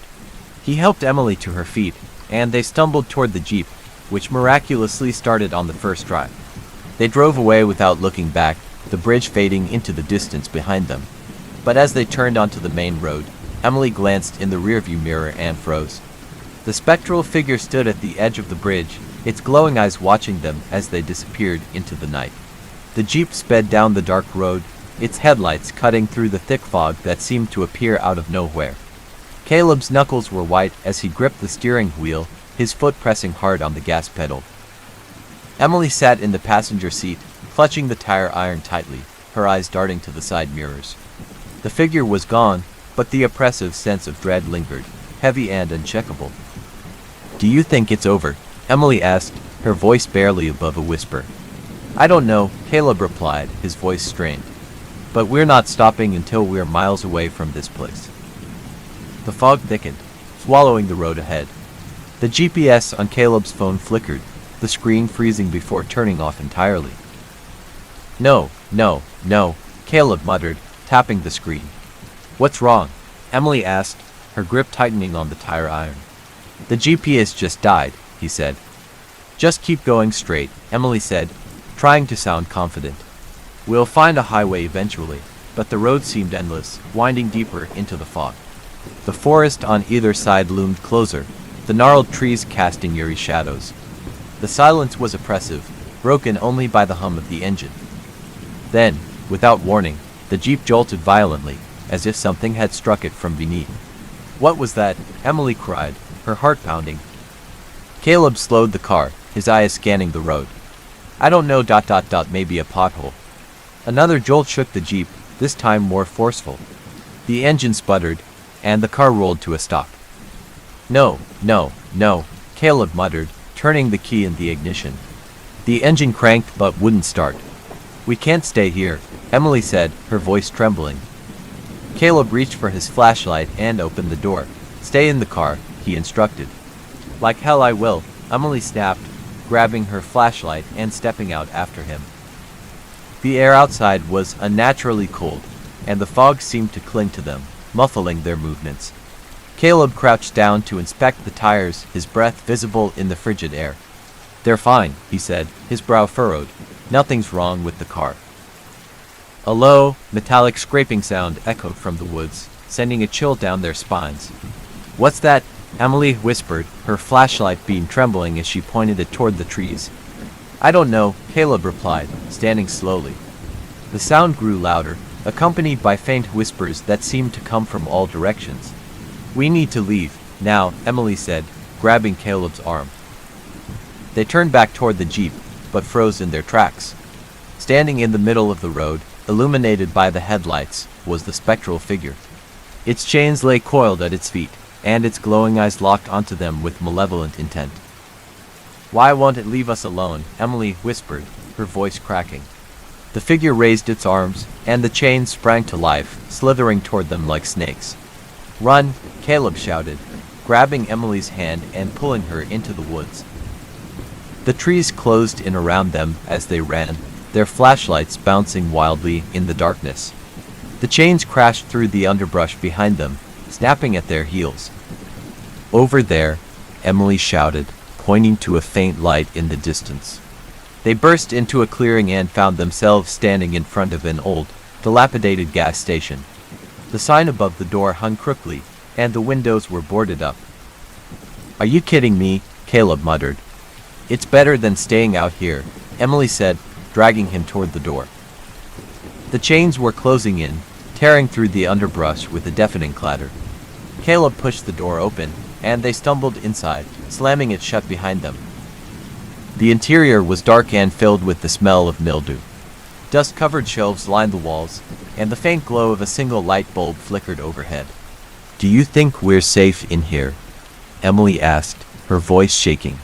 He helped Emily to her feet, and they stumbled toward the jeep, which miraculously started on the first try. They drove away without looking back, the bridge fading into the distance behind them. But as they turned onto the main road, Emily glanced in the rearview mirror and froze. The spectral figure stood at the edge of the bridge, its glowing eyes watching them as they disappeared into the night. The jeep sped down the dark road, its headlights cutting through the thick fog that seemed to appear out of nowhere. Caleb's knuckles were white as he gripped the steering wheel, his foot pressing hard on the gas pedal. Emily sat in the passenger seat, clutching the tire iron tightly, her eyes darting to the side mirrors. The figure was gone, but the oppressive sense of dread lingered, heavy and uncheckable. Do you think it's over? Emily asked, her voice barely above a whisper. I don't know, Caleb replied, his voice strained. but we're not stopping until we're miles away from this place. The fog thickened, swallowing the road ahead. The GPS on Caleb's phone flickered, the screen freezing before turning off entirely. No, no, no, Caleb muttered, tapping the screen. What's wrong? Emily asked, her grip tightening on the tire iron. The GPS just died, he said. Just keep going straight, Emily said, trying to sound confident. We'll find a highway eventually, but the road seemed endless, winding deeper into the fog. The forest on either side loomed closer, the gnarled trees casting eerie shadows. The silence was oppressive, broken only by the hum of the engine. Then, without warning, the Jeep jolted violently, as if something had struck it from beneath. What was that? Emily cried, her heart pounding. Caleb slowed the car, his eyes scanning the road. I don't know. Maybe a pothole. Another jolt shook the Jeep, this time more forceful. The engine sputtered, and the car rolled to a stop. No, no, no, Caleb muttered, turning the key in the ignition. The engine cranked but wouldn't start. We can't stay here, Emily said, her voice trembling. Caleb reached for his flashlight and opened the door. Stay in the car, he instructed. Like hell I will, Emily snapped, grabbing her flashlight and stepping out after him. The air outside was unnaturally cold, and the fog seemed to cling to them, muffling their movements. Caleb crouched down to inspect the tires, his breath visible in the frigid air. They're fine, he said, his brow furrowed. Nothing's wrong with the car. A low, metallic scraping sound echoed from the woods, sending a chill down their spines. What's that? Emily whispered, her flashlight beam trembling as she pointed it toward the trees. I don't know, Caleb replied, standing slowly. The sound grew louder, accompanied by faint whispers that seemed to come from all directions. We need to leave, now, Emily said, grabbing Caleb's arm. They turned back toward the Jeep, but froze in their tracks. Standing in the middle of the road, illuminated by the headlights, was the spectral figure. Its chains lay coiled at its feet, and its glowing eyes locked onto them with malevolent intent. Why won't it leave us alone? Emily whispered, her voice cracking. The figure raised its arms, and the chains sprang to life, slithering toward them like snakes. Run, Caleb shouted, grabbing Emily's hand and pulling her into the woods. The trees closed in around them as they ran, their flashlights bouncing wildly in the darkness. The chains crashed through the underbrush behind them, snapping at their heels. Over there, Emily shouted, pointing to a faint light in the distance. They burst into a clearing and found themselves standing in front of an old, dilapidated gas station. The sign above the door hung crookedly, and the windows were boarded up. Are you kidding me? Caleb muttered. It's better than staying out here, Emily said, dragging him toward the door. The chains were closing in, tearing through the underbrush with a deafening clatter. Caleb pushed the door open, and they stumbled inside, slamming it shut behind them. The interior was dark and filled with the smell of mildew. Dust-covered shelves lined the walls, and the faint glow of a single light bulb flickered overhead. Do you think we're safe in here? Emily asked, her voice shaking.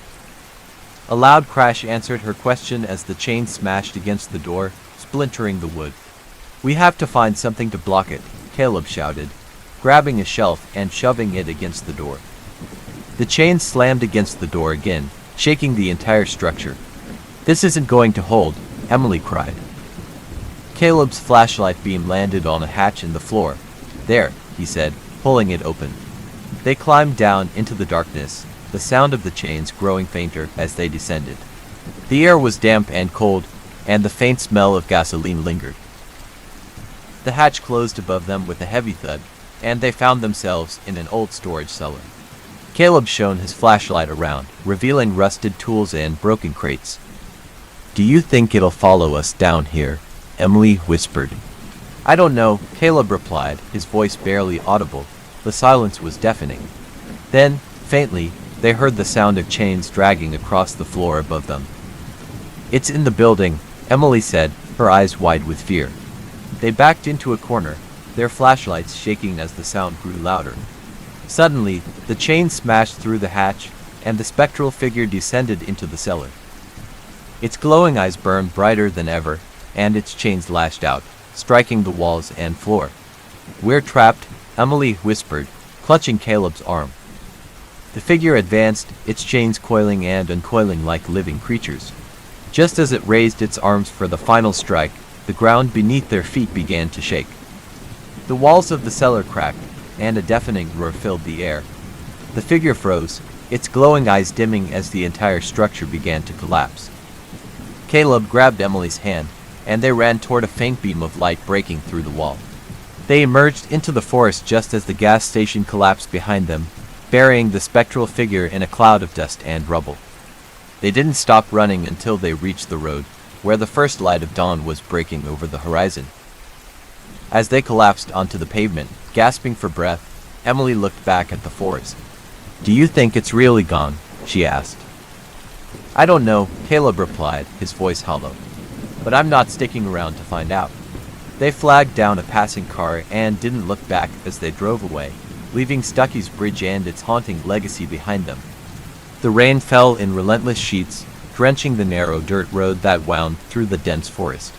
A loud crash answered her question as the chain smashed against the door, splintering the wood. We have to find something to block it, Caleb shouted, grabbing a shelf and shoving it against the door. The chain slammed against the door again, shaking the entire structure. This isn't going to hold, Emily cried. Caleb's flashlight beam landed on a hatch in the floor. There, he said, pulling it open. They climbed down into the darkness, the sound of the chains growing fainter as they descended. The air was damp and cold, and the faint smell of gasoline lingered. The hatch closed above them with a heavy thud, and they found themselves in an old storage cellar. Caleb shone his flashlight around, revealing rusted tools and broken crates. Do you think it'll follow us down here? Emily whispered. I don't know, Caleb replied, his voice barely audible. The silence was deafening. Then, faintly, they heard the sound of chains dragging across the floor above them. It's in the building, Emily said, her eyes wide with fear. They backed into a corner, their flashlights shaking as the sound grew louder. Suddenly, the chain smashed through the hatch, and the spectral figure descended into the cellar. Its glowing eyes burned brighter than ever, and its chains lashed out, striking the walls and floor. "We're trapped," Emily whispered, clutching Caleb's arm. The figure advanced, its chains coiling and uncoiling like living creatures. Just as it raised its arms for the final strike, the ground beneath their feet began to shake. The walls of the cellar cracked, and a deafening roar filled the air. The figure froze, its glowing eyes dimming as the entire structure began to collapse. Caleb grabbed Emily's hand, and they ran toward a faint beam of light breaking through the wall. They emerged into the forest just as the gas station collapsed behind them, burying the spectral figure in a cloud of dust and rubble. They didn't stop running until they reached the road, where the first light of dawn was breaking over the horizon. As they collapsed onto the pavement, gasping for breath, Emily looked back at the forest. "Do you think it's really gone?" she asked. "I don't know," Caleb replied, his voice hollow. "But I'm not sticking around to find out." They flagged down a passing car and didn't look back as they drove away, leaving Stuckey's Bridge and its haunting legacy behind them. The rain fell in relentless sheets, drenching the narrow dirt road that wound through the dense forest.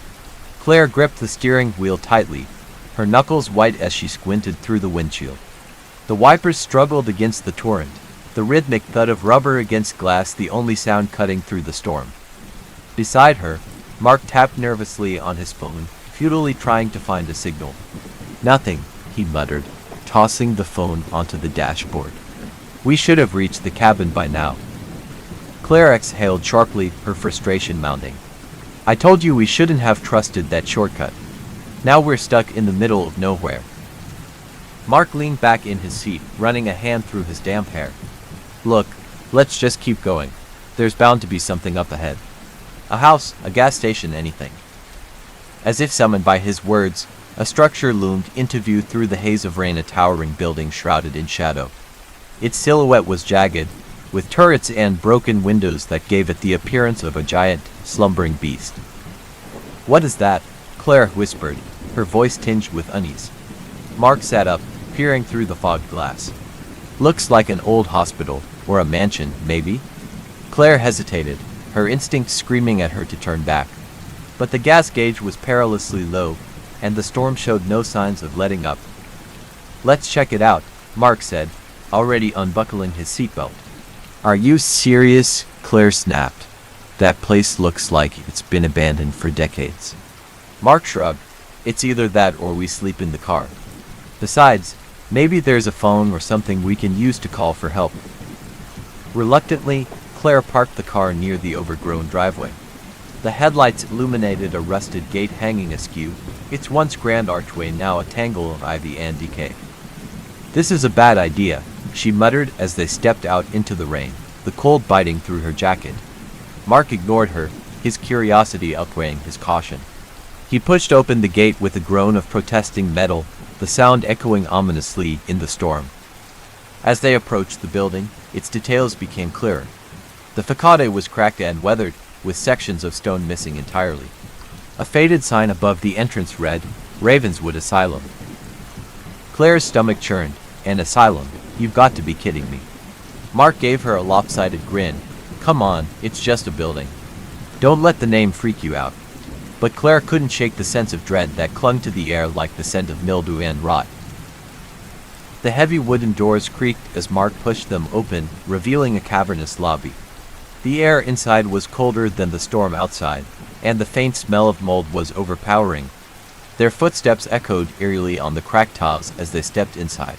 Claire gripped the steering wheel tightly, her knuckles white as she squinted through the windshield. The wipers struggled against the torrent, the rhythmic thud of rubber against glass the only sound cutting through the storm. Beside her, Mark tapped nervously on his phone, futilely trying to find a signal. "Nothing," he muttered, tossing the phone onto the dashboard. "We should have reached the cabin by now." Claire exhaled sharply, her frustration mounting. "I told you we shouldn't have trusted that shortcut. Now we're stuck in the middle of nowhere." Mark leaned back in his seat, running a hand through his damp hair. "Look, let's just keep going. There's bound to be something up ahead. A house, a gas station, anything." As if summoned by his words, a structure loomed into view through the haze of rain, a towering building shrouded in shadow. Its silhouette was jagged, with turrets and broken windows that gave it the appearance of a giant, slumbering beast. "What is that?" Claire whispered, her voice tinged with unease. Mark sat up, peering through the fogged glass. "Looks like an old hospital, or a mansion, maybe?" Claire hesitated, her instincts screaming at her to turn back. But the gas gauge was perilously low, and the storm showed no signs of letting up. "Let's check it out," Mark said, already unbuckling his seatbelt. "Are you serious?" Claire snapped. "That place looks like it's been abandoned for decades." Mark shrugged. "It's either that or we sleep in the car. Besides, maybe there's a phone or something we can use to call for help." Reluctantly, Claire parked the car near the overgrown driveway. The headlights illuminated a rusted gate hanging askew, its once grand archway now a tangle of ivy and decay. "This is a bad idea," she muttered as they stepped out into the rain, the cold biting through her jacket. Mark ignored her, his curiosity outweighing his caution. He pushed open the gate with a groan of protesting metal, the sound echoing ominously in the storm. As they approached the building, its details became clearer. The facade was cracked and weathered, with sections of stone missing entirely. A faded sign above the entrance read, "Ravenswood Asylum." Claire's stomach churned. "An asylum? You've got to be kidding me." Mark gave her a lopsided grin. "Come on, it's just a building. Don't let the name freak you out." But Claire couldn't shake the sense of dread that clung to the air like the scent of mildew and rot. The heavy wooden doors creaked as Mark pushed them open, revealing a cavernous lobby. The air inside was colder than the storm outside, and the faint smell of mold was overpowering. Their footsteps echoed eerily on the cracked tiles as they stepped inside.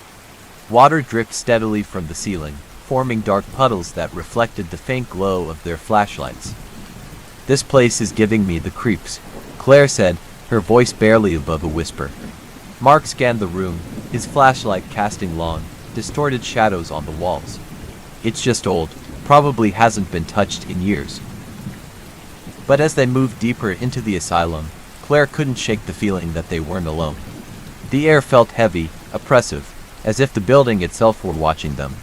Water dripped steadily from the ceiling, forming dark puddles that reflected the faint glow of their flashlights. "This place is giving me the creeps," Claire said, her voice barely above a whisper. Mark scanned the room, his flashlight casting long, distorted shadows on the walls. "It's just old. Probably hasn't been touched in years." But as they moved deeper into the asylum, Claire couldn't shake the feeling that they weren't alone. The air felt heavy, oppressive, as if the building itself were watching them.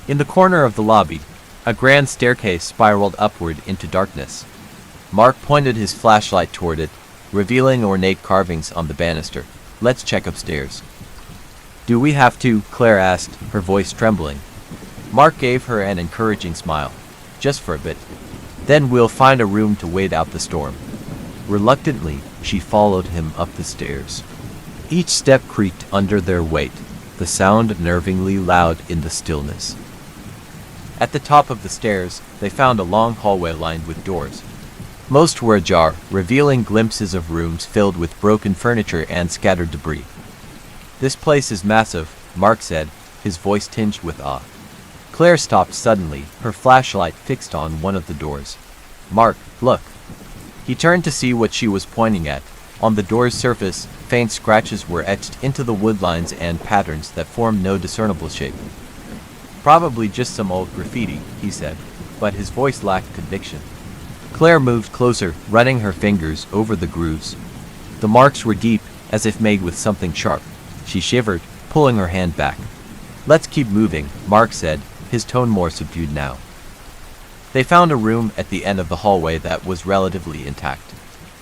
In the corner of the lobby, a grand staircase spiraled upward into darkness. Mark pointed his flashlight toward it, revealing ornate carvings on the banister. "Let's check upstairs." "Do we have to?" Claire asked, her voice trembling. Mark gave her an encouraging smile. "Just for a bit. Then we'll find a room to wait out the storm." Reluctantly, she followed him up the stairs. Each step creaked under their weight, the sound nervingly loud in the stillness. At the top of the stairs, they found a long hallway lined with doors. Most were ajar, revealing glimpses of rooms filled with broken furniture and scattered debris. "This place is massive," Mark said, his voice tinged with awe. Claire stopped suddenly, her flashlight fixed on one of the doors. "Mark, look." He turned to see what she was pointing at. On the door's surface, faint scratches were etched into the wood lines and patterns that formed no discernible shape. "Probably just some old graffiti," he said, but his voice lacked conviction. Claire moved closer, running her fingers over the grooves. The marks were deep, as if made with something sharp. She shivered, pulling her hand back. "Let's keep moving," Mark said, his tone more subdued now. They found a room at the end of the hallway that was relatively intact.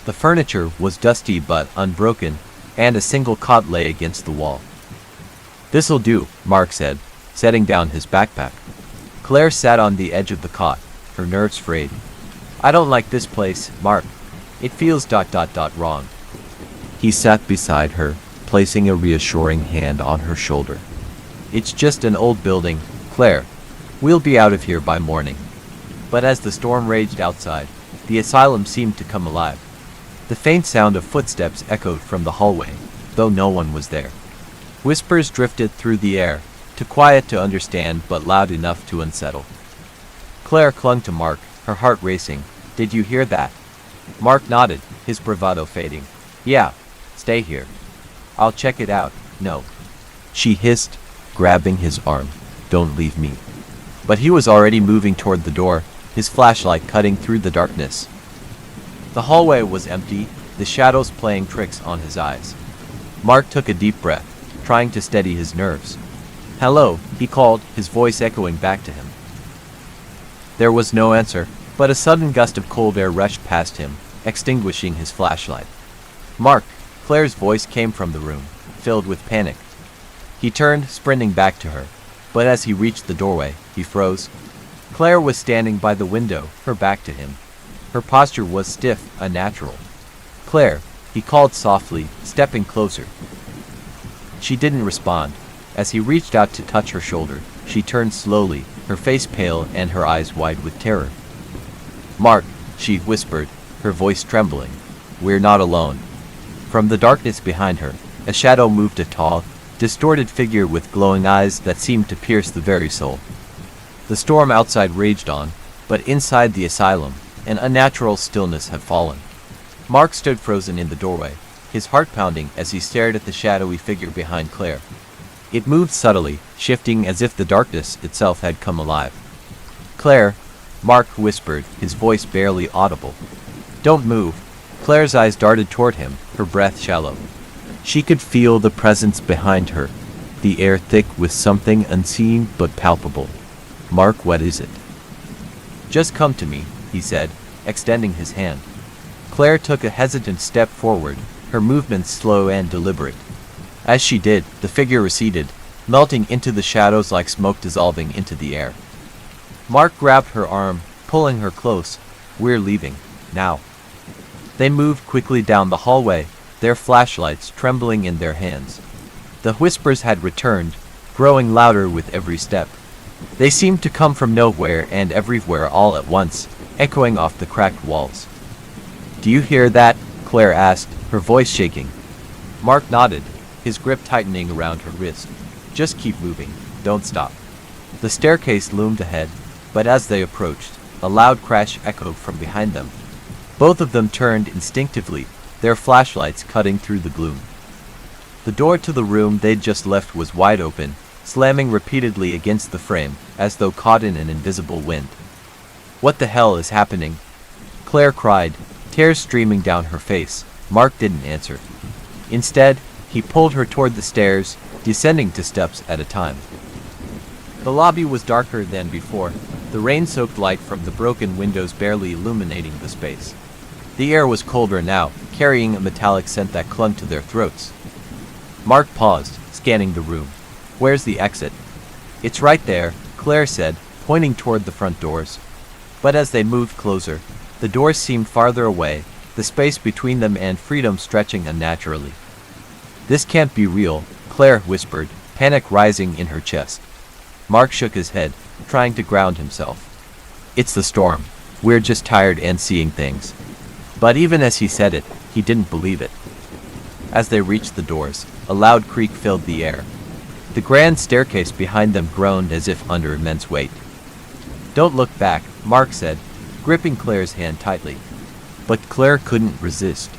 The furniture was dusty but unbroken, and a single cot lay against the wall. "This'll do," Mark said, setting down his backpack. Claire sat on the edge of the cot, her nerves frayed. "I don't like this place, Mark. It feels wrong." He sat beside her, placing a reassuring hand on her shoulder. "It's just an old building, Claire. We'll be out of here by morning." But as the storm raged outside, the asylum seemed to come alive. The faint sound of footsteps echoed from the hallway, though no one was there. Whispers drifted through the air, too quiet to understand but loud enough to unsettle. Claire clung to Mark, her heart racing. "Did you hear that?" Mark nodded, his bravado fading. "Yeah, stay here. I'll check it out." "No," she hissed, grabbing his arm. "Don't leave me." But he was already moving toward the door, his flashlight cutting through the darkness. The hallway was empty, the shadows playing tricks on his eyes. Mark took a deep breath, trying to steady his nerves. "Hello," he called, his voice echoing back to him. There was no answer, but a sudden gust of cold air rushed past him, extinguishing his flashlight. "Mark!" Claire's voice came from the room, filled with panic. He turned, sprinting back to her, but as he reached the doorway, he froze. Claire was standing by the window, her back to him. Her posture was stiff, unnatural. "Claire," he called softly, stepping closer. She didn't respond. As he reached out to touch her shoulder, she turned slowly, her face pale and her eyes wide with terror. "Mark," she whispered, her voice trembling. "We're not alone." From the darkness behind her, a shadow moved, a tall, distorted figure with glowing eyes that seemed to pierce the very soul. The storm outside raged on, but inside the asylum, an unnatural stillness had fallen. Mark stood frozen in the doorway, his heart pounding as he stared at the shadowy figure behind Claire. It moved subtly, shifting as if the darkness itself had come alive. "Claire," Mark whispered, his voice barely audible. "Don't move." Claire's eyes darted toward him, her breath shallow. She could feel the presence behind her, the air thick with something unseen but palpable. "Mark, what is it?" "Just come to me," he said, extending his hand. Claire took a hesitant step forward, her movements slow and deliberate. As she did, the figure receded, melting into the shadows like smoke dissolving into the air. Mark grabbed her arm, pulling her close. "We're leaving. Now." They moved quickly down the hallway, their flashlights trembling in their hands. The whispers had returned, growing louder with every step. They seemed to come from nowhere and everywhere all at once, echoing off the cracked walls. "Do you hear that?" Claire asked, her voice shaking. Mark nodded, his grip tightening around her wrist. "Just keep moving. Don't stop." The staircase loomed ahead, but as they approached, a loud crash echoed from behind them. Both of them turned instinctively, their flashlights cutting through the gloom. The door to the room they'd just left was wide open, slamming repeatedly against the frame, as though caught in an invisible wind. "What the hell is happening?" Claire cried, tears streaming down her face. Mark didn't answer. Instead, he pulled her toward the stairs, descending 2 steps at a time. The lobby was darker than before, the rain-soaked light from the broken windows barely illuminating the space. The air was colder now, carrying a metallic scent that clung to their throats. Mark paused, scanning the room. "Where's the exit?" "It's right there," Claire said, pointing toward the front doors. But as they moved closer, the doors seemed farther away, the space between them and freedom stretching unnaturally. "This can't be real," Claire whispered, panic rising in her chest. Mark shook his head, trying to ground himself. "It's the storm. We're just tired and seeing things." But even as he said it, he didn't believe it. As they reached the doors, a loud creak filled the air. The grand staircase behind them groaned as if under immense weight. "Don't look back," Mark said, gripping Claire's hand tightly. But Claire couldn't resist.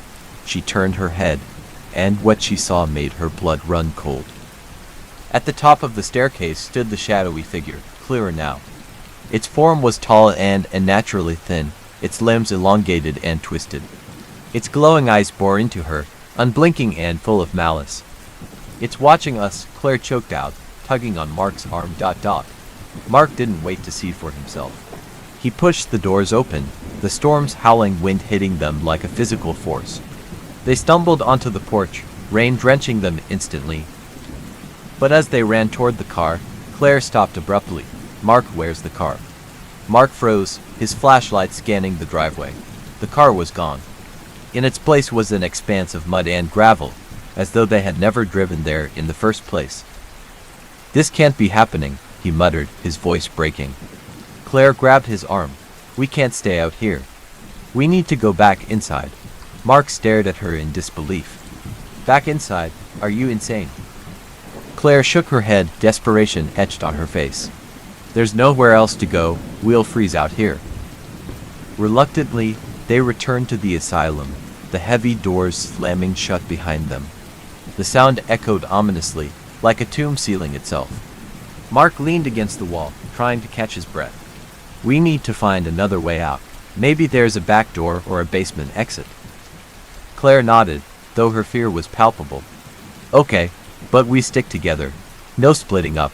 She turned her head, and what she saw made her blood run cold. At the top of the staircase stood the shadowy figure, clearer now. Its form was tall and unnaturally thin, its limbs elongated and twisted. Its glowing eyes bore into her, unblinking and full of malice. "It's watching us," Claire choked out, tugging on Mark's arm. Mark didn't wait to see for himself. He pushed the doors open, the storm's howling wind hitting them like a physical force. They stumbled onto the porch, rain drenching them instantly. But as they ran toward the car, Claire stopped abruptly. "Mark, where's the car?" Mark froze, his flashlight scanning the driveway. The car was gone. In its place was an expanse of mud and gravel, as though they had never driven there in the first place. "This can't be happening," he muttered, his voice breaking. Claire grabbed his arm. "We can't stay out here. We need to go back inside." Mark stared at her in disbelief. "Back inside? Are you insane?" Claire shook her head, desperation etched on her face. "There's nowhere else to go, we'll freeze out here." Reluctantly, they returned to the asylum, the heavy doors slamming shut behind them. The sound echoed ominously, like a tomb sealing itself. Mark leaned against the wall, trying to catch his breath. "We need to find another way out. Maybe there's a back door or a basement exit." Claire nodded, though her fear was palpable. "Okay, but we stick together. No splitting up."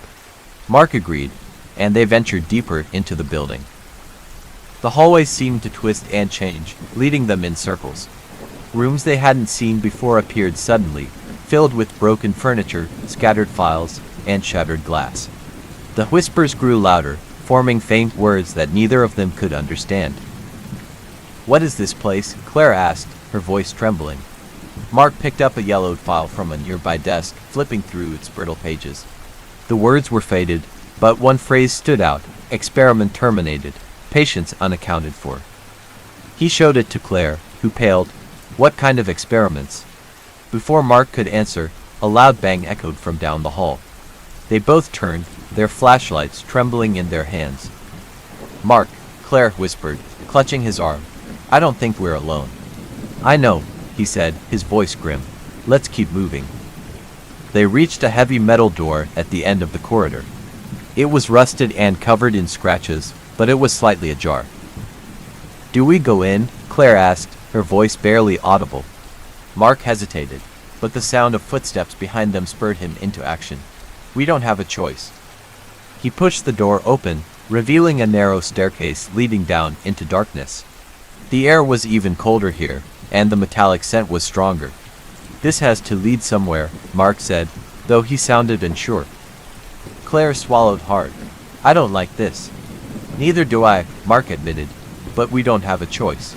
Mark agreed, and they ventured deeper into the building. The hallways seemed to twist and change, leading them in circles. Rooms they hadn't seen before appeared suddenly, filled with broken furniture, scattered files, and shattered glass. The whispers grew louder, forming faint words that neither of them could understand. "What is this place?" Claire asked, her voice trembling. Mark picked up a yellowed file from a nearby desk, flipping through its brittle pages. The words were faded, but one phrase stood out: "Experiment terminated. Patients unaccounted for." He showed it to Claire, who paled. "What kind of experiments?" Before Mark could answer, a loud bang echoed from down the hall. They both turned, their flashlights trembling in their hands. "Mark," Claire whispered, clutching his arm. "I don't think we're alone." "I know," he said, his voice grim. "Let's keep moving." They reached a heavy metal door at the end of the corridor. It was rusted and covered in scratches, but it was slightly ajar. "Do we go in?" Claire asked, her voice barely audible. Mark hesitated, but the sound of footsteps behind them spurred him into action. "We don't have a choice." He pushed the door open, revealing a narrow staircase leading down into darkness. The air was even colder here, and the metallic scent was stronger. "This has to lead somewhere," Mark said, though he sounded unsure. Claire swallowed hard. "I don't like this." "Neither do I," Mark admitted, "but we don't have a choice."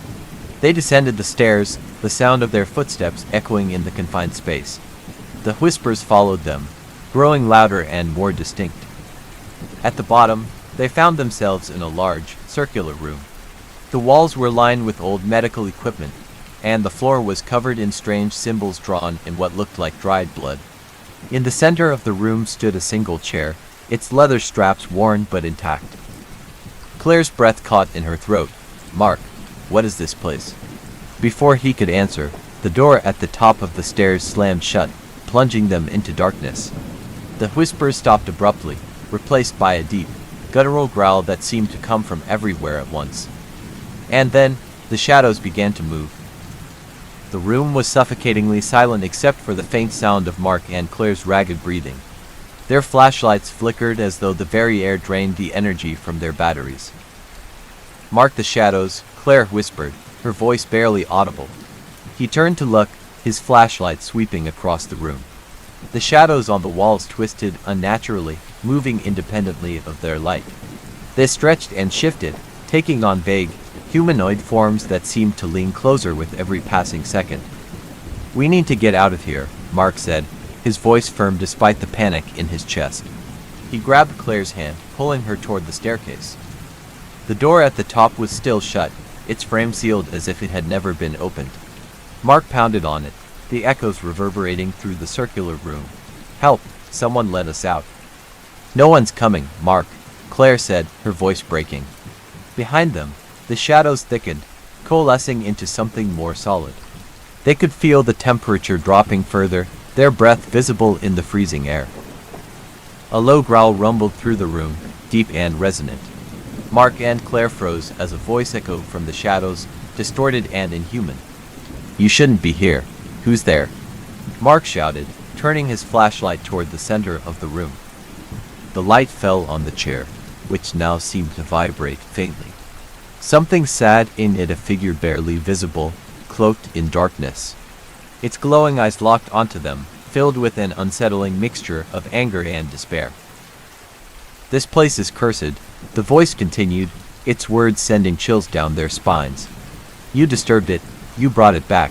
They descended the stairs, the sound of their footsteps echoing in the confined space. The whispers followed them, growing louder and more distinct. At the bottom, they found themselves in a large, circular room. The walls were lined with old medical equipment, and the floor was covered in strange symbols drawn in what looked like dried blood. In the center of the room stood a single chair, its leather straps worn but intact. Claire's breath caught in her throat. "Mark, what is this place?" Before he could answer, the door at the top of the stairs slammed shut, plunging them into darkness. The whispers stopped abruptly, replaced by a deep, guttural growl that seemed to come from everywhere at once. And then, the shadows began to move. The room was suffocatingly silent except for the faint sound of Mark and Claire's ragged breathing. Their flashlights flickered as though the very air drained the energy from their batteries. "Mark the shadows," Claire whispered, her voice barely audible. He turned to look, his flashlight sweeping across the room. The shadows on the walls twisted unnaturally, moving independently of their light. They stretched and shifted, taking on vague, humanoid forms that seemed to lean closer with every passing second. "We need to get out of here," Mark said, his voice firm despite the panic in his chest. He grabbed Claire's hand, pulling her toward the staircase. The door at the top was still shut, its frame sealed as if it had never been opened. Mark pounded on it, the echoes reverberating through the circular room. "Help! Someone let us out." "No one's coming, Mark," Claire said, her voice breaking. Behind them, the shadows thickened, coalescing into something more solid. They could feel the temperature dropping further, their breath visible in the freezing air. A low growl rumbled through the room, deep and resonant. Mark and Claire froze as a voice echoed from the shadows, distorted and inhuman. "You shouldn't be here. Who's there?" Mark shouted, turning his flashlight toward the center of the room. The light fell on the chair, which now seemed to vibrate faintly. Something sat in it, a figure barely visible, cloaked in darkness. Its glowing eyes locked onto them, filled with an unsettling mixture of anger and despair. "This place is cursed," the voice continued, its words sending chills down their spines. "You disturbed it. You brought it back."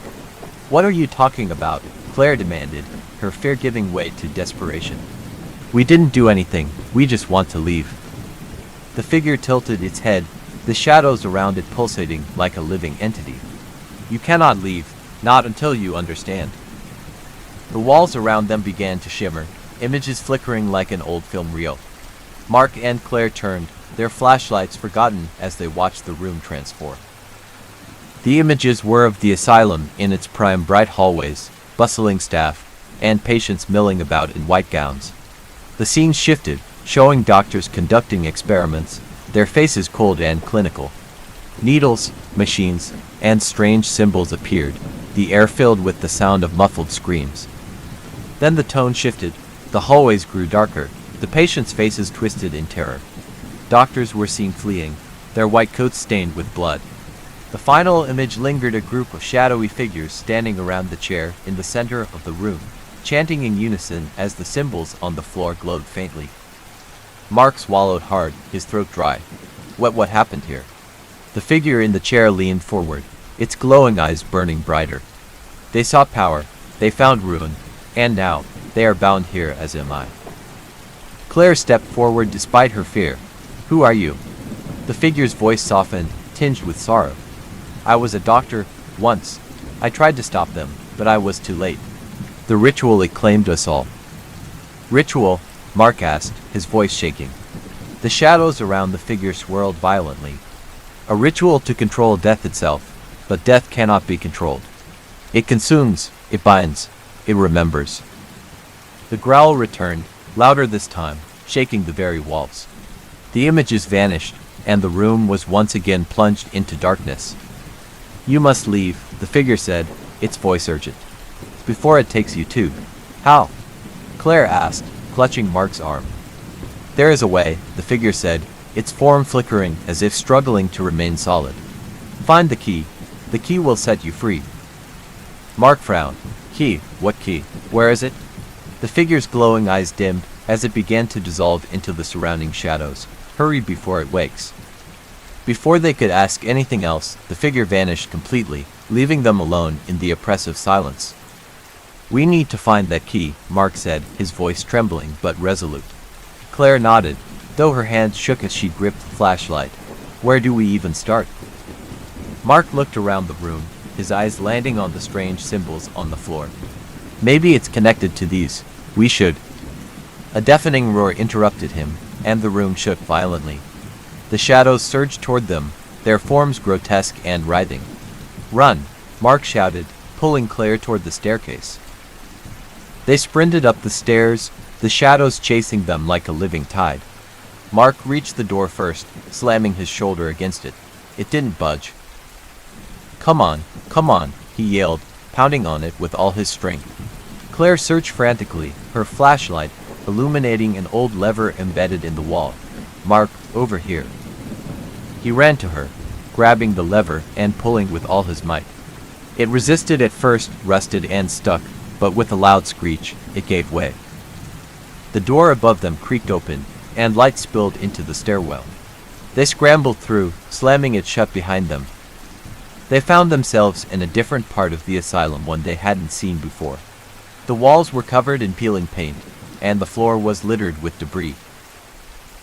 "What are you talking about?" Claire demanded, her fear giving way to desperation. "We didn't do anything. We just want to leave." The figure tilted its head, the shadows around it pulsating like a living entity. "You cannot leave, not until you understand." The walls around them began to shimmer, images flickering like an old film reel. Mark and Claire turned, their flashlights forgotten as they watched the room transform. The images were of the asylum in its prime, bright hallways, bustling staff, and patients milling about in white gowns. The scene shifted, showing doctors conducting experiments, their faces cold and clinical. Needles, machines, and strange symbols appeared, the air filled with the sound of muffled screams. Then the tone shifted, the hallways grew darker, the patients' faces twisted in terror. Doctors were seen fleeing, their white coats stained with blood. The final image lingered, a group of shadowy figures standing around the chair in the center of the room, chanting in unison as the symbols on the floor glowed faintly. Mark swallowed hard, his throat dry. What happened here? The figure in the chair leaned forward, its glowing eyes burning brighter. "They saw power, they found ruin, and now, they are bound here, as am I." Claire stepped forward despite her fear. "Who are you?" The figure's voice softened, tinged with sorrow. "I was a doctor, once. I tried to stop them, but I was too late. The ritual, it claimed us all." "Ritual?" Mark asked, his voice shaking. The shadows around the figure swirled violently. "A ritual to control death itself, but death cannot be controlled. It consumes, it binds, it remembers." The growl returned, louder this time, shaking the very walls. The images vanished, and the room was once again plunged into darkness. "You must leave," the figure said, its voice urgent. "Before it takes you too." "How?" Claire asked, clutching Mark's arm. "There is a way," the figure said, its form flickering as if struggling to remain solid. "Find the key. The key will set you free." Mark frowned. "Key? What key? Where is it?" The figure's glowing eyes dimmed as it began to dissolve into the surrounding shadows. "Hurry before it wakes." Before they could ask anything else, the figure vanished completely, leaving them alone in the oppressive silence. "We need to find that key," Mark said, his voice trembling but resolute. Claire nodded, though her hands shook as she gripped the flashlight. "Where do we even start?" Mark looked around the room, his eyes landing on the strange symbols on the floor. "Maybe it's connected to these. We should." A deafening roar interrupted him, and the room shook violently. The shadows surged toward them, their forms grotesque and writhing. "Run!" Mark shouted, pulling Claire toward the staircase. They sprinted up the stairs, the shadows chasing them like a living tide. Mark reached the door first, slamming his shoulder against it. It didn't budge. Come on," he yelled, pounding on it with all his strength. Claire searched frantically, her flashlight illuminating an old lever embedded in the wall. "Mark, over here." He ran to her, grabbing the lever and pulling with all his might. It resisted at first, rusted and stuck, but with a loud screech, it gave way. The door above them creaked open, and light spilled into the stairwell. They scrambled through, slamming it shut behind them. They found themselves in a different part of the asylum, one they hadn't seen before. The walls were covered in peeling paint, and the floor was littered with debris.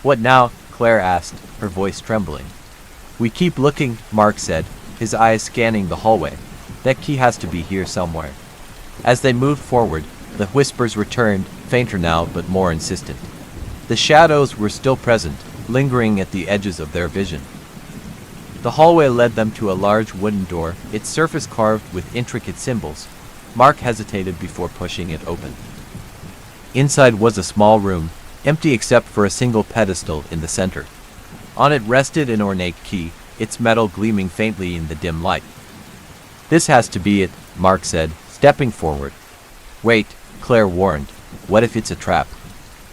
"What now?" Claire asked, her voice trembling. "We keep looking," Mark said, his eyes scanning the hallway. "That key has to be here somewhere." As they moved forward, the whispers returned, fainter now but more insistent. The shadows were still present, lingering at the edges of their vision. The hallway led them to a large wooden door, its surface carved with intricate symbols. Mark hesitated before pushing it open. Inside was a small room, empty except for a single pedestal in the center. On it rested an ornate key, its metal gleaming faintly in the dim light. "This has to be it," Mark said, stepping forward. "Wait," Claire warned. "What if it's a trap?"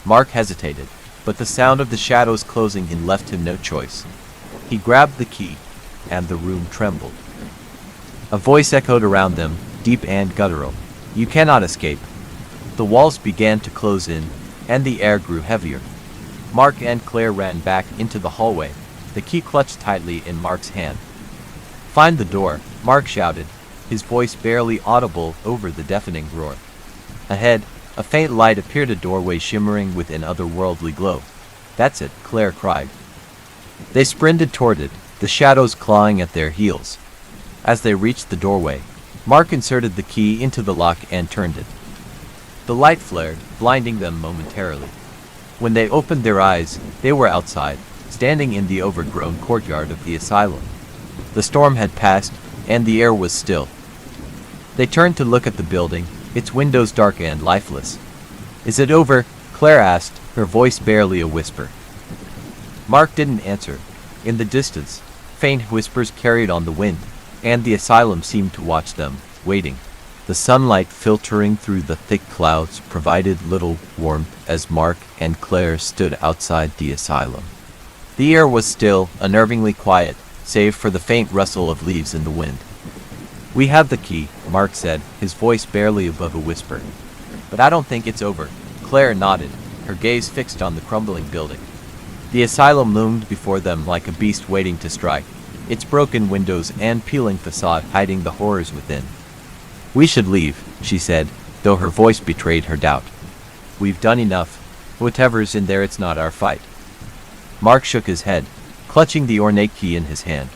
Mark hesitated, but the sound of the shadows closing in left him no choice. He grabbed the key, and the room trembled. A voice echoed around them, deep and guttural. "You cannot escape." The walls began to close in, and the air grew heavier. Mark and Claire ran back into the hallway, the key clutched tightly in Mark's hand. "Find the door," Mark shouted, his voice barely audible over the deafening roar. Ahead, a faint light appeared, a doorway shimmering with an otherworldly glow. "That's it," Claire cried. They sprinted toward it, the shadows clawing at their heels. As they reached the doorway, Mark inserted the key into the lock and turned it. The light flared, blinding them momentarily. When they opened their eyes, they were outside, standing in the overgrown courtyard of the asylum. The storm had passed, and the air was still. They turned to look at the building, its windows dark and lifeless. "Is it over?" Claire asked, her voice barely a whisper. Mark didn't answer. In the distance, faint whispers carried on the wind, and the asylum seemed to watch them, waiting. The sunlight filtering through the thick clouds provided little warmth as Mark and Claire stood outside the asylum. The air was still, unnervingly quiet, save for the faint rustle of leaves in the wind. "We have the key," Mark said, his voice barely above a whisper. "But I don't think it's over." Claire nodded, her gaze fixed on the crumbling building. The asylum loomed before them like a beast waiting to strike, its broken windows and peeling facade hiding the horrors within. "We should leave," she said, though her voice betrayed her doubt. "We've done enough. Whatever's in there, it's not our fight." Mark shook his head, clutching the ornate key in his hand.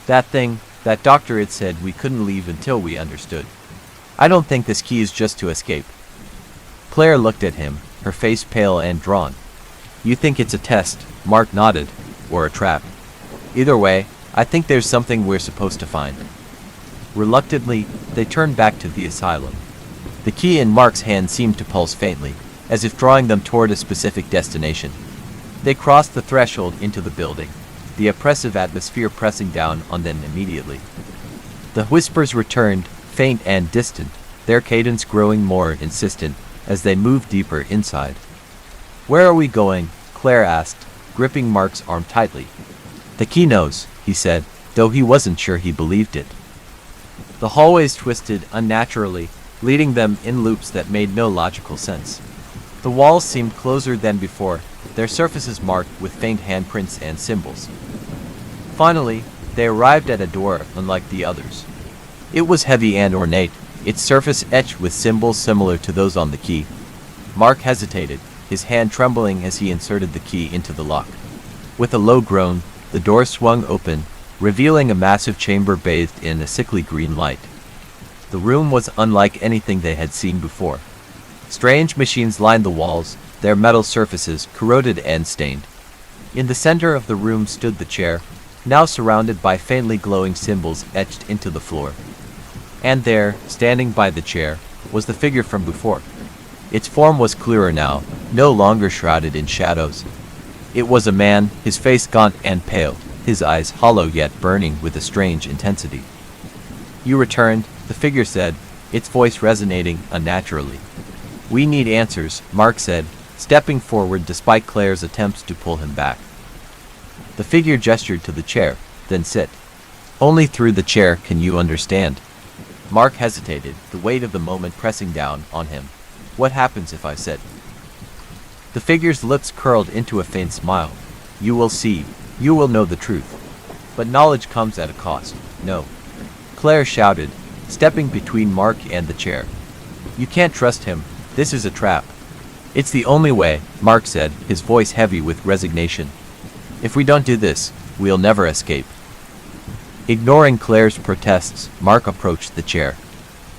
That doctor had said we couldn't leave until we understood. I don't think this key is just to escape." Claire looked at him, her face pale and drawn. "You think it's a test?" Mark nodded. "Or a trap. Either way, I think there's something we're supposed to find." Reluctantly, they turned back to the asylum. The key in Mark's hand seemed to pulse faintly, as if drawing them toward a specific destination. They crossed the threshold into the building, the oppressive atmosphere pressing down on them immediately. The whispers returned, faint and distant, their cadence growing more insistent as they moved deeper inside. "Where are we going?" Claire asked, gripping Mark's arm tightly. "The key knows," he said, though he wasn't sure he believed it. The hallways twisted unnaturally, leading them in loops that made no logical sense. The walls seemed closer than before, their surfaces marked with faint handprints and symbols. Finally, they arrived at a door unlike the others. It was heavy and ornate, its surface etched with symbols similar to those on the key. Mark hesitated, his hand trembling as he inserted the key into the lock. With a low groan, the door swung open, revealing a massive chamber bathed in a sickly green light. The room was unlike anything they had seen before. Strange machines lined the walls, their metal surfaces corroded and stained. In the center of the room stood the chair, now surrounded by faintly glowing symbols etched into the floor. And there, standing by the chair, was the figure from before. Its form was clearer now, no longer shrouded in shadows. It was a man, his face gaunt and pale, his eyes hollow yet burning with a strange intensity. "You returned," the figure said, its voice resonating unnaturally. "We need answers," Mark said, stepping forward despite Claire's attempts to pull him back. The figure gestured to the chair, "Then sit. Only through the chair can you understand." Mark hesitated, the weight of the moment pressing down on him. "What happens if I sit?" The figure's lips curled into a faint smile. "You will see." you will know the truth. But knowledge comes at a cost. No. Claire shouted, stepping between Mark and the chair. You can't trust him. This is a trap. It's the only way, Mark said, his voice heavy with resignation. If we don't do this, we'll never escape. Ignoring Claire's protests, Mark approached the chair.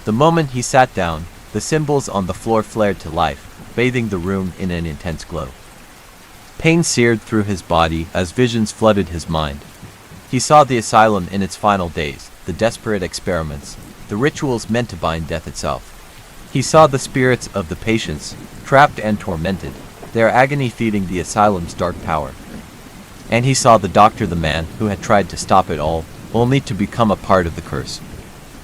The moment he sat down, the symbols on the floor flared to life, bathing the room in an intense glow. Pain seared through his body as visions flooded his mind. He saw the asylum in its final days, the desperate experiments, the rituals meant to bind death itself. He saw the spirits of the patients, trapped and tormented, their agony feeding the asylum's dark power. And he saw the doctor, the man who had tried to stop it all, only to become a part of the curse.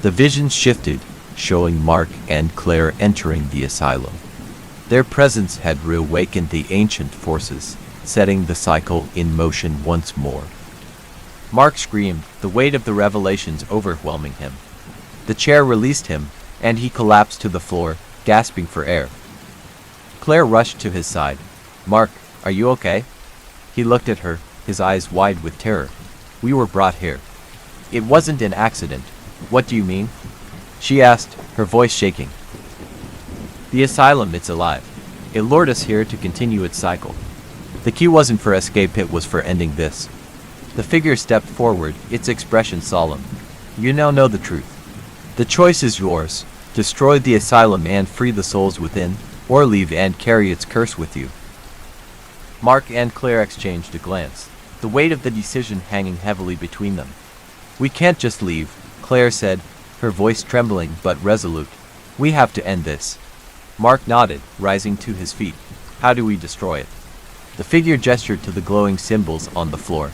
The vision shifted, showing Mark and Claire entering the asylum. Their presence had reawakened the ancient forces, setting the cycle in motion once more. Mark screamed, the weight of the revelations overwhelming him. The chair released him, and he collapsed to the floor, gasping for air. Claire rushed to his side. Mark, are you okay? He looked at her, his eyes wide with terror. We were brought here. It wasn't an accident. What do you mean? She asked, her voice shaking. The asylum, it's alive. It lured us here to continue its cycle. The key wasn't for escape, it was for ending this. The figure stepped forward, its expression solemn. You now know the truth. The choice is yours. Destroy the asylum and free the souls within, or leave and carry its curse with you. Mark and Claire exchanged a glance, the weight of the decision hanging heavily between them. We can't just leave, Claire said, her voice trembling but resolute. We have to end this. Mark nodded, rising to his feet. How do we destroy it? The figure gestured to the glowing symbols on the floor.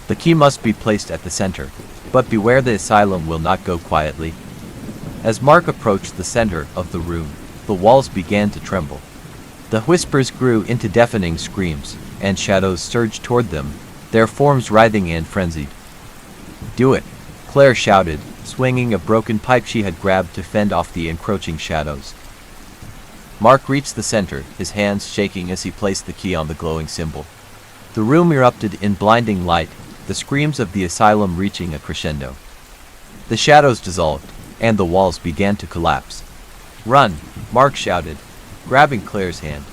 The key must be placed at the center, but beware, the asylum will not go quietly. As Mark approached the center of the room, the walls began to tremble. The whispers grew into deafening screams, and shadows surged toward them, their forms writhing and frenzied. Do it, Claire shouted, swinging a broken pipe she had grabbed to fend off the encroaching shadows. Mark reached the center, his hands shaking as he placed the key on the glowing symbol. The room erupted in blinding light, the screams of the asylum reaching a crescendo. The shadows dissolved, and the walls began to collapse. Run, Mark shouted, grabbing Claire's hand.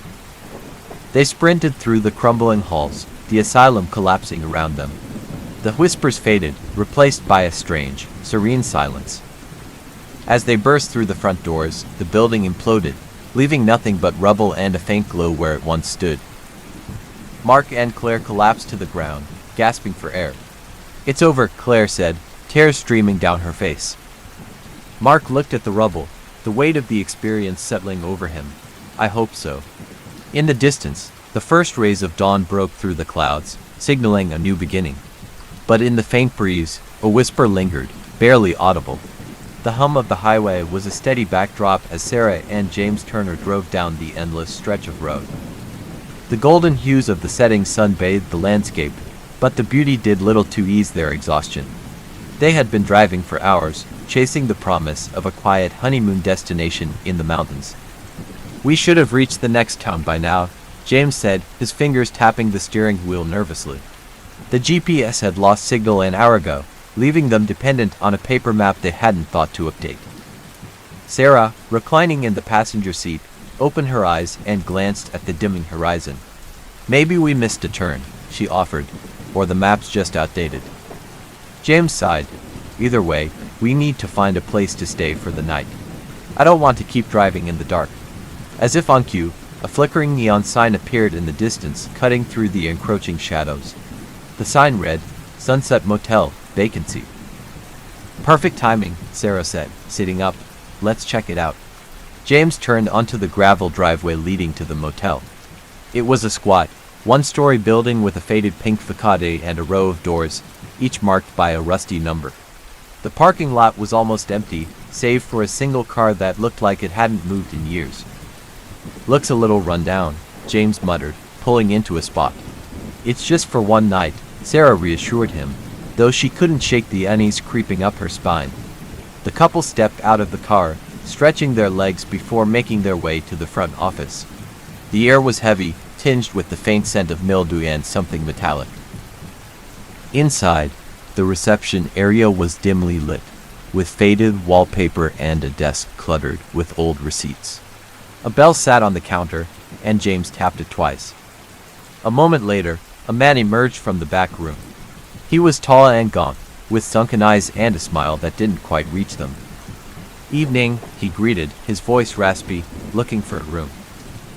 They sprinted through the crumbling halls, the asylum collapsing around them. The whispers faded, replaced by a strange, serene silence. As they burst through the front doors, the building imploded, leaving nothing but rubble and a faint glow where it once stood. Mark and Claire collapsed to the ground, gasping for air. It's over, Claire said, tears streaming down her face. Mark looked at the rubble, the weight of the experience settling over him. I hope so. In the distance, the first rays of dawn broke through the clouds, signaling a new beginning. But in the faint breeze, a whisper lingered, barely audible. The hum of the highway was a steady backdrop as Sarah and James Turner drove down the endless stretch of road. The golden hues of the setting sun bathed the landscape, but the beauty did little to ease their exhaustion. They had been driving for hours, chasing the promise of a quiet honeymoon destination in the mountains. We should have reached the next town by now, James said, his fingers tapping the steering wheel nervously. The GPS had lost signal an hour ago, leaving them dependent on a paper map they hadn't thought to update. Sarah, reclining in the passenger seat, opened her eyes and glanced at the dimming horizon. Maybe we missed a turn, she offered, or the map's just outdated. James sighed. Either way, we need to find a place to stay for the night. I don't want to keep driving in the dark. As if on cue, a flickering neon sign appeared in the distance, cutting through the encroaching shadows. The sign read, Sunset Motel, vacancy. Perfect timing, Sarah said, sitting up. Let's check it out. James turned onto the gravel driveway leading to the motel. It was a squat, one-story building with a faded pink facade and a row of doors, each marked by a rusty number. The parking lot was almost empty, save for a single car that looked like it hadn't moved in years. Looks a little run down, James muttered, pulling into a spot. It's just for one night, Sarah reassured him, though she couldn't shake the unease creeping up her spine. The couple stepped out of the car, stretching their legs before making their way to the front office. The air was heavy, tinged with the faint scent of mildew and something metallic. Inside, the reception area was dimly lit, with faded wallpaper and a desk cluttered with old receipts. A bell sat on the counter, and James tapped it twice. A moment later, a man emerged from the back room. He was tall and gaunt, with sunken eyes and a smile that didn't quite reach them. "Evening," he greeted, his voice raspy, looking for a room.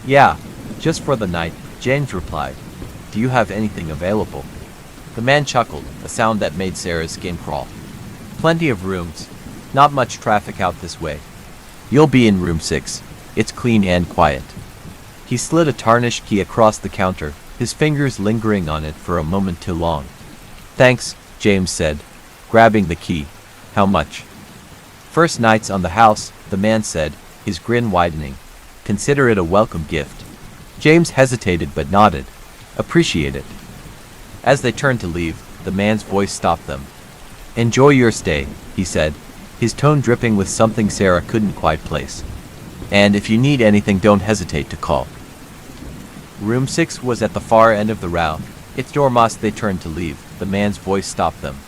"Yeah, just for the night," James replied. "Do you have anything available?" The man chuckled, a sound that made Sarah's skin crawl. "Plenty of rooms. Not much traffic out this way. You'll be in room 6. It's clean and quiet." He slid a tarnished key across the counter, his fingers lingering on it for a moment too long. "Thanks," James said, grabbing the key. "How much?" "First night's on the house," the man said, his grin widening. "Consider it a welcome gift." James hesitated but nodded. "Appreciate it." As they turned to leave, the man's voice stopped them. "Enjoy your stay," he said, his tone dripping with something Sarah couldn't quite place. "And if you need anything, don't hesitate to call." Room 6 was at the far end of the row. Its door as they turned to leave, the man's voice stopped them.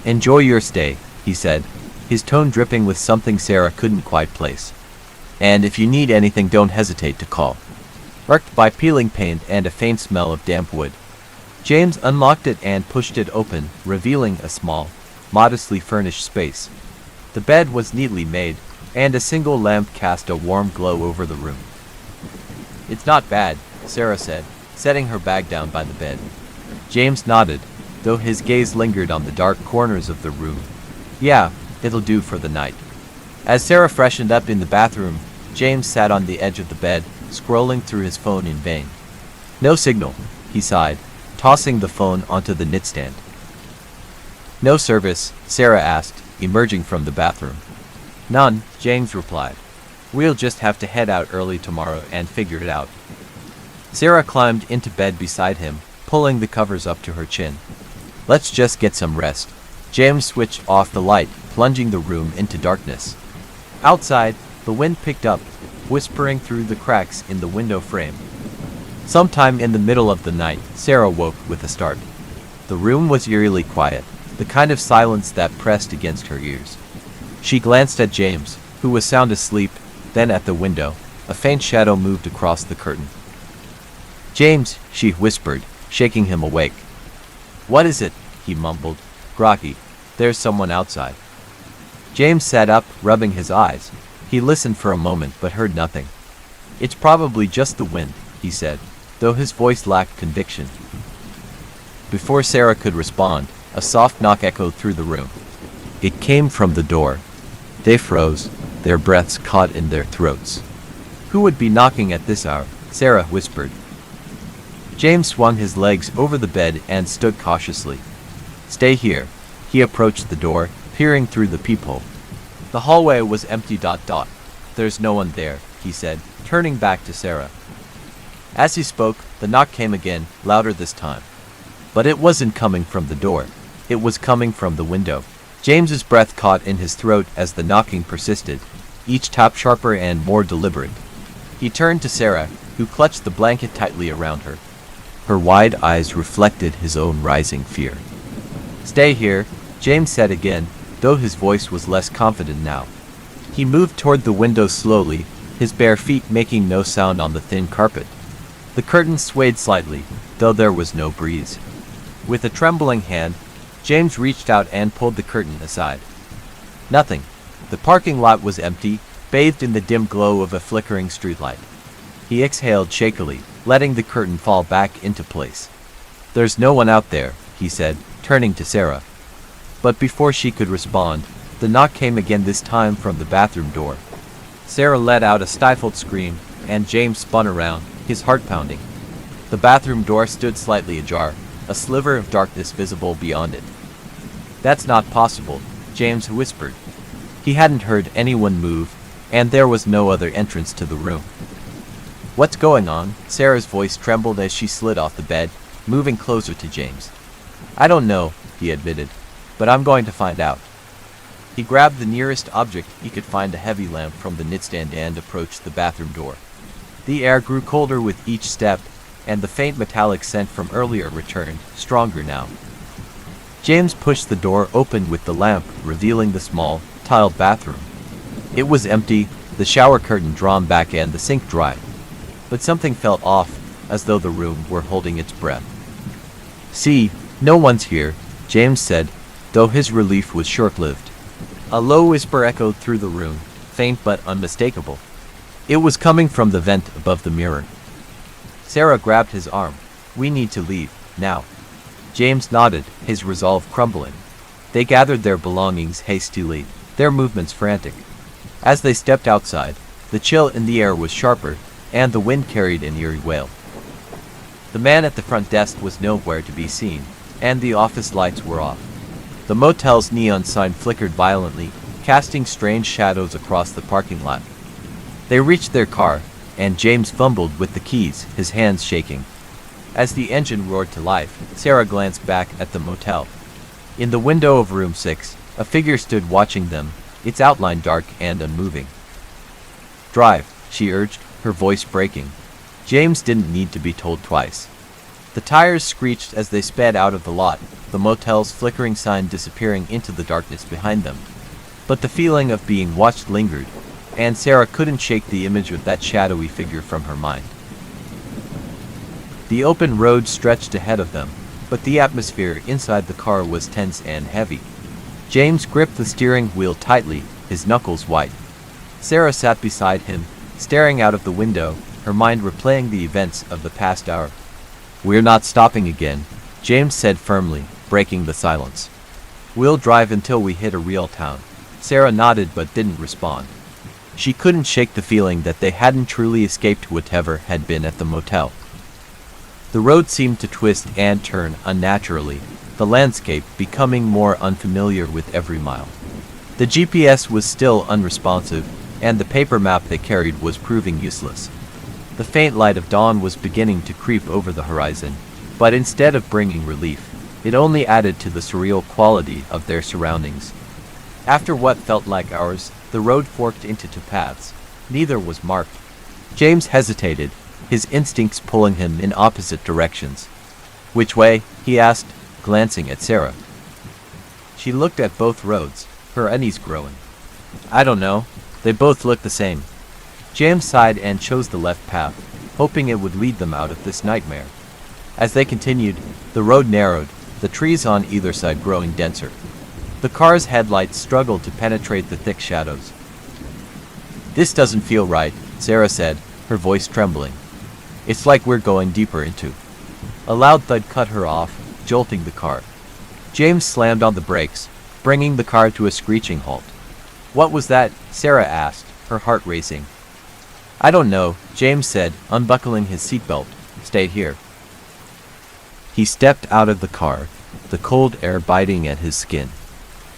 "Enjoy your stay," he said, his tone dripping with something Sarah couldn't quite place. "And if you need anything, don't hesitate to call." Irked by peeling paint and a faint smell of damp wood, James unlocked it and pushed it open, revealing a small, modestly furnished space. The bed was neatly made, and a single lamp cast a warm glow over the room. "It's not bad," Sarah said, setting her bag down by the bed. James nodded, though his gaze lingered on the dark corners of the room. "Yeah, it'll do for the night." As Sarah freshened up in the bathroom, James sat on the edge of the bed, scrolling through his phone in vain. "No signal," he sighed, tossing the phone onto the nightstand. "No service?" Sarah asked, emerging from the bathroom. "None," James replied. "We'll just have to head out early tomorrow and figure it out." Sarah climbed into bed beside him, pulling the covers up to her chin. "Let's just get some rest." James switched off the light, plunging the room into darkness. Outside, the wind picked up, whispering through the cracks in the window frame. Sometime in the middle of the night, Sarah woke with a start. The room was eerily quiet, the kind of silence that pressed against her ears. She glanced at James, who was sound asleep, then at the window. A faint shadow moved across the curtain. "James," she whispered, shaking him awake. "What is it?" he mumbled, groggy. "There's someone outside." James sat up, rubbing his eyes. He listened for a moment but heard nothing. "It's probably just the wind," he said, though his voice lacked conviction. Before Sarah could respond, a soft knock echoed through the room. It came from the door. They froze, their breaths caught in their throats. "Who would be knocking at this hour?" Sarah whispered. James swung his legs over the bed and stood cautiously. "Stay here." He approached the door, peering through the peephole. The hallway was empty. "There's no one there," he said, turning back to Sarah. As he spoke, the knock came again, louder this time. But it wasn't coming from the door. It was coming from the window. James's breath caught in his throat as the knocking persisted, each tap sharper and more deliberate. He turned to Sarah, who clutched the blanket tightly around her. Her wide eyes reflected his own rising fear. "Stay here," James said again, though his voice was less confident now. He moved toward the window slowly, his bare feet making no sound on the thin carpet. The curtain swayed slightly, though there was no breeze. With a trembling hand, James reached out and pulled the curtain aside. Nothing. The parking lot was empty, bathed in the dim glow of a flickering streetlight. He exhaled shakily, letting the curtain fall back into place. "There's no one out there," he said, turning to Sarah. But before she could respond, the knock came again, this time from the bathroom door. Sarah let out a stifled scream, and James spun around, his heart pounding. The bathroom door stood slightly ajar, a sliver of darkness visible beyond it. "That's not possible," James whispered. He hadn't heard anyone move, and there was no other entrance to the room. "What's going on?" Sarah's voice trembled as she slid off the bed, moving closer to James. "I don't know," he admitted, "but I'm going to find out." He grabbed the nearest object he could find, a heavy lamp from the nightstand, and approached the bathroom door. The air grew colder with each step, and the faint metallic scent from earlier returned, stronger now. James pushed the door open with the lamp, revealing the small, tiled bathroom. It was empty, the shower curtain drawn back and the sink dry. But something felt off, as though the room were holding its breath. "See, no one's here," James said, though his relief was short-lived. A low whisper echoed through the room, faint but unmistakable. It was coming from the vent above the mirror. Sarah grabbed his arm. "We need to leave, now." James nodded, his resolve crumbling. They gathered their belongings hastily, their movements frantic. As they stepped outside, the chill in the air was sharper, and the wind carried an eerie wail. The man at the front desk was nowhere to be seen, and the office lights were off. The motel's neon sign flickered violently, casting strange shadows across the parking lot. They reached their car, and James fumbled with the keys, his hands shaking. As the engine roared to life, Sarah glanced back at the motel. In the window of room 6, a figure stood watching them, its outline dark and unmoving. "Drive," she urged, her voice breaking. James didn't need to be told twice. The tires screeched as they sped out of the lot, the motel's flickering sign disappearing into the darkness behind them. But the feeling of being watched lingered, and Sarah couldn't shake the image of that shadowy figure from her mind. The open road stretched ahead of them, but the atmosphere inside the car was tense and heavy. James gripped the steering wheel tightly, his knuckles white. Sarah sat beside him, staring out of the window, her mind replaying the events of the past hour. "We're not stopping again," James said firmly, breaking the silence. "We'll drive until we hit a real town." Sarah nodded but didn't respond. She couldn't shake the feeling that they hadn't truly escaped whatever had been at the motel. The road seemed to twist and turn unnaturally, the landscape becoming more unfamiliar with every mile. The GPS was still unresponsive, and the paper map they carried was proving useless. The faint light of dawn was beginning to creep over the horizon, but instead of bringing relief, it only added to the surreal quality of their surroundings. After what felt like hours, the road forked into two paths. Neither was marked. James hesitated, his instincts pulling him in opposite directions. "Which way?" he asked, glancing at Sarah. She looked at both roads, her unease growing. "I don't know. They both look the same." James sighed and chose the left path, hoping it would lead them out of this nightmare. As they continued, the road narrowed, the trees on either side growing denser. The car's headlights struggled to penetrate the thick shadows. "This doesn't feel right," Sarah said, her voice trembling. "It's like we're going deeper into." A loud thud cut her off, jolting the car. James slammed on the brakes, bringing the car to a screeching halt. "What was that?" Sarah asked, her heart racing. "I don't know," James said, unbuckling his seatbelt. "Stay here." He stepped out of the car, the cold air biting at his skin.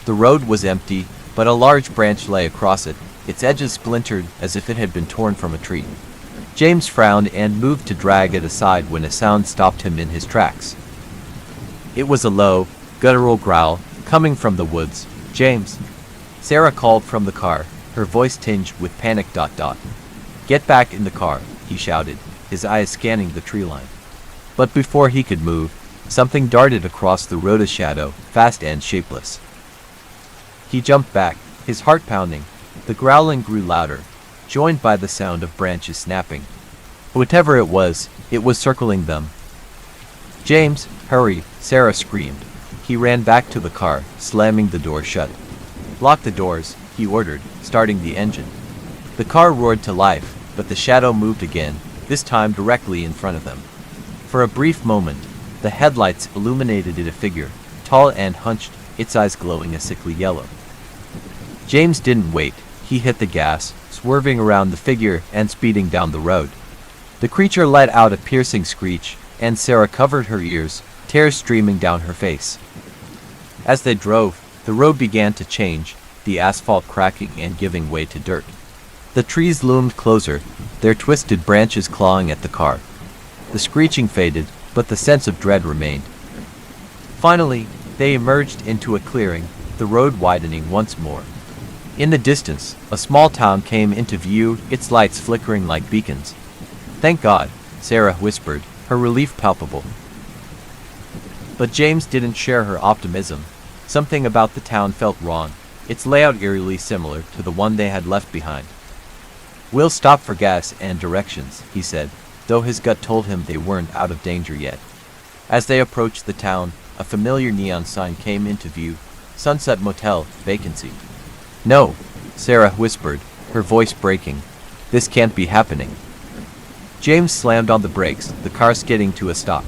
The road was empty, but a large branch lay across it, its edges splintered as if it had been torn from a tree. James frowned and moved to drag it aside when a sound stopped him in his tracks. It was a low, guttural growl, coming from the woods. "James!" Sarah called from the car, her voice tinged with panic. "Get back in the car," he shouted, his eyes scanning the tree line. But before he could move, something darted across the road, a shadow, fast and shapeless. He jumped back, his heart pounding. The growling grew louder, joined by the sound of branches snapping. Whatever it was circling them. "James, hurry!" Sarah screamed. He ran back to the car, slamming the door shut. "Lock the doors," he ordered, starting the engine. The car roared to life, but the shadow moved again, this time directly in front of them. For a brief moment, the headlights illuminated a figure, tall and hunched, its eyes glowing a sickly yellow. James didn't wait. He hit the gas, swerving around the figure and speeding down the road. The creature let out a piercing screech, and Sarah covered her ears, tears streaming down her face. As they drove, the road began to change, the asphalt cracking and giving way to dirt. The trees loomed closer, their twisted branches clawing at the car. The screeching faded, but the sense of dread remained. Finally, they emerged into a clearing, the road widening once more. In the distance, a small town came into view, its lights flickering like beacons. "Thank God," Sarah whispered, her relief palpable. But James didn't share her optimism. Something about the town felt wrong, its layout eerily similar to the one they had left behind. "We'll stop for gas and directions," he said, though his gut told him they weren't out of danger yet. As they approached the town, a familiar neon sign came into view. "Sunset Motel, vacancy." "No," Sarah whispered, her voice breaking. "This can't be happening." James slammed on the brakes, the car skidding to a stop.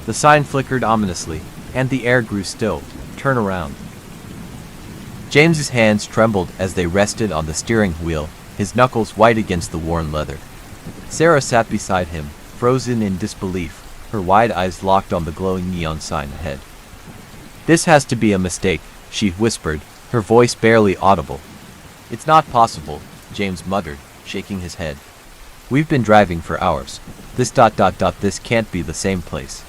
The sign flickered ominously, and the air grew still. "Turn around." James's hands trembled as they rested on the steering wheel, his knuckles white against the worn leather. Sarah sat beside him, frozen in disbelief, her wide eyes locked on the glowing neon sign ahead. "This has to be a mistake," she whispered, her voice barely audible. "It's not possible," James muttered, shaking his head. "We've been driving for hours. This can't be the same place."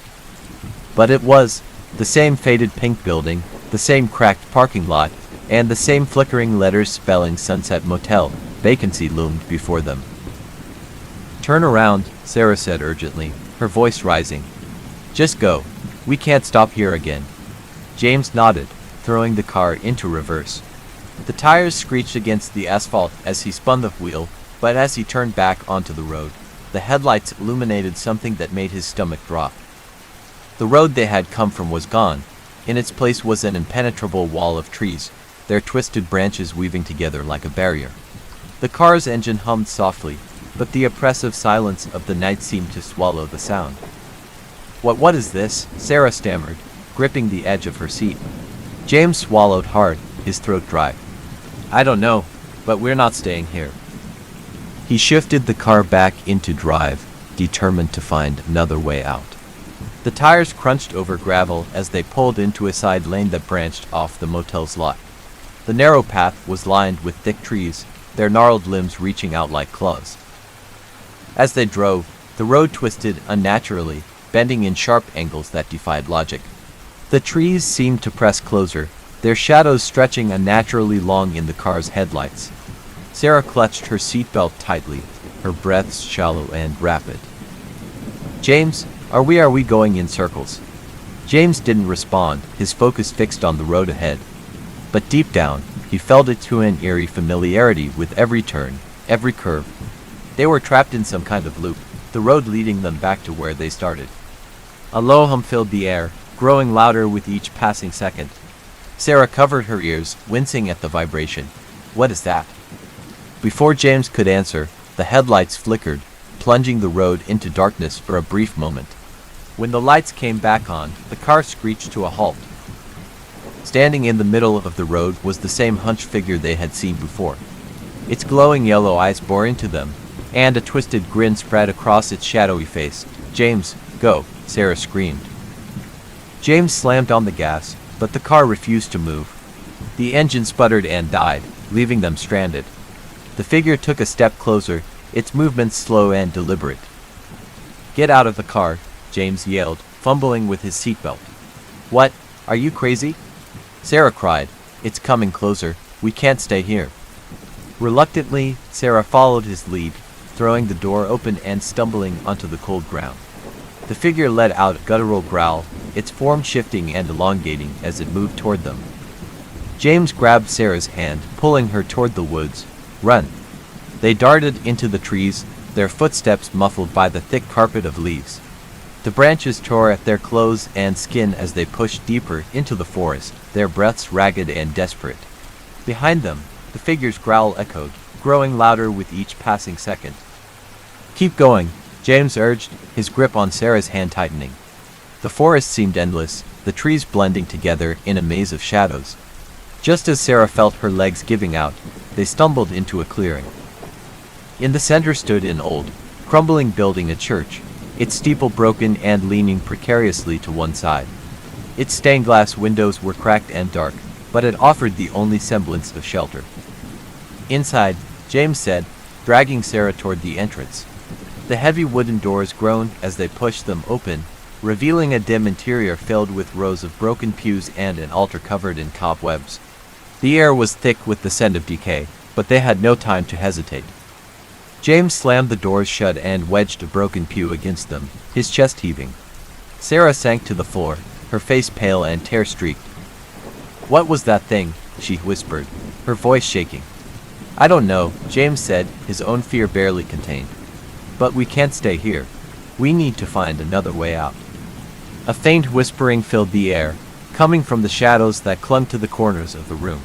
But it was. The same faded pink building, the same cracked parking lot, and the same flickering letters spelling Sunset Motel, vacancy loomed before them. "Turn around," Sarah said urgently, her voice rising. "Just go. We can't stop here again." James nodded, throwing the car into reverse. The tires screeched against the asphalt as he spun the wheel, but as he turned back onto the road, the headlights illuminated something that made his stomach drop. The road they had come from was gone. In its place was an impenetrable wall of trees, their twisted branches weaving together like a barrier. The car's engine hummed softly, but the oppressive silence of the night seemed to swallow the sound. What is this?" Sarah stammered, gripping the edge of her seat. James swallowed hard, his throat dry. "I don't know, but we're not staying here." He shifted the car back into drive, determined to find another way out. The tires crunched over gravel as they pulled into a side lane that branched off the motel's lot. The narrow path was lined with thick trees, their gnarled limbs reaching out like claws. As they drove, the road twisted unnaturally, bending in sharp angles that defied logic. The trees seemed to press closer, their shadows stretching unnaturally long in the car's headlights. Sarah clutched her seatbelt tightly, her breaths shallow and rapid. "James, are we going in circles?" James didn't respond, his focus fixed on the road ahead. But deep down, he felt it to an eerie familiarity with every turn, every curve. They were trapped in some kind of loop, the road leading them back to where they started. A low hum filled the air, growing louder with each passing second. Sarah covered her ears, wincing at the vibration. "What is that?" Before James could answer, the headlights flickered, plunging the road into darkness for a brief moment. When the lights came back on, the car screeched to a halt. Standing in the middle of the road was the same hunched figure they had seen before. Its glowing yellow eyes bore into them, and a twisted grin spread across its shadowy face. "James, go," Sarah screamed. James slammed on the gas, but the car refused to move. The engine sputtered and died, leaving them stranded. The figure took a step closer, its movements slow and deliberate. "Get out of the car," James yelled, fumbling with his seatbelt. "What? Are you crazy?" Sarah cried. "It's coming closer. We can't stay here." Reluctantly, Sarah followed his lead, throwing the door open and stumbling onto the cold ground. The figure let out a guttural growl, its form shifting and elongating as it moved toward them. James grabbed Sarah's hand, pulling her toward the woods. "Run!" They darted into the trees, their footsteps muffled by the thick carpet of leaves. The branches tore at their clothes and skin as they pushed deeper into the forest, their breaths ragged and desperate. Behind them, the figure's growl echoed, growing louder with each passing second. "Keep going," James urged, his grip on Sarah's hand tightening. The forest seemed endless, the trees blending together in a maze of shadows. Just as Sarah felt her legs giving out, they stumbled into a clearing. In the center stood an old, crumbling building, a church, its steeple broken and leaning precariously to one side. Its stained glass windows were cracked and dark, but it offered the only semblance of shelter. "Inside," James said, dragging Sarah toward the entrance. The heavy wooden doors groaned as they pushed them open, revealing a dim interior filled with rows of broken pews and an altar covered in cobwebs. The air was thick with the scent of decay, but they had no time to hesitate. James slammed the doors shut and wedged a broken pew against them, his chest heaving. Sarah sank to the floor, her face pale and tear-streaked. "What was that thing?" she whispered, her voice shaking. "I don't know," James said, his own fear barely contained. "But we can't stay here. We need to find another way out." A faint whispering filled the air, coming from the shadows that clung to the corners of the room.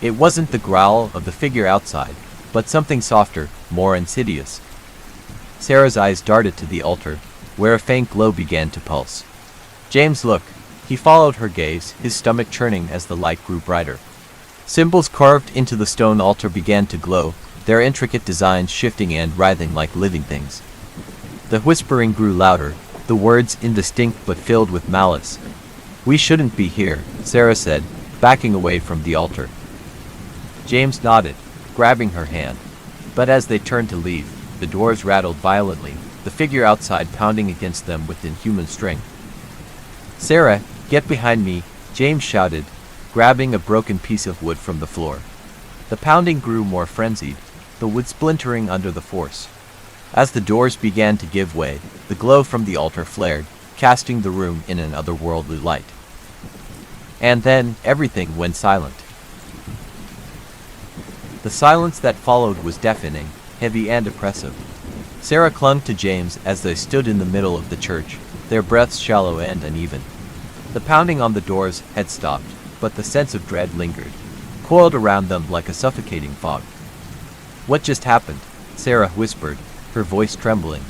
It wasn't the growl of the figure outside, but something softer, more insidious. Sarah's eyes darted to the altar, where a faint glow began to pulse. "James, look." He followed her gaze, his stomach churning as the light grew brighter. Symbols carved into the stone altar began to glow, their intricate designs shifting and writhing like living things. The whispering grew louder, the words indistinct but filled with malice. "We shouldn't be here," Sarah said, backing away from the altar. James nodded, grabbing her hand. But as they turned to leave, the doors rattled violently, the figure outside pounding against them with inhuman strength. "Sarah, get behind me," James shouted, grabbing a broken piece of wood from the floor. The pounding grew more frenzied, the wood splintering under the force. As the doors began to give way, the glow from the altar flared, casting the room in an otherworldly light. And then, everything went silent. The silence that followed was deafening, heavy and oppressive. Sarah clung to James as they stood in the middle of the church, their breaths shallow and uneven. The pounding on the doors had stopped, but the sense of dread lingered, coiled around them like a suffocating fog. "What just happened?" Sarah whispered, her voice trembling.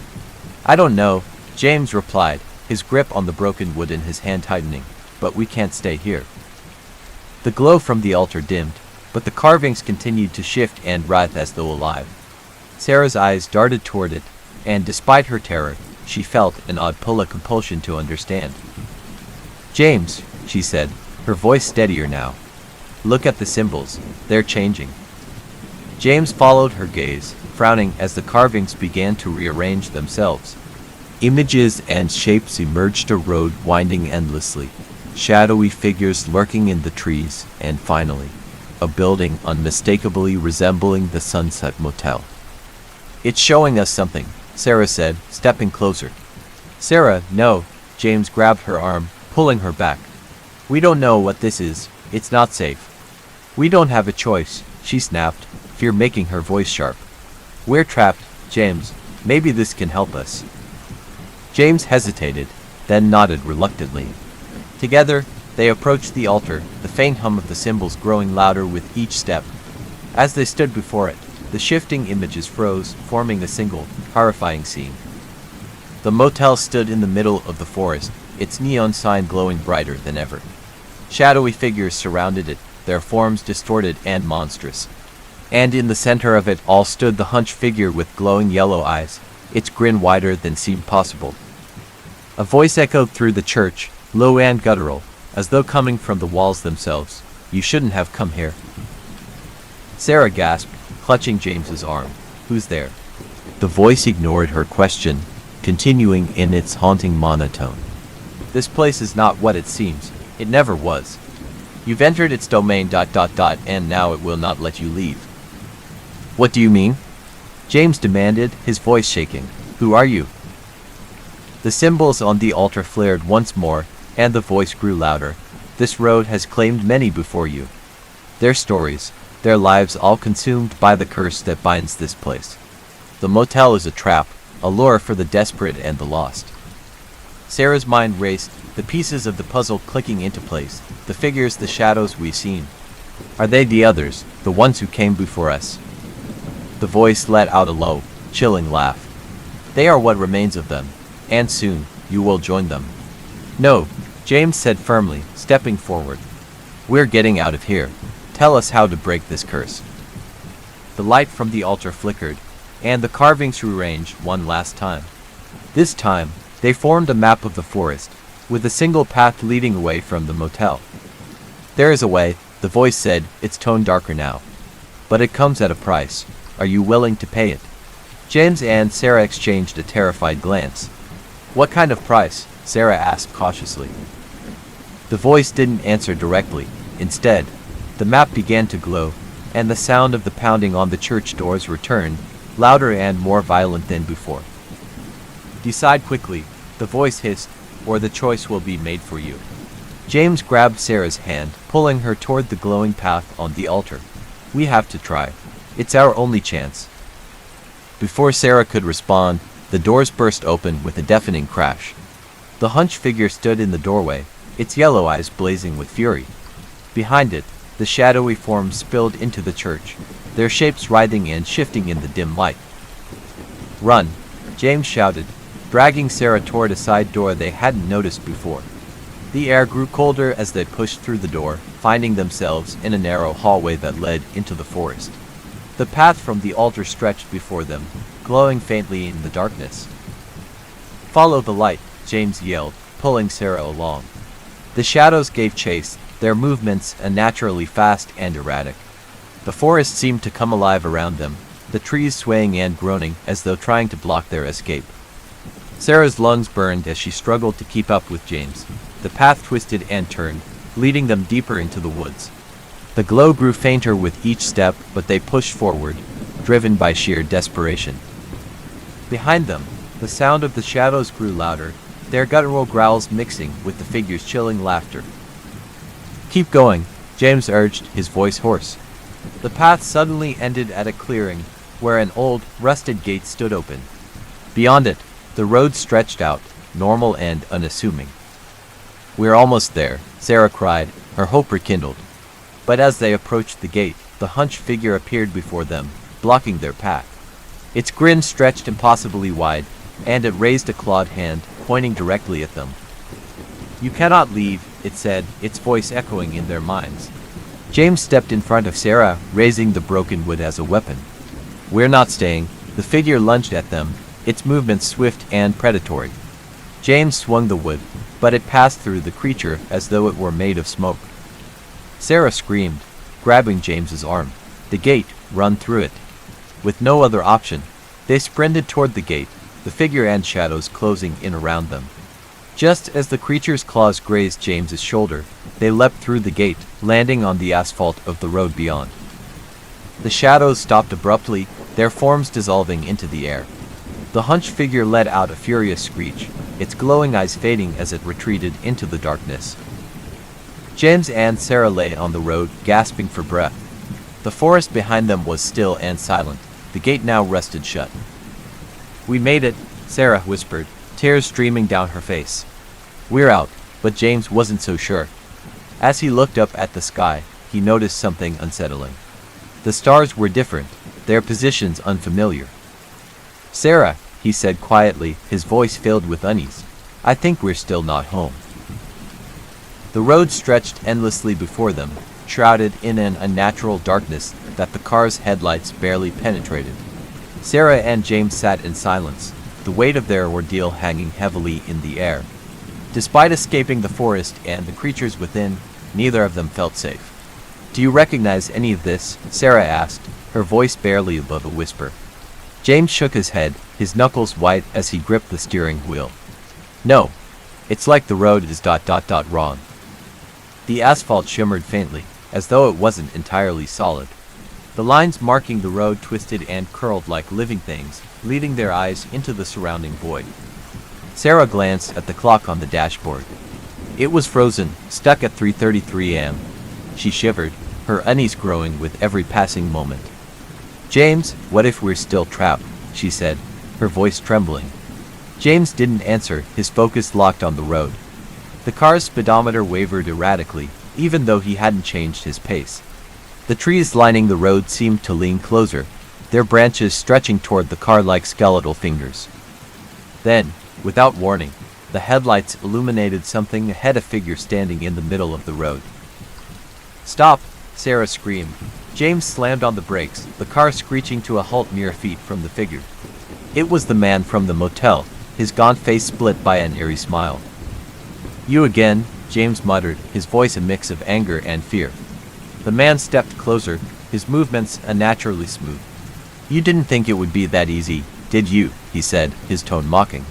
"I don't know," James replied, his grip on the broken wood in his hand tightening, "but we can't stay here." The glow from the altar dimmed, but the carvings continued to shift and writhe as though alive. Sarah's eyes darted toward it, and despite her terror, she felt an odd pull, a compulsion to understand. "James," she said, her voice steadier now. "Look at the symbols, they're changing." James followed her gaze, frowning as the carvings began to rearrange themselves. Images and shapes emerged, a road winding endlessly, shadowy figures lurking in the trees, and finally, a building unmistakably resembling the Sunset Motel. "It's showing us something," Sarah said, stepping closer. "Sarah, no," James grabbed her arm, pulling her back. "We don't know what this is. It's not safe." "We don't have a choice," she snapped, fear making her voice sharp. "We're trapped, James. Maybe this can help us." James hesitated, then nodded reluctantly. Together, they approached the altar, the faint hum of the symbols growing louder with each step. As they stood before it, the shifting images froze, forming a single, horrifying scene. The motel stood in the middle of the forest, its neon sign glowing brighter than ever. Shadowy figures surrounded it, their forms distorted and monstrous. And in the center of it all stood the hunched figure with glowing yellow eyes, its grin wider than seemed possible. A voice echoed through the church, low and guttural, as though coming from the walls themselves. "You shouldn't have come here." Sarah gasped, clutching James's arm. "Who's there?" The voice ignored her question, continuing in its haunting monotone. "This place is not what it seems. It never was. You've entered its domain ... and now it will not let you leave." "What do you mean?" James demanded, his voice shaking. "Who are you?" The symbols on the altar flared once more, and the voice grew louder. "This road has claimed many before you. Their stories, their lives all consumed by the curse that binds this place. The motel is a trap, a lure for the desperate and the lost." Sarah's mind raced, the pieces of the puzzle clicking into place, the figures, the shadows we've seen. "Are they the others, the ones who came before us?" The voice let out a low, chilling laugh. "They are what remains of them, and soon, you will join them." "No," James said firmly, stepping forward. "We're getting out of here. Tell us how to break this curse." The light from the altar flickered, and the carvings rearranged one last time. This time, they formed a map of the forest, with a single path leading away from the motel. "There is a way," the voice said, its tone darker now. "But it comes at a price. Are you willing to pay it?" James and Sarah exchanged a terrified glance. "What kind of price?" Sarah asked cautiously. The voice didn't answer directly. Instead, the map began to glow, and the sound of the pounding on the church doors returned, louder and more violent than before. "Decide quickly," the voice hissed, "or the choice will be made for you." James grabbed Sarah's hand, pulling her toward the glowing path on the altar. "We have to try. It's our only chance." Before Sarah could respond, the doors burst open with a deafening crash. The hunched figure stood in the doorway, its yellow eyes blazing with fury. Behind it, the shadowy forms spilled into the church, their shapes writhing and shifting in the dim light. "Run!" James shouted, dragging Sarah toward a side door they hadn't noticed before. The air grew colder as they pushed through the door, finding themselves in a narrow hallway that led into the forest. The path from the altar stretched before them, glowing faintly in the darkness. "Follow the light," James yelled, pulling Sarah along. The shadows gave chase, their movements unnaturally fast and erratic. The forest seemed to come alive around them, the trees swaying and groaning as though trying to block their escape. Sarah's lungs burned as she struggled to keep up with James. The path twisted and turned, leading them deeper into the woods. The glow grew fainter with each step, but they pushed forward, driven by sheer desperation. Behind them, the sound of the shadows grew louder, their guttural growls mixing with the figure's chilling laughter. "Keep going," James urged, his voice hoarse. The path suddenly ended at a clearing, where an old, rusted gate stood open. Beyond it, the road stretched out, normal and unassuming. "We're almost there," Sarah cried, her hope rekindled. But as they approached the gate, the hunched figure appeared before them, blocking their path. Its grin stretched impossibly wide, and it raised a clawed hand, pointing directly at them. "You cannot leave," it said, its voice echoing in their minds. James stepped in front of Sarah, raising the broken wood as a weapon. "We're not staying." The figure lunged at them, its movements swift and predatory. James swung the wood, but it passed through the creature as though it were made of smoke. Sarah screamed, grabbing James's arm. The gate, run through it. With no other option, they sprinted toward the gate, the figure and shadows closing in around them. Just as the creature's claws grazed James's shoulder, they leapt through the gate, landing on the asphalt of the road beyond. The shadows stopped abruptly, their forms dissolving into the air. The hunched figure let out a furious screech, its glowing eyes fading as it retreated into the darkness. James and Sarah lay on the road, gasping for breath. The forest behind them was still and silent. The gate now rested shut. "We made it," Sarah whispered, tears streaming down her face. "We're out," but James wasn't so sure. As he looked up at the sky, he noticed something unsettling. The stars were different, their positions unfamiliar. "Sarah," he said quietly, his voice filled with unease, "I think we're still not home." The road stretched endlessly before them, shrouded in an unnatural darkness that the car's headlights barely penetrated. Sarah and James sat in silence, the weight of their ordeal hanging heavily in the air. Despite escaping the forest and the creatures within, neither of them felt safe. "Do you recognize any of this?" Sarah asked, her voice barely above a whisper. James shook his head, his knuckles white as he gripped the steering wheel. "No. It's like the road is wrong." The asphalt shimmered faintly, as though it wasn't entirely solid. The lines marking the road twisted and curled like living things, leading their eyes into the surrounding void. Sarah glanced at the clock on the dashboard. It was frozen, stuck at 3:33 a.m. She shivered, her unease growing with every passing moment. "James, what if we're still trapped?" she said, her voice trembling. James didn't answer, his focus locked on the road. The car's speedometer wavered erratically, even though he hadn't changed his pace. The trees lining the road seemed to lean closer, their branches stretching toward the car like skeletal fingers. Then, without warning, the headlights illuminated something ahead, a figure standing in the middle of the road. "Stop!" Sarah screamed. James slammed on the brakes, the car screeching to a halt mere feet from the figure. It was the man from the motel, his gaunt face split by an eerie smile. "You again," James muttered, his voice a mix of anger and fear. The man stepped closer, his movements unnaturally smooth. "You didn't think it would be that easy, did you?" he said, his tone mocking.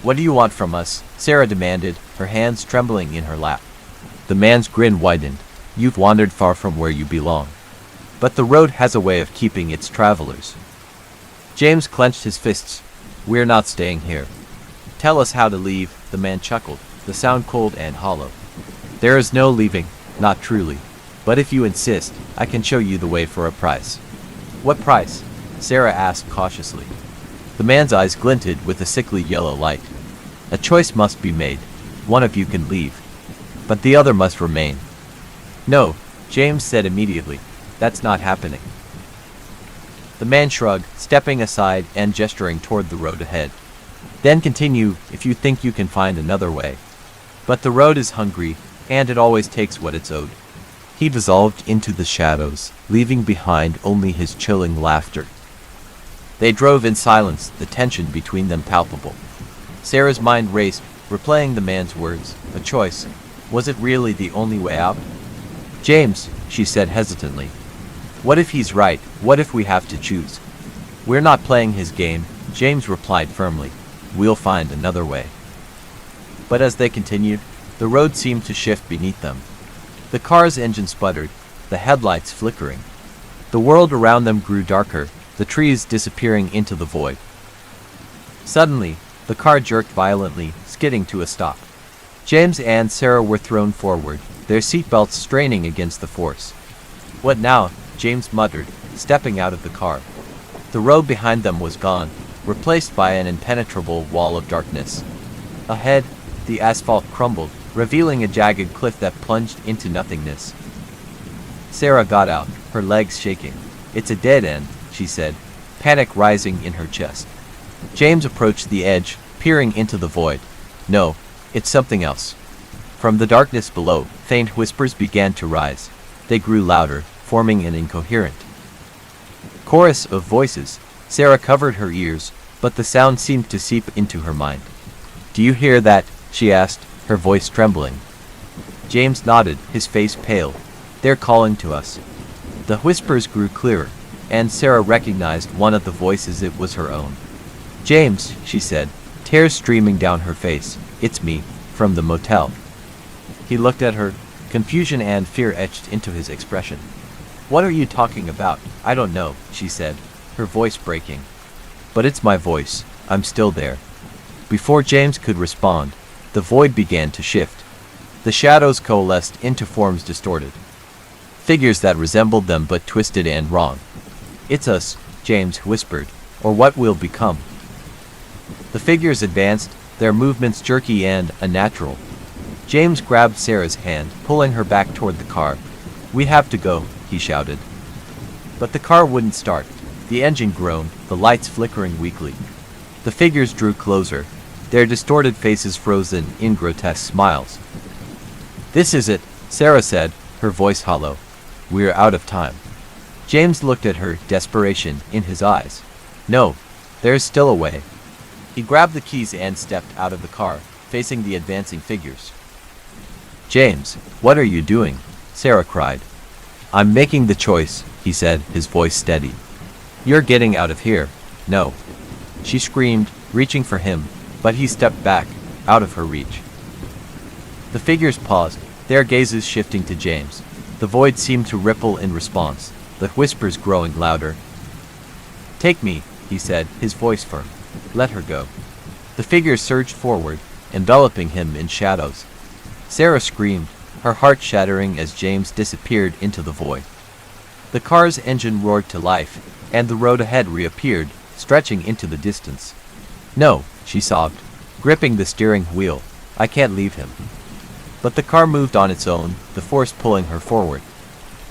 "What do you want from us?" Sarah demanded, her hands trembling in her lap. The man's grin widened. "You've wandered far from where you belong. But the road has a way of keeping its travelers." James clenched his fists. "We're not staying here." "Tell us how to leave," the man chuckled. the sound cold and hollow. "There is no leaving, not truly. But if you insist, I can show you the way for a price." "What price?" Sarah asked cautiously. The man's eyes glinted with a sickly yellow light. "A choice must be made. One of you can leave, but the other must remain." "No," James said immediately. "That's not happening." The man shrugged, stepping aside and gesturing toward the road ahead. "Then continue if you think you can find another way. But the road is hungry, and it always takes what it's owed." He dissolved into the shadows, leaving behind only his chilling laughter. They drove in silence, the tension between them palpable. Sarah's mind raced, replaying the man's words. A choice. Was it really the only way out? "James," she said hesitantly. "What if he's right? What if we have to choose?" "We're not playing his game," James replied firmly. "We'll find another way." But as they continued, the road seemed to shift beneath them. The car's engine sputtered, the headlights flickering. The world around them grew darker, the trees disappearing into the void. Suddenly, the car jerked violently, skidding to a stop. James and Sarah were thrown forward, their seatbelts straining against the force. "What now?" James muttered, stepping out of the car. The road behind them was gone, replaced by an impenetrable wall of darkness. Ahead, the asphalt crumbled, revealing a jagged cliff that plunged into nothingness. Sarah got out, her legs shaking. "It's a dead end," she said, panic rising in her chest. James approached the edge, peering into the void. "No, it's something else." From the darkness below, faint whispers began to rise. They grew louder, forming an incoherent chorus of voices. Sarah covered her ears, but the sound seemed to seep into her mind. "Do you hear that?" she asked, her voice trembling. James nodded, his face pale. "They're calling to us." The whispers grew clearer, and Sarah recognized one of the voices. It was her own. "James," she said, tears streaming down her face. "It's me, from the motel." He looked at her, confusion and fear etched into his expression. "What are you talking about?" "I don't know," she said, her voice breaking. "But it's my voice. I'm still there." Before James could respond, the void began to shift. The shadows coalesced into forms distorted. Figures that resembled them but twisted and wrong. "It's us," James whispered, "or what we'll become." The figures advanced, their movements jerky and unnatural. James grabbed Sarah's hand, pulling her back toward the car. "We have to go," he shouted. But the car wouldn't start. The engine groaned, the lights flickering weakly. The figures drew closer, their distorted faces frozen in grotesque smiles. "This is it," Sarah said, her voice hollow. "We're out of time." James looked at her, desperation in his eyes. "No, there's still a way." He grabbed the keys and stepped out of the car, facing the advancing figures. "James, what are you doing?" Sarah cried. "I'm making the choice," he said, his voice steady. "You're getting out of here." "No." She screamed, reaching for him, but he stepped back, out of her reach. The figures paused, their gazes shifting to James. The void seemed to ripple in response, the whispers growing louder. "Take me," he said, his voice firm. "Let her go." The figures surged forward, enveloping him in shadows. Sarah screamed, her heart shattering as James disappeared into the void. The car's engine roared to life, and the road ahead reappeared, stretching into the distance. "No," she sobbed, gripping the steering wheel. "I can't leave him." But the car moved on its own, the force pulling her forward.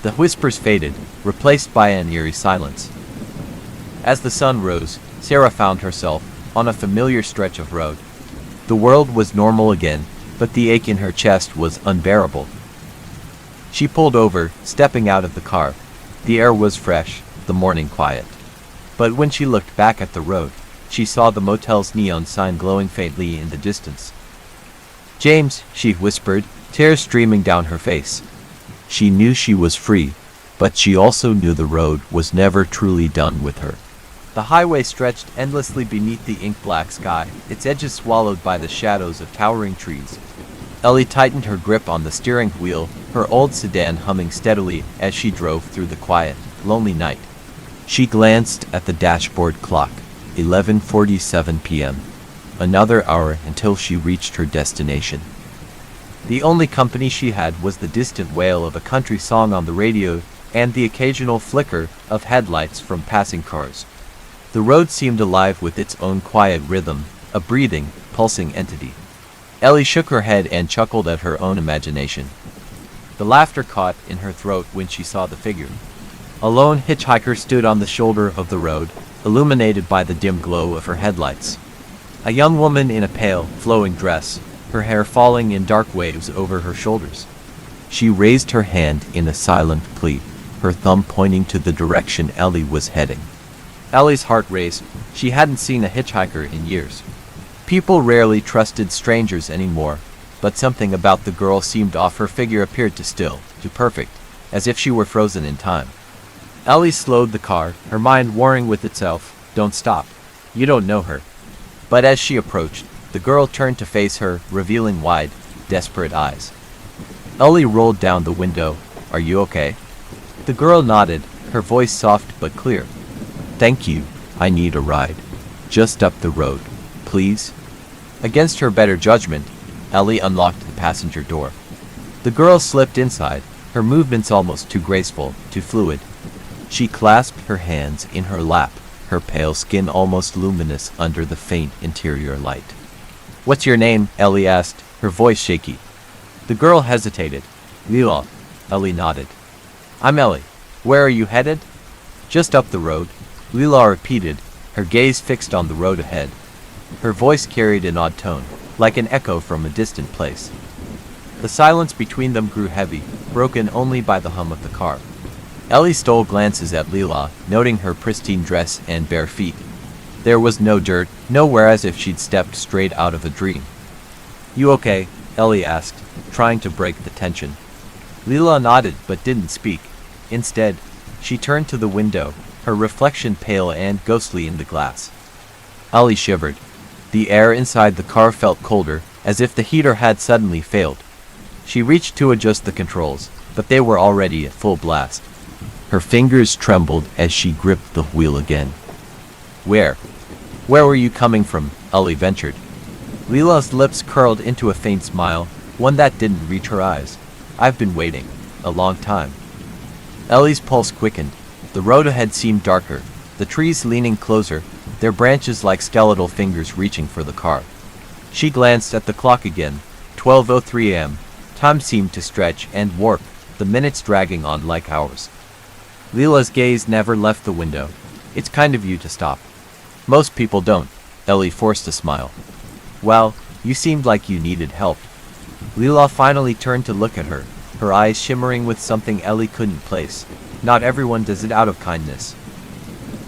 The whispers faded, replaced by an eerie silence. As the sun rose, Sarah found herself on a familiar stretch of road. The world was normal again, but the ache in her chest was unbearable. She pulled over, stepping out of the car. The air was fresh, the morning quiet. But when she looked back at the road, she saw the motel's neon sign glowing faintly in the distance. "James," she whispered, tears streaming down her face. She knew she was free, but she also knew the road was never truly done with her. The highway stretched endlessly beneath the ink-black sky, its edges swallowed by the shadows of towering trees. Ellie tightened her grip on the steering wheel, her old sedan humming steadily as she drove through the quiet, lonely night. She glanced at the dashboard clock, 11:47 p.m. Another hour until she reached her destination. The only company she had was the distant wail of a country song on the radio and the occasional flicker of headlights from passing cars. The road seemed alive with its own quiet rhythm, a breathing, pulsing entity. Ellie shook her head and chuckled at her own imagination. The laughter caught in her throat when she saw the figure. A lone hitchhiker stood on the shoulder of the road, illuminated by the dim glow of her headlights. A young woman in a pale, flowing dress, her hair falling in dark waves over her shoulders. She raised her hand in a silent plea, her thumb pointing to the direction Ellie was heading. Ellie's heart raced. She hadn't seen a hitchhiker in years. People rarely trusted strangers anymore, but something about the girl seemed off. Her figure appeared too perfect, as if she were frozen in time. Ellie slowed the car, her mind warring with itself, "Don't stop. You don't know her." But as she approached, the girl turned to face her, revealing wide, desperate eyes. Ellie rolled down the window. "Are you okay?" The girl nodded, her voice soft but clear. "Thank you. I need a ride. Just up the road, please." Against her better judgment, Ellie unlocked the passenger door. The girl slipped inside, her movements almost too graceful, too fluid. She clasped her hands in her lap, her pale skin almost luminous under the faint interior light. "What's your name?" Ellie asked, her voice shaky. The girl hesitated. "Lila." Ellie nodded. "I'm Ellie. Where are you headed?" "Just up the road," Lila repeated, her gaze fixed on the road ahead. Her voice carried an odd tone, like an echo from a distant place. The silence between them grew heavy, broken only by the hum of the car. Ellie stole glances at Lila, noting her pristine dress and bare feet. There was no dirt, nowhere, as if she'd stepped straight out of a dream. "You okay?" Ellie asked, trying to break the tension. Lila nodded but didn't speak. Instead, she turned to the window, her reflection pale and ghostly in the glass. Ellie shivered. The air inside the car felt colder, as if the heater had suddenly failed. She reached to adjust the controls, but they were already at full blast. Her fingers trembled as she gripped the wheel again. Where were you coming from?" Ellie ventured. Lila's lips curled into a faint smile, one that didn't reach her eyes. "I've been waiting. A long time." Ellie's pulse quickened. The road ahead seemed darker, the trees leaning closer, their branches like skeletal fingers reaching for the car. She glanced at the clock again. 12:03 a.m. Time seemed to stretch and warp, the minutes dragging on like hours. Lila's gaze never left the window. "It's kind of you to stop." "Most people don't." Ellie forced a smile. "Well, you seemed like you needed help." Lila finally turned to look at her, her eyes shimmering with something Ellie couldn't place. Not everyone does it out of kindness.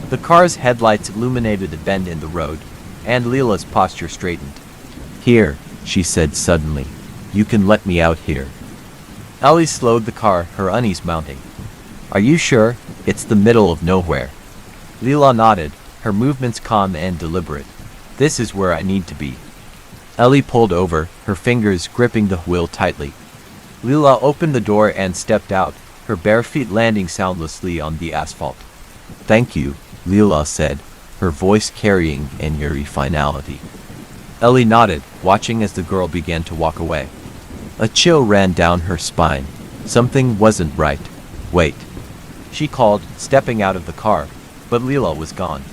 The car's headlights illuminated a bend in the road, and Lila's posture straightened. "Here," she said suddenly. "You can let me out here." Ellie slowed the car, her unease mounting. "Are you sure? It's the middle of nowhere." Lila nodded, her movements calm and deliberate. "This is where I need to be." Ellie pulled over, her fingers gripping the wheel tightly. Lila opened the door and stepped out, her bare feet landing soundlessly on the asphalt. "Thank you," Lila said, her voice carrying an eerie finality. Ellie nodded, watching as the girl began to walk away. A chill ran down her spine. Something wasn't right. "Wait," she called, stepping out of the car, but Lila was gone.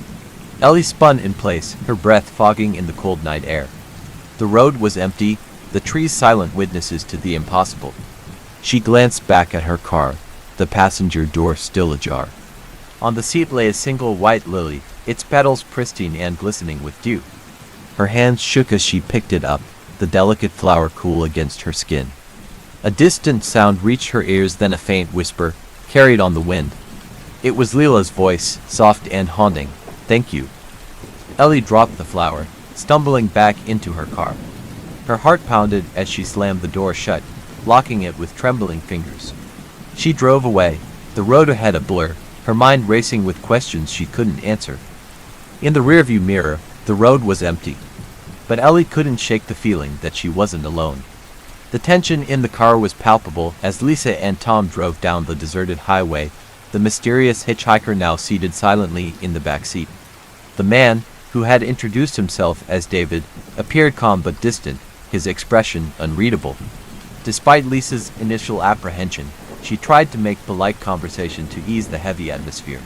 Ellie spun in place, her breath fogging in the cold night air. The road was empty, the trees silent witnesses to the impossible. She glanced back at her car, the passenger door still ajar. On the seat lay a single white lily, its petals pristine and glistening with dew. Her hands shook as she picked it up, the delicate flower cool against her skin. A distant sound reached her ears, then a faint whisper, carried on the wind. It was Lila's voice, soft and haunting. "Thank you." Ellie dropped the flower, stumbling back into her car. Her heart pounded as she slammed the door shut, locking it with trembling fingers. She drove away, the road ahead a blur, her mind racing with questions she couldn't answer. In the rearview mirror, the road was empty. But Ellie couldn't shake the feeling that she wasn't alone. The tension in the car was palpable as Lisa and Tom drove down the deserted highway, the mysterious hitchhiker now seated silently in the back seat. The man, who had introduced himself as David, appeared calm but distant, his expression unreadable. Despite Lisa's initial apprehension, she tried to make polite conversation to ease the heavy atmosphere.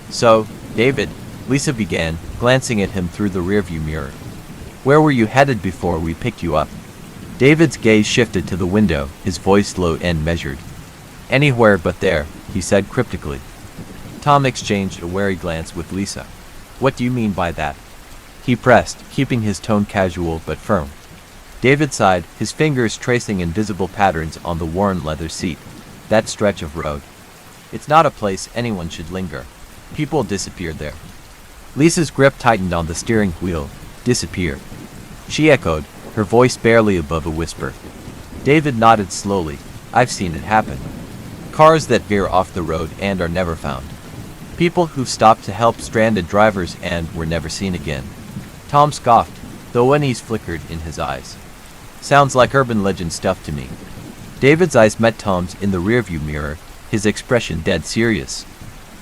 "So, David," Lisa began, glancing at him through the rearview mirror. "Where were you headed before we picked you up?" David's gaze shifted to the window, his voice low and measured. "Anywhere but there," he said cryptically. Tom exchanged a wary glance with Lisa. "What do you mean by that?" he pressed, keeping his tone casual but firm. David sighed, his fingers tracing invisible patterns on the worn leather seat. "That stretch of road. It's not a place anyone should linger. People disappear there." Lisa's grip tightened on the steering wheel. "Disappear?" she echoed, her voice barely above a whisper. David nodded slowly. "I've seen it happen. Cars that veer off the road and are never found. People who've stopped to help stranded drivers and were never seen again." Tom scoffed, though unease flickered in his eyes. "Sounds like urban legend stuff to me." David's eyes met Tom's in the rearview mirror, his expression dead serious.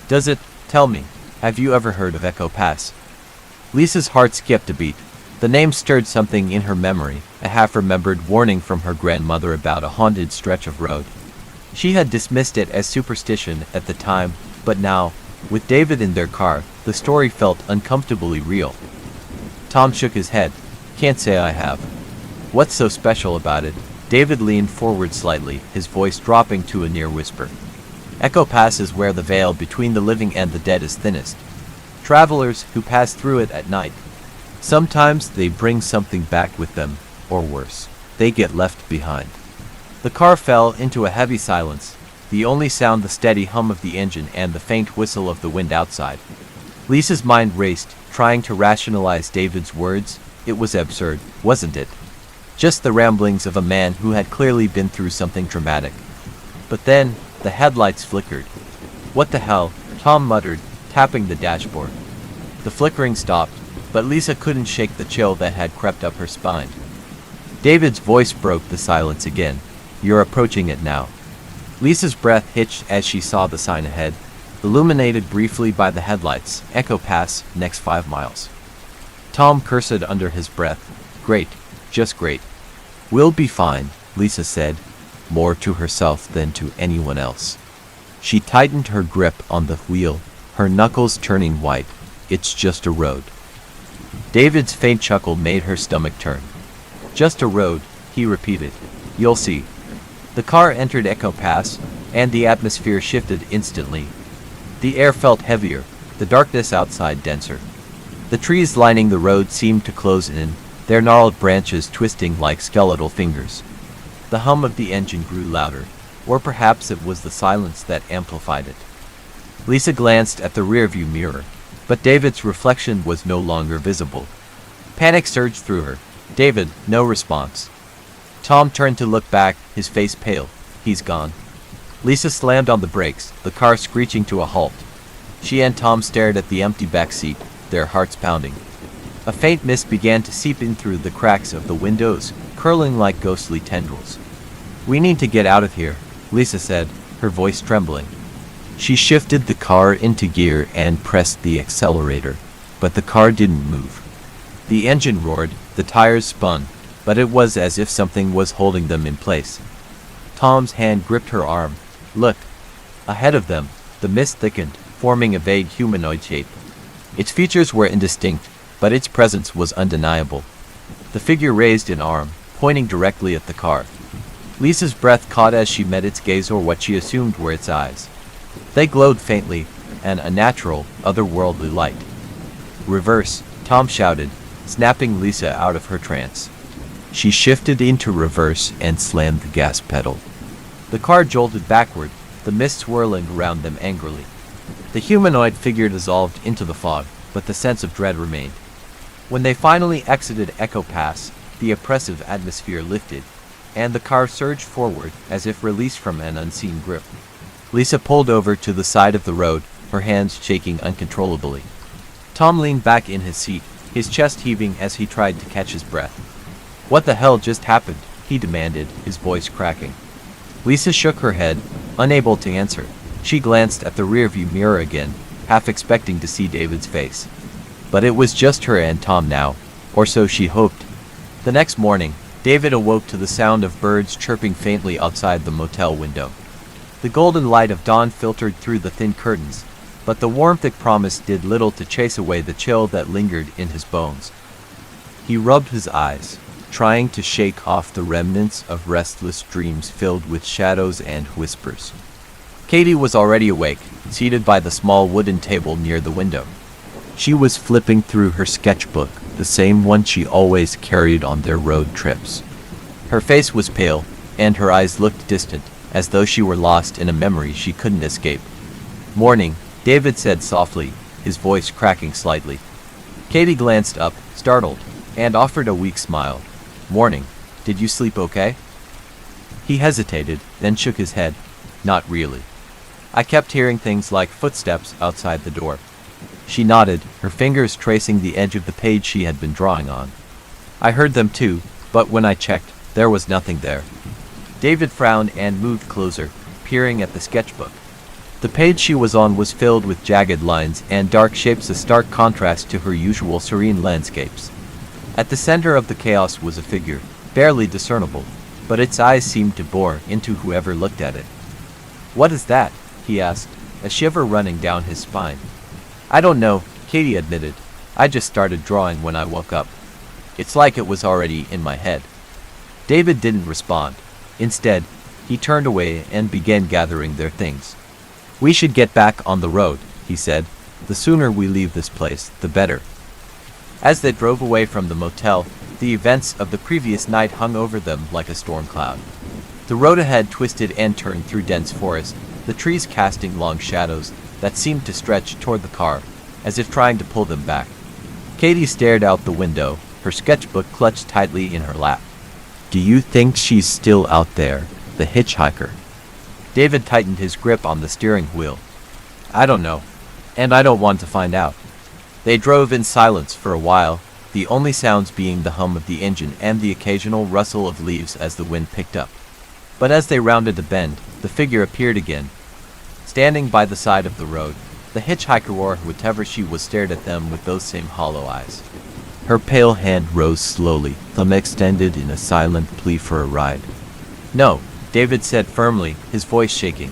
"Does it? Tell me, have you ever heard of Echo Pass?" Lisa's heart skipped a beat. The name stirred something in her memory, a half-remembered warning from her grandmother about a haunted stretch of road. She had dismissed it as superstition at the time, but now, with David in their car, the story felt uncomfortably real. Tom shook his head. "Can't say I have." "What's so special about it?" David leaned forward slightly, his voice dropping to a near whisper. "Echo Pass is where the veil between the living and the dead is thinnest. Travelers who pass through it at night, sometimes they bring something back with them, or worse, they get left behind." The car fell into a heavy silence, the only sound the steady hum of the engine and the faint whistle of the wind outside. Lisa's mind raced, trying to rationalize David's words. It was absurd, wasn't it? Just the ramblings of a man who had clearly been through something traumatic. But then, the headlights flickered. "What the hell?" Tom muttered, tapping the dashboard. The flickering stopped, but Lisa couldn't shake the chill that had crept up her spine. David's voice broke the silence again. "You're approaching it now." Lisa's breath hitched as she saw the sign ahead, illuminated briefly by the headlights. "Echo Pass, next 5 miles." Tom cursed under his breath. "Great, just great." "We'll be fine," Lisa said, more to herself than to anyone else. She tightened her grip on the wheel, her knuckles turning white. "It's just a road." David's faint chuckle made her stomach turn. "Just a road," he repeated. "You'll see." The car entered Echo Pass, and the atmosphere shifted instantly. The air felt heavier, the darkness outside denser. The trees lining the road seemed to close in, their gnarled branches twisting like skeletal fingers. The hum of the engine grew louder, or perhaps it was the silence that amplified it. Lisa glanced at the rearview mirror, but David's reflection was no longer visible. Panic surged through her. "David," no response. Tom turned to look back, his face pale. "He's gone." Lisa slammed on the brakes, the car screeching to a halt. She and Tom stared at the empty back seat, their hearts pounding. A faint mist began to seep in through the cracks of the windows, curling like ghostly tendrils. "We need to get out of here," Lisa said, her voice trembling. She shifted the car into gear and pressed the accelerator, but the car didn't move. The engine roared, the tires spun, but it was as if something was holding them in place. Tom's hand gripped her arm. "Look." Ahead of them, the mist thickened, forming a vague humanoid shape. Its features were indistinct, but its presence was undeniable. The figure raised an arm, pointing directly at the car. Lisa's breath caught as she met its gaze, or what she assumed were its eyes. They glowed faintly, an unnatural, otherworldly light. "Reverse," Tom shouted, snapping Lisa out of her trance. She shifted into reverse and slammed the gas pedal. The car jolted backward, the mist swirling around them angrily. The humanoid figure dissolved into the fog, but the sense of dread remained. When they finally exited Echo Pass, the oppressive atmosphere lifted, and the car surged forward as if released from an unseen grip. Lisa pulled over to the side of the road, her hands shaking uncontrollably. Tom leaned back in his seat, his chest heaving as he tried to catch his breath. "What the hell just happened?" he demanded, his voice cracking. Lisa shook her head, unable to answer. She glanced at the rearview mirror again, half expecting to see David's face. But it was just her and Tom now, or so she hoped. The next morning, David awoke to the sound of birds chirping faintly outside the motel window. The golden light of dawn filtered through the thin curtains, but the warmth it promised did little to chase away the chill that lingered in his bones. He rubbed his eyes, trying to shake off the remnants of restless dreams filled with shadows and whispers. Katie was already awake, seated by the small wooden table near the window. She was flipping through her sketchbook, the same one she always carried on their road trips. Her face was pale, and her eyes looked distant, as though she were lost in a memory she couldn't escape. "Morning," David said softly, his voice cracking slightly. Katie glanced up, startled, and offered a weak smile. "Morning. Did you sleep okay?" He hesitated, then shook his head. "Not really. I kept hearing things like footsteps outside the door." She nodded, her fingers tracing the edge of the page she had been drawing on. "I heard them too, but when I checked, there was nothing there." David frowned and moved closer, peering at the sketchbook. The page she was on was filled with jagged lines and dark shapes, a stark contrast to her usual serene landscapes. At the center of the chaos was a figure, barely discernible, but its eyes seemed to bore into whoever looked at it. "What is that?" he asked, a shiver running down his spine. "I don't know," Katie admitted. "I just started drawing when I woke up. It's like it was already in my head." David didn't respond. Instead, he turned away and began gathering their things. "We should get back on the road," he said. "The sooner we leave this place, the better." As they drove away from the motel, the events of the previous night hung over them like a storm cloud. The road ahead twisted and turned through dense forest, the trees casting long shadows that seemed to stretch toward the car, as if trying to pull them back. Katie stared out the window, her sketchbook clutched tightly in her lap. "Do you think she's still out there, the hitchhiker?" David tightened his grip on the steering wheel. "I don't know, and I don't want to find out." They drove in silence for a while, the only sounds being the hum of the engine and the occasional rustle of leaves as the wind picked up. But as they rounded a bend, the figure appeared again. Standing by the side of the road, the hitchhiker or whatever she was stared at them with those same hollow eyes. Her pale hand rose slowly, thumb extended in a silent plea for a ride. "No," David said firmly, his voice shaking.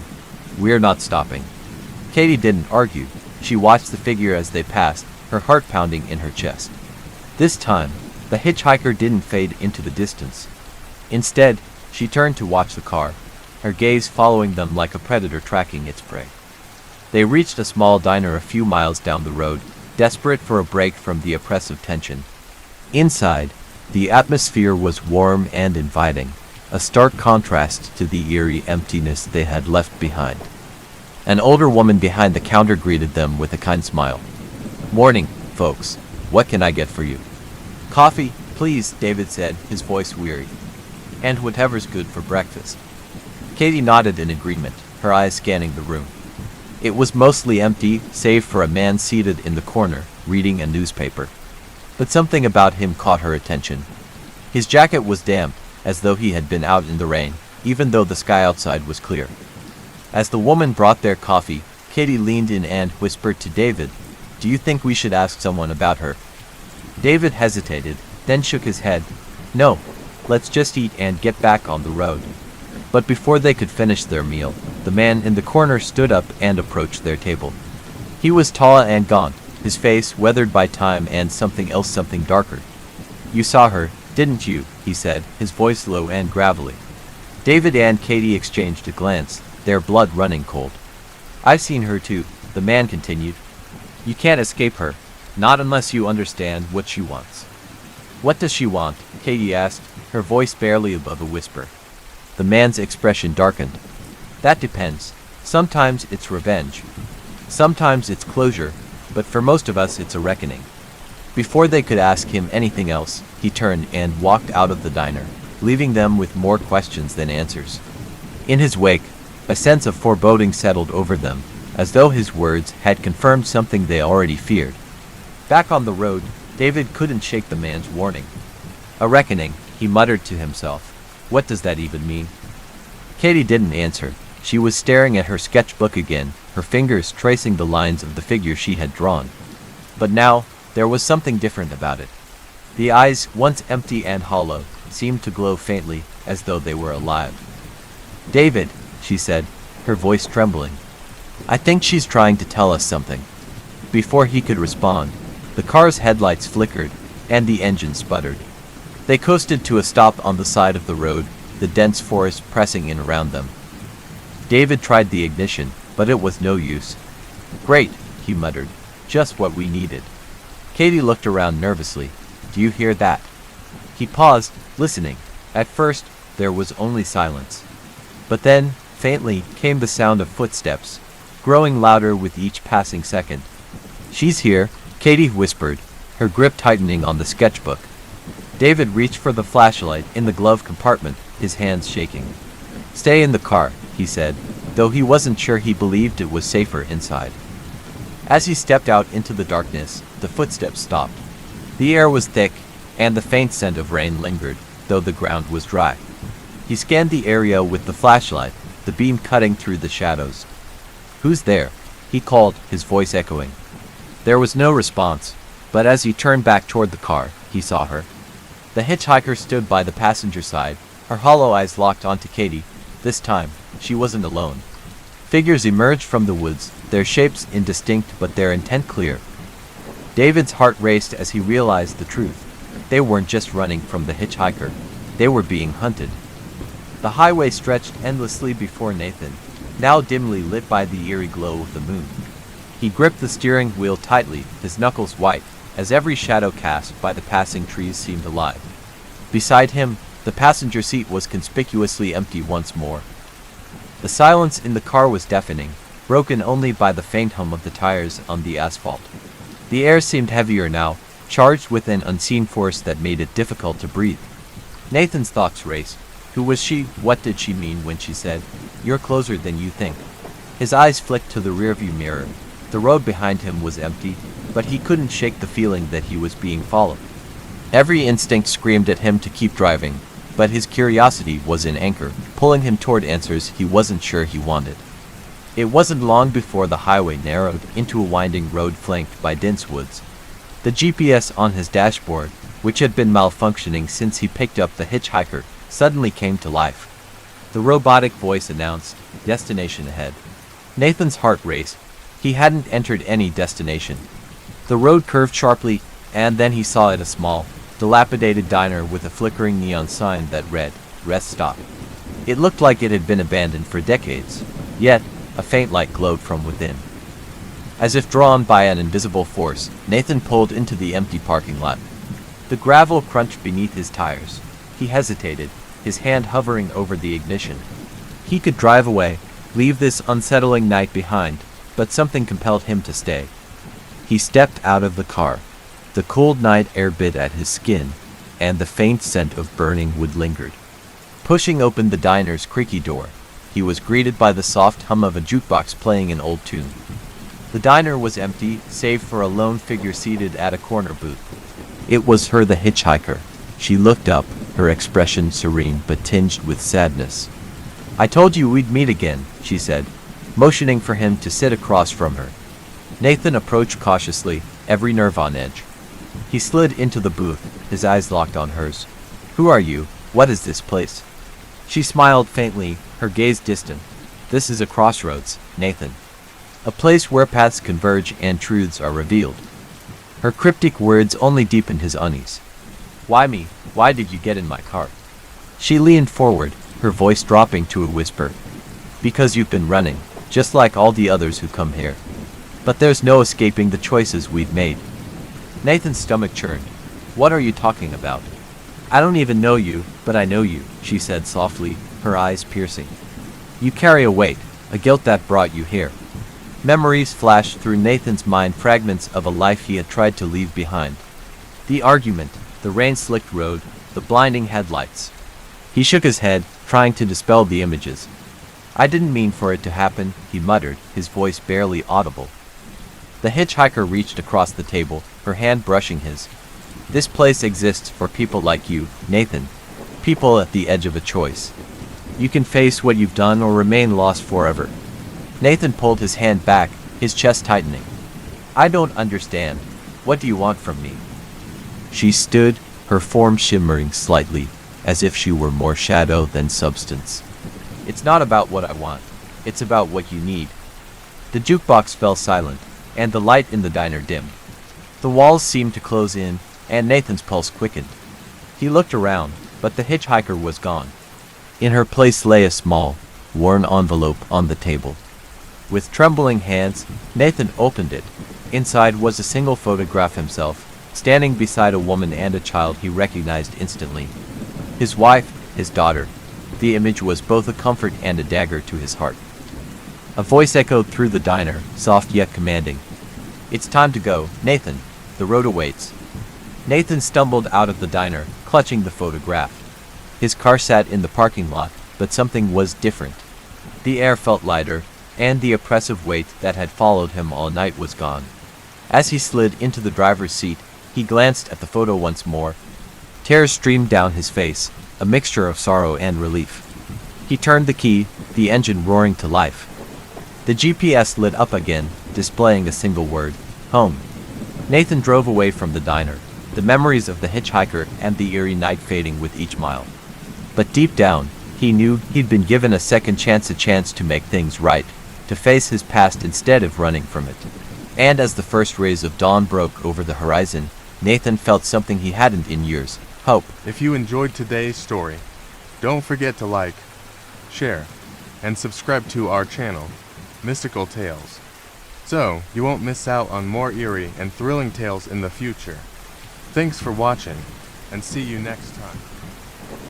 "We're not stopping." Katie didn't argue. She watched the figure as they passed, her heart pounding in her chest. This time, the hitchhiker didn't fade into the distance. Instead, she turned to watch the car, her gaze following them like a predator tracking its prey. They reached a small diner a few miles down the road, desperate for a break from the oppressive tension. Inside, the atmosphere was warm and inviting, a stark contrast to the eerie emptiness they had left behind. An older woman behind the counter greeted them with a kind smile. "Morning, folks. What can I get for you?" "Coffee, please," David said, his voice weary. "And whatever's good for breakfast." Katie nodded in agreement, her eyes scanning the room. It was mostly empty, save for a man seated in the corner, reading a newspaper. But something about him caught her attention. His jacket was damp, as though he had been out in the rain, even though the sky outside was clear. As the woman brought their coffee, Katie leaned in and whispered to David, "Do you think we should ask someone about her?" David hesitated, then shook his head. "No, let's just eat and get back on the road." But before they could finish their meal, the man in the corner stood up and approached their table. He was tall and gaunt, his face weathered by time and something darker. "You saw her, didn't you?" he said, his voice low and gravelly. David and Katie exchanged a glance, their blood running cold. "I've seen her too," the man continued. "You can't escape her, not unless you understand what she wants." "What does she want?" Katie asked, her voice barely above a whisper. The man's expression darkened. "That depends. Sometimes it's revenge. Sometimes it's closure, but for most of us it's a reckoning." Before they could ask him anything else, he turned and walked out of the diner, leaving them with more questions than answers. In his wake, a sense of foreboding settled over them, as though his words had confirmed something they already feared. Back on the road, David couldn't shake the man's warning. "A reckoning," he muttered to himself. "What does that even mean?" Katie didn't answer. She was staring at her sketchbook again, her fingers tracing the lines of the figure she had drawn. But now, there was something different about it. The eyes, once empty and hollow, seemed to glow faintly, as though they were alive. "David," she said, her voice trembling. "I think she's trying to tell us something." Before he could respond, the car's headlights flickered, and the engine sputtered. They coasted to a stop on the side of the road, the dense forest pressing in around them. David tried the ignition, but it was no use. "Great," he muttered. "Just what we needed." Katie looked around nervously. "Do you hear that?" He paused, listening. At first, there was only silence. But then, faintly, came the sound of footsteps, growing louder with each passing second. "She's here," Katie whispered, her grip tightening on the sketchbook. David reached for the flashlight in the glove compartment, his hands shaking. "Stay in the car," he said, though he wasn't sure he believed it was safer inside. As he stepped out into the darkness, the footsteps stopped. The air was thick, and the faint scent of rain lingered, though the ground was dry. He scanned the area with the flashlight, the beam cutting through the shadows. "Who's there?" he called, his voice echoing. There was no response, but as he turned back toward the car, he saw her. The hitchhiker stood by the passenger side, her hollow eyes locked onto Katie. This time, she wasn't alone. Figures emerged from the woods, their shapes indistinct but their intent clear. David's heart raced as he realized the truth. They weren't just running from the hitchhiker, they were being hunted. The highway stretched endlessly before Nathan, now dimly lit by the eerie glow of the moon. He gripped the steering wheel tightly, his knuckles white, as every shadow cast by the passing trees seemed alive. Beside him, the passenger seat was conspicuously empty once more. The silence in the car was deafening, broken only by the faint hum of the tires on the asphalt. The air seemed heavier now, charged with an unseen force that made it difficult to breathe. Nathan's thoughts raced. Who was she? What did she mean when she said, "You're closer than you think"? His eyes flicked to the rearview mirror. The road behind him was empty, but he couldn't shake the feeling that he was being followed. Every instinct screamed at him to keep driving, but his curiosity was an anchor, pulling him toward answers he wasn't sure he wanted. It wasn't long before the highway narrowed into a winding road flanked by dense woods. The GPS on his dashboard, which had been malfunctioning since he picked up the hitchhiker, suddenly came to life. The robotic voice announced, "Destination ahead." Nathan's heart raced. He hadn't entered any destination. The road curved sharply, and then he saw it a small, dilapidated diner with a flickering neon sign that read, "Rest Stop." It looked like it had been abandoned for decades, yet a faint light glowed from within. As if drawn by an invisible force, Nathan pulled into the empty parking lot. The gravel crunched beneath his tires. He hesitated, his hand hovering over the ignition. He could drive away, leave this unsettling night behind, but something compelled him to stay. He stepped out of the car. The cold night air bit at his skin, and the faint scent of burning wood lingered. Pushing open the diner's creaky door, he was greeted by the soft hum of a jukebox playing an old tune. The diner was empty, save for a lone figure seated at a corner booth. It was her, the hitchhiker. She looked up, her expression serene but tinged with sadness. "I told you we'd meet again," she said, motioning for him to sit across from her. Nathan approached cautiously, every nerve on edge. He slid into the booth, his eyes locked on hers. "Who are you? What is this place?" She smiled faintly, her gaze distant. "This is a crossroads, Nathan. A place where paths converge and truths are revealed." Her cryptic words only deepened his unease. "Why me? Why did you get in my car?" She leaned forward, her voice dropping to a whisper. "Because you've been running, just like all the others who come here. But there's no escaping the choices we've made." Nathan's stomach churned. "What are you talking about?" "I don't even know you, but I know you," she said softly, her eyes piercing. "You carry a weight, a guilt that brought you here." Memories flashed through Nathan's mind, fragments of a life he had tried to leave behind. The argument, the rain-slicked road, the blinding headlights. He shook his head, trying to dispel the images. "I didn't mean for it to happen," he muttered, his voice barely audible. The hitchhiker reached across the table, her hand brushing his. "This place exists for people like you, Nathan. People at the edge of a choice. You can face what you've done or remain lost forever." Nathan pulled his hand back, his chest tightening. "I don't understand. What do you want from me?" She stood, her form shimmering slightly, as if she were more shadow than substance. It's not about what I want. It's about what you need. The jukebox fell silent, and the light in the diner dimmed. The walls seemed to close in, and Nathan's pulse quickened. He looked around, but the hitchhiker was gone. In her place lay a small, worn envelope on the table. With trembling hands, Nathan opened it. Inside was a single photograph himself, standing beside a woman and a child he recognized instantly. His wife, his daughter. The image was both a comfort and a dagger to his heart. A voice echoed through the diner, soft yet commanding. "It's time to go, Nathan. The road awaits." Nathan stumbled out of the diner, clutching the photograph. His car sat in the parking lot, but something was different. The air felt lighter, and the oppressive weight that had followed him all night was gone. As he slid into the driver's seat, he glanced at the photo once more. Tears streamed down his face, a mixture of sorrow and relief. He turned the key, the engine roaring to life. The GPS lit up again, displaying a single word: home. Nathan drove away from the diner, the memories of the hitchhiker and the eerie night fading with each mile. But deep down, he knew he'd been given a second chance, a chance to make things right, to face his past instead of running from it. And as the first rays of dawn broke over the horizon, Nathan felt something he hadn't in years: hope. If you enjoyed today's story, don't forget to like, share, and subscribe to our channel, Mystical Tales, so you won't miss out on more eerie and thrilling tales in the future. Thanks for watching, and see you next time.